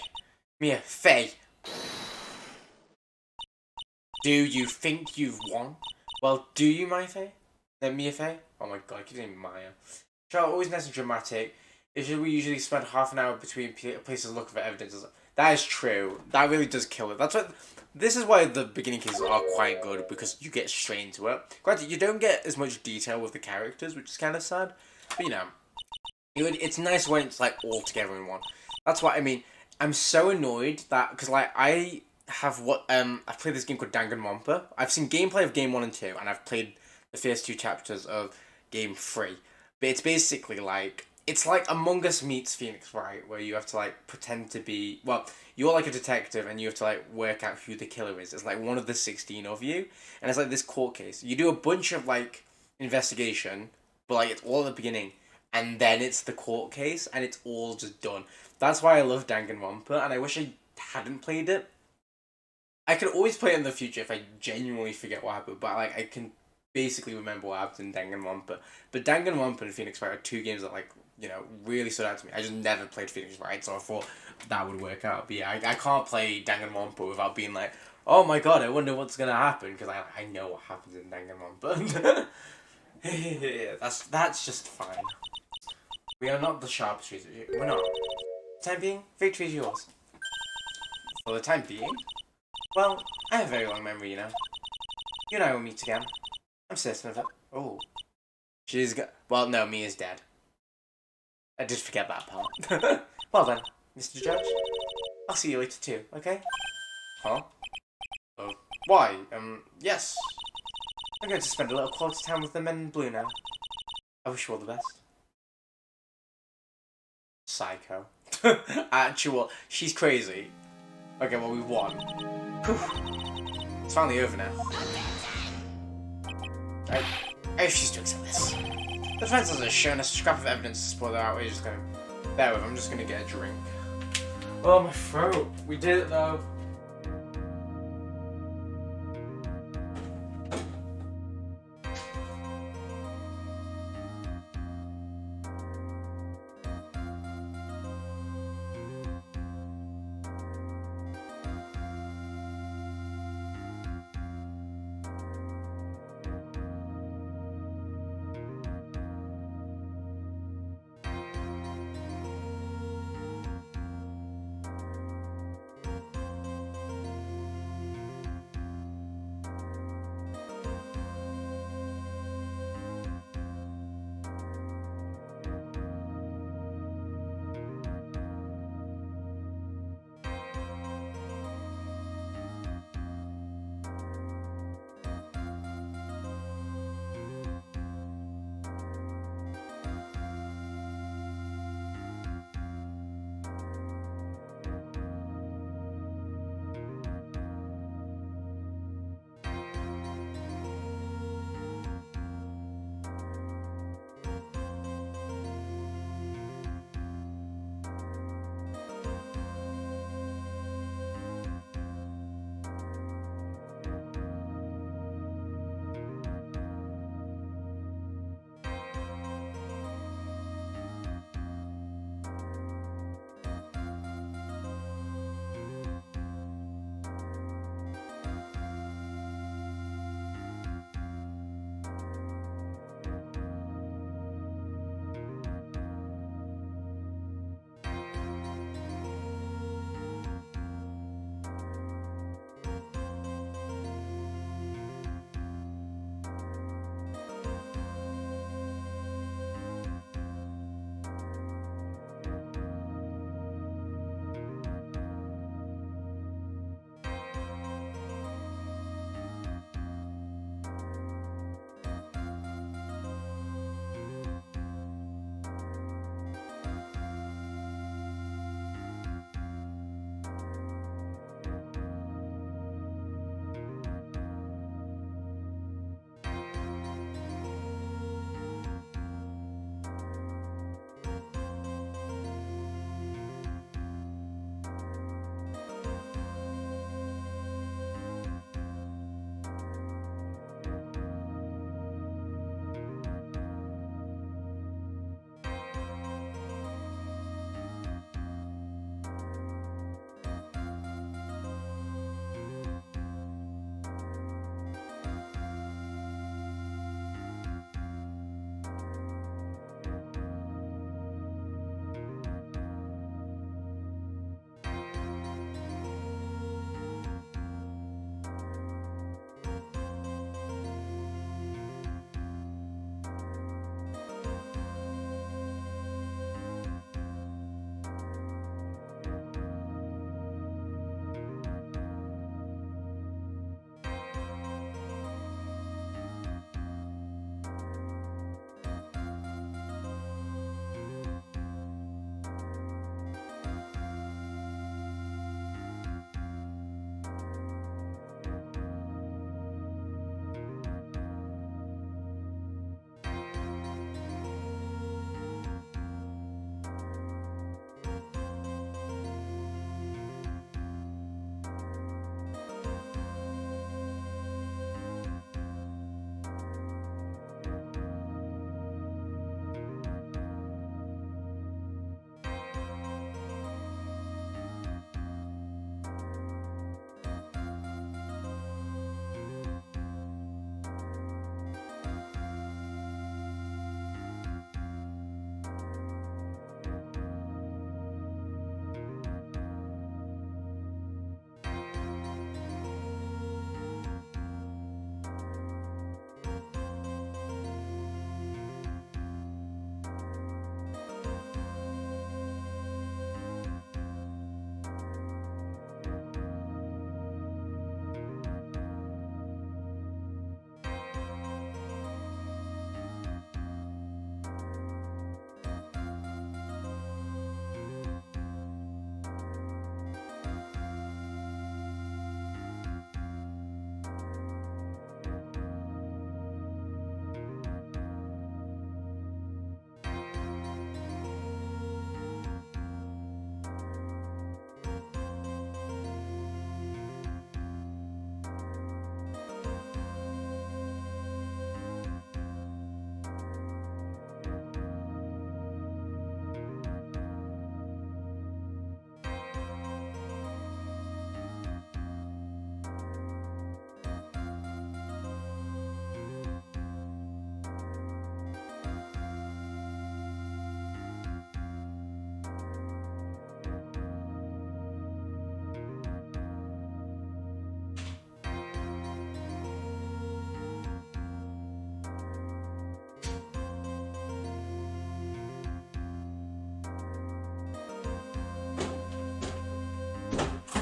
Do you think you've won? Well, do you, Mia Fey? Oh my god, I keep saying Maya. Charlotte, always nice and dramatic. We usually spend half an hour between places looking for evidence. That is true. That really does kill it. This is why the beginning cases are quite good, because you get straight into it. Granted, you don't get as much detail with the characters, which is kind of sad. But you know, it's nice when it's like all together in one. That's why, I mean, I'm so annoyed that, because like, I've played this game called Danganronpa. I've seen gameplay of game 1 and 2, and I've played the first 2 chapters of game 3. But it's basically like, it's like Among Us meets Phoenix Wright, where you have to like pretend to be, well, you're like a detective and you have to like work out who the killer is. It's like one of the 16 of you, and it's like this court case. You do a bunch of like investigation, but like it's all at the beginning. and then it's the court case, and it's all just done. That's why I love Danganronpa, and I wish I hadn't played it. I could always play it in the future if I genuinely forget what happened, but like I can basically remember what happened in Danganronpa. But Danganronpa and Phoenix Wright are two games that like, really stood out to me. I just never played Phoenix Wright, so I thought that would work out. But yeah, I can't play Danganronpa without being like, oh my god, I wonder what's gonna happen, because I know what happens in Danganronpa. That's just fine. We are not the sharpest trees. We're not. For the time being, victory is yours. For the time being? Well, I have a very long memory, You and I will meet again. I'm certain of it. Oh. Well, no, Mia's dead. I did forget that part. Well then, Mr. Judge. I'll see you later too, okay? Huh? Oh. Why? Yes. I'm going to spend a little quality time with the men in blue now. I wish you all the best. Psycho. Actual. She's crazy. Okay, well, we won. Whew. It's finally over now. I refuse to accept this. The defense has shown us a scrap of evidence to support their outrageous claim. Bear with, I'm just gonna get a drink. Oh, my throat. We did it, though.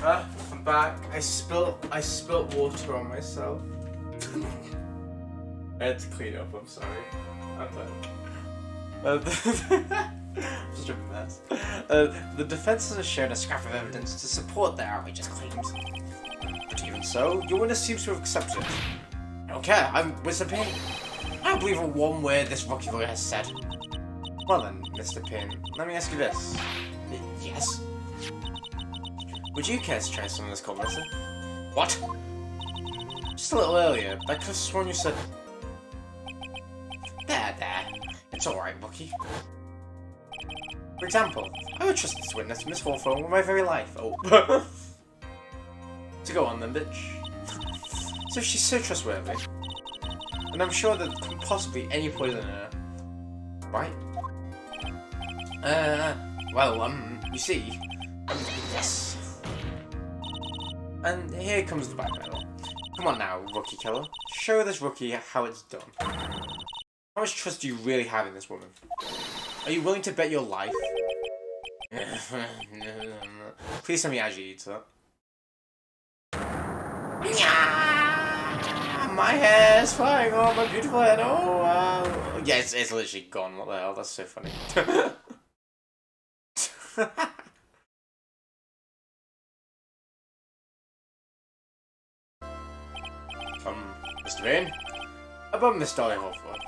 I'm back. I spilt water on myself. I had to clean up, I'm sorry. I'm back. Such a mess. The defense has shown a scrap of evidence to support their outrageous claims. But even so, your witness seems to have accepted it. I don't care, I'm Mr. Payne. I don't believe a one word this rookie lawyer has said. Well then, Mr. Payne, let me ask you this. Yes? Would you care to try some of this cold medicine? What? Just a little earlier, I could have sworn you said... There. It's alright, rookie. For example, I would trust this witness, Miss Hawthorne, with my very life. Oh. To go on then, bitch. So she's so trustworthy. And I'm sure there couldn't possibly any poison in her. Right? You see... yes. And here comes the blackmail. Come on now, rookie killer. Show this rookie how it's done. How much trust do you really have in this woman? Are you willing to bet your life? Please tell me as you eat that. My hair's flying off my beautiful head. Oh, wow. Yeah, it's literally gone. What the hell? That's so funny. Mr. Vane? About Miss Dolly Hawthorne.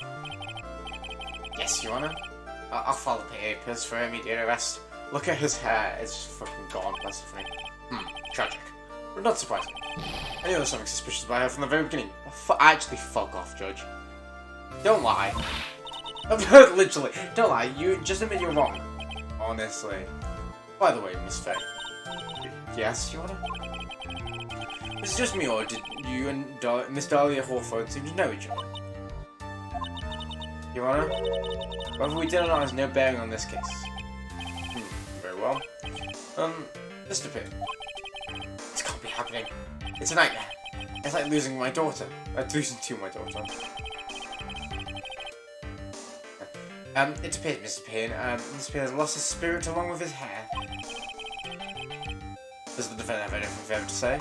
Yes, Your Honor. I'll file the papers for immediate arrest. Look at his hair, it's just fucking gone, that's funny. Tragic. But not surprising. I knew there was something suspicious about her from the very beginning. Actually, fuck off, Judge. Don't lie. Literally, don't lie. You just admit you're wrong. Honestly. By the way, Miss Faye. Yes, Your Honor? Is it just me, or did you and Miss Dahlia Hawthorne seem to know each other? Your Honor, whether we did or not has no bearing on this case. Very well. Mr. Payne. This can't be happening. It's a nightmare. It's like losing my daughter. Losing to my daughter. It's a pity, Mr. Payne. Mr. Payne has lost his spirit along with his hair. Does the defendant have anything further to say?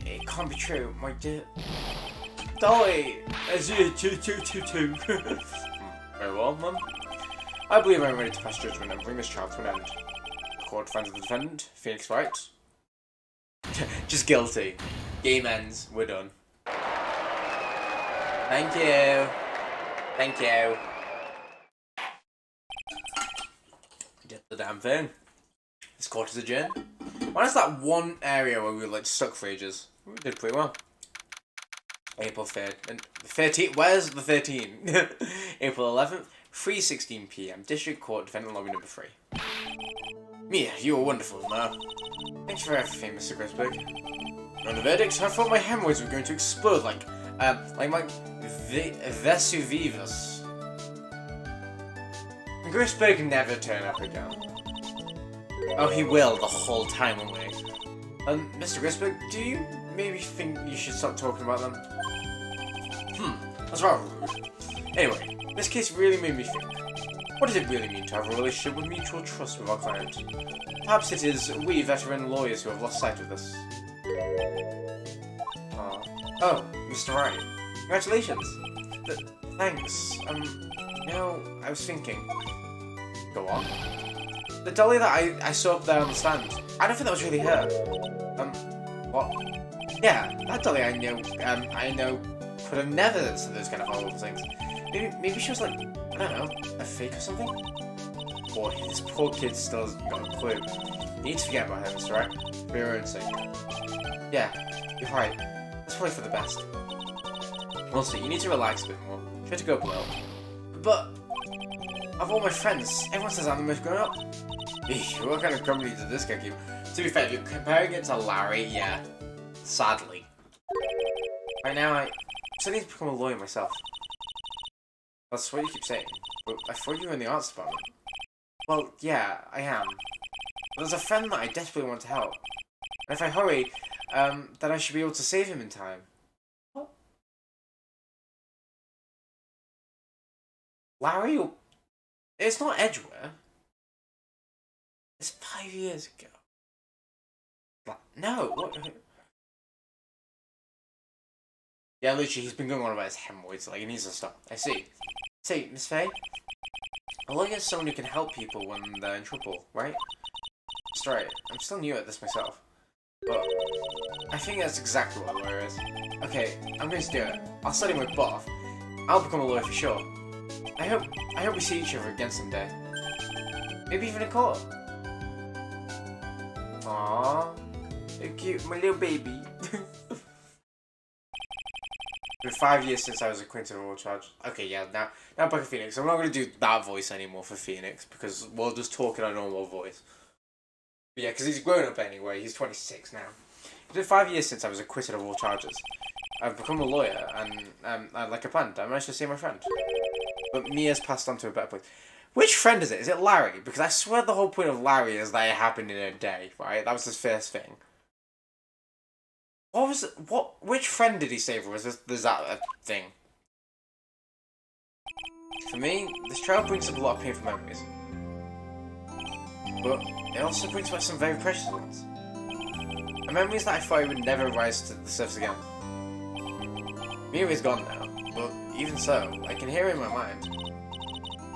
It can't be true, my dear... Dolly! As you two. Very well, Mum. I believe I'm ready to pass judgment and bring this trial to an end. The court finds the defendant, Phoenix Wright. Just guilty. Game ends. We're done. Thank you. Thank you. Did the damn thing. This court is adjourned. Why is that one area where we were like stuck for ages? We did pretty well. April 3rd and 13th. Where's the 13th? April 11th, 3:16 p.m. District Court, defendant lobby number 3. Mia, you were wonderful, no? Thanks for everything, Mr. Grisberg. On the verdict, I thought my hemorrhoids were going to explode like my Vesuvius. Grisberg never turn up again. Oh, he will the whole time away. Mr. Grisberg, do you maybe think you should stop talking about them? That's rather rude. Anyway, this case really made me think. What does it really mean to have a relationship with mutual trust with our client? Perhaps it is we veteran lawyers who have lost sight of this. Oh, Mr. Wright. Congratulations. Thanks. You know, I was thinking. Go on. The dolly that I saw up there on the stand, I don't think that was really her. What? Yeah, that dolly I know could have never said those kind of horrible things. Maybe she was like, I don't know, a fake or something? Boy, this poor kid still hasn't got a clue. You need to forget about her, Mr. Wright, for your own sake. Yeah, you're right. It's probably for the best. Also, you need to relax a bit more. Try to go below. But, of all my friends, everyone says I'm the most grown up. Eesh, what kind of company did this guy keep? To be fair, if you're comparing it to Larry, yeah. Sadly. Right now, I need to become a lawyer myself. That's what you keep saying. But I thought you were in the arts department. Well, yeah, I am. But there's a friend that I desperately want to help. And if I hurry, then I should be able to save him in time. What? Larry? It's not Edgeware. It's 5 years ago. No, what? Yeah, literally, he's been going on about his hemorrhoids, like, he needs to stop. I see. See, Miss Faye? I want to get someone who can help people when they're in trouble, right? That's right. I'm still new at this myself. But I think that's exactly what a lawyer is. Okay, I'm going to do it. I'll study my butt off. I'll become a lawyer for sure. I hope we see each other again someday. Maybe even in court. Aww. So cute, my little baby. It's been 5 years since I was acquitted of all charges. Okay, yeah, now back to Phoenix. I'm not going to do that voice anymore for Phoenix, because we'll just talk in a normal voice. But yeah, because he's grown up anyway. He's 26 now. It's been 5 years since I was acquitted of all charges. I've become a lawyer, and like a planned, I managed to see my friend. But Mia's passed on to a better place. Which friend is it? Is it Larry? Because I swear the whole point of Larry is that it happened in a day, right? That was his first thing. What was it? Which friend did he save, or was that a thing? For me, this trail brings up a lot of painful memories. But it also brings back some very precious ones. And memories that I thought I would never rise to the surface again. Mia is gone now, but even so, I can hear her in my mind.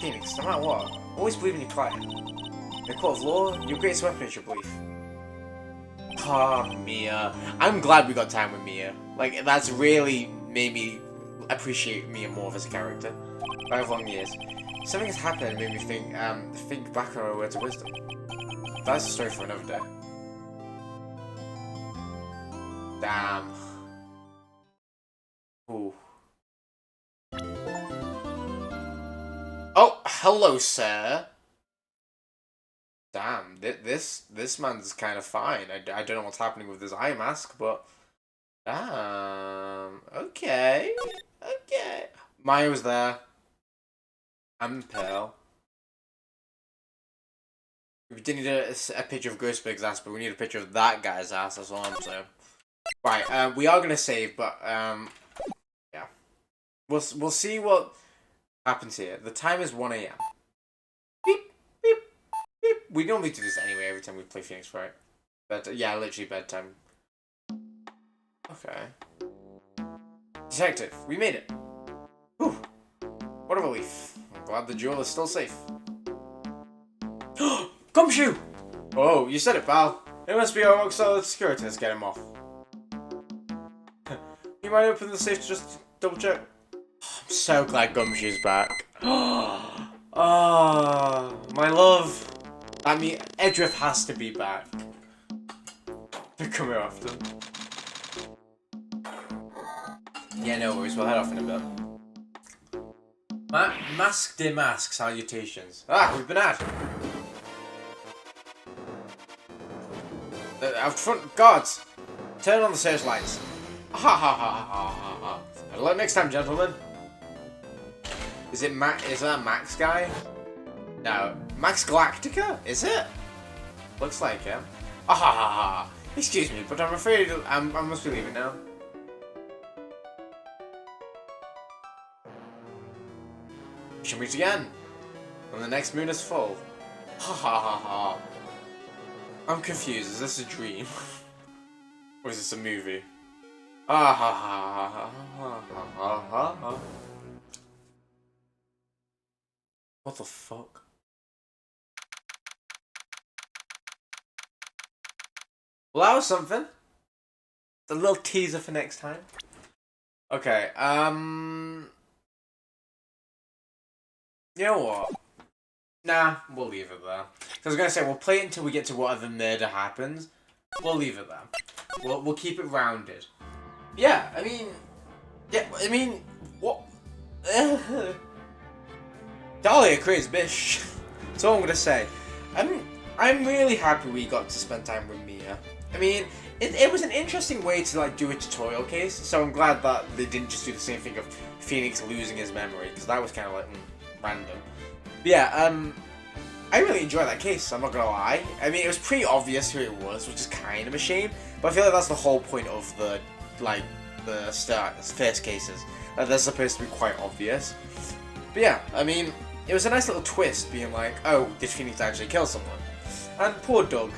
Phoenix, no matter what, always believe in your client. In the court of law, your greatest weapon is your belief. Ah, Mia. I'm glad we got time with Mia. Like, that's really made me appreciate Mia more as a character. 5 long years. Something has happened and made me think back on her words of wisdom. That's a story for another day. Damn. Ooh. Oh, hello, sir. Damn, this man's kind of fine. I don't know what's happening with his eye mask, but okay. Maya was there. I'm Pearl. We didn't need a picture of Ghostbug's ass, but we need a picture of that guy's ass. That's all I'm saying. Right, we are gonna save, but yeah, we'll see what happens here. The time is 1 AM. Beep beep beep. We normally do this anyway every time we play Phoenix Wright. But yeah, literally bedtime. Okay. Detective, we made it. Whew. What a relief. I'm glad the jewel is still safe. Gumshoe! Oh, you said it, pal. It must be our rock solid security that's getting him off. You might open the safe to just double check? I'm so glad Gumshoe's back. Oh, my love. I mean, Edriff has to be back. Come here often. Yeah, no worries. We'll head off in a bit. Mask de mask salutations. Ah, we've been at. Out front, guards. Turn on the searchlights. Ha ha ha ha ha ha. Good luck next time, gentlemen. Is it Max? Is that Max guy? No, Max Galactica. Is it? Looks like him. Ah ha ha ha. Excuse me, but I'm afraid I must be leaving now. We shall meet again when the next moon is full. Ha ha ha ha. I'm confused. Is this a dream? Or is this a movie? Ah ha ha ha ha ha ha ha. What the fuck? Well, that was something. It's a little teaser for next time. Okay, you know what? Nah, we'll leave it there. I was gonna say, we'll play it until we get to whatever murder happens. We'll leave it there. We'll keep it rounded. Yeah, I mean, what? Dahlia crazy bitch. That's all I'm gonna say. I'm really happy we got to spend time with Mia. I mean, it was an interesting way to like do a tutorial case. So I'm glad that they didn't just do the same thing of Phoenix losing his memory, because that was kind of like random. But yeah, I really enjoyed that case. I'm not gonna lie. I mean, it was pretty obvious who it was, which is kind of a shame. But I feel like that's the whole point of the first cases. They're supposed to be quite obvious. But yeah, I mean, it was a nice little twist, being like, oh, did Phoenix actually kill someone? And poor Doug,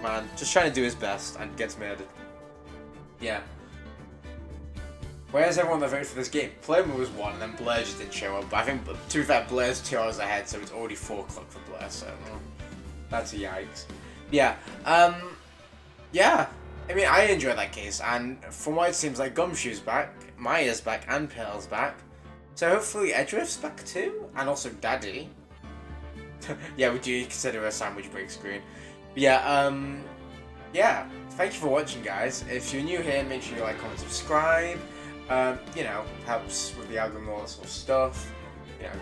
man. Just trying to do his best and gets murdered. Yeah. Where's everyone that voted for this game? Playman was 1, and then Blair just didn't show up. But I think, to be fair, Blair's 2 hours ahead, so it's already 4 o'clock for Blair, so that's a yikes. Yeah, yeah. I mean, I enjoyed that case, and from what it seems like, Gumshoe's back, Maya's back, and Pearl's back. So hopefully Edgewrift's back too, and also Daddy. Yeah, we do consider a sandwich break screen. But yeah, yeah. Thank you for watching, guys. If you're new here, make sure you like, comment, subscribe. You know, helps with the algorithm and all that sort of stuff. You know,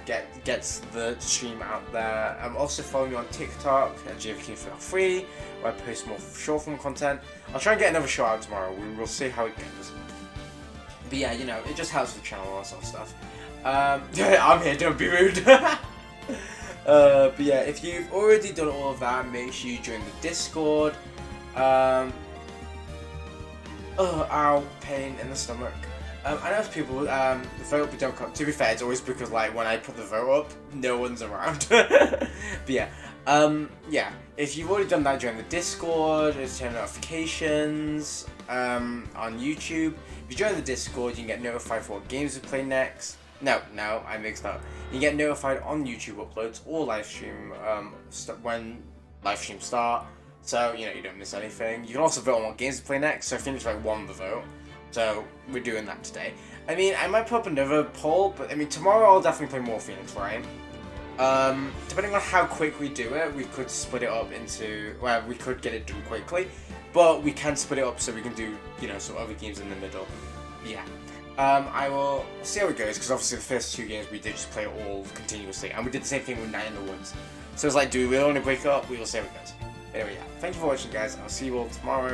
gets the stream out there. Also follow me on TikTok at JVK3, where I post more short form content. I'll try and get another show out tomorrow. We'll see how it goes. But yeah, you know, it just helps with the channel and all that sort of stuff. I'm here, don't be rude. But yeah, if you've already done all of that, make sure you join the Discord. Oh, ow, pain in the stomach. I know people vote but don't come. To be fair, it's always because like when I put the vote up, no one's around. But yeah, yeah. If you've already done that, join the Discord, turn notifications on YouTube. If you join the Discord, you can get notified for what games we play next. No, I mixed up. You get notified on YouTube uploads or live stream when live streams start. So you know you don't miss anything. You can also vote on what games we play next. So Phoenix Wright won the vote. So we're doing that today. I mean, I might put up another poll, but I mean, tomorrow I'll definitely play more Phoenix Wright. Depending on how quick we do it, we could split it up into, well, we could get it done quickly, but we can split it up so we can do, you know, some other games in the middle. Yeah. I will see how it goes, because obviously the first 2 games we did just play it all continuously, and we did the same thing with Night in the Woods. So it's like, do we really want to break it up? We will see how it goes. Anyway, yeah. Thank you for watching, guys. I'll see you all tomorrow.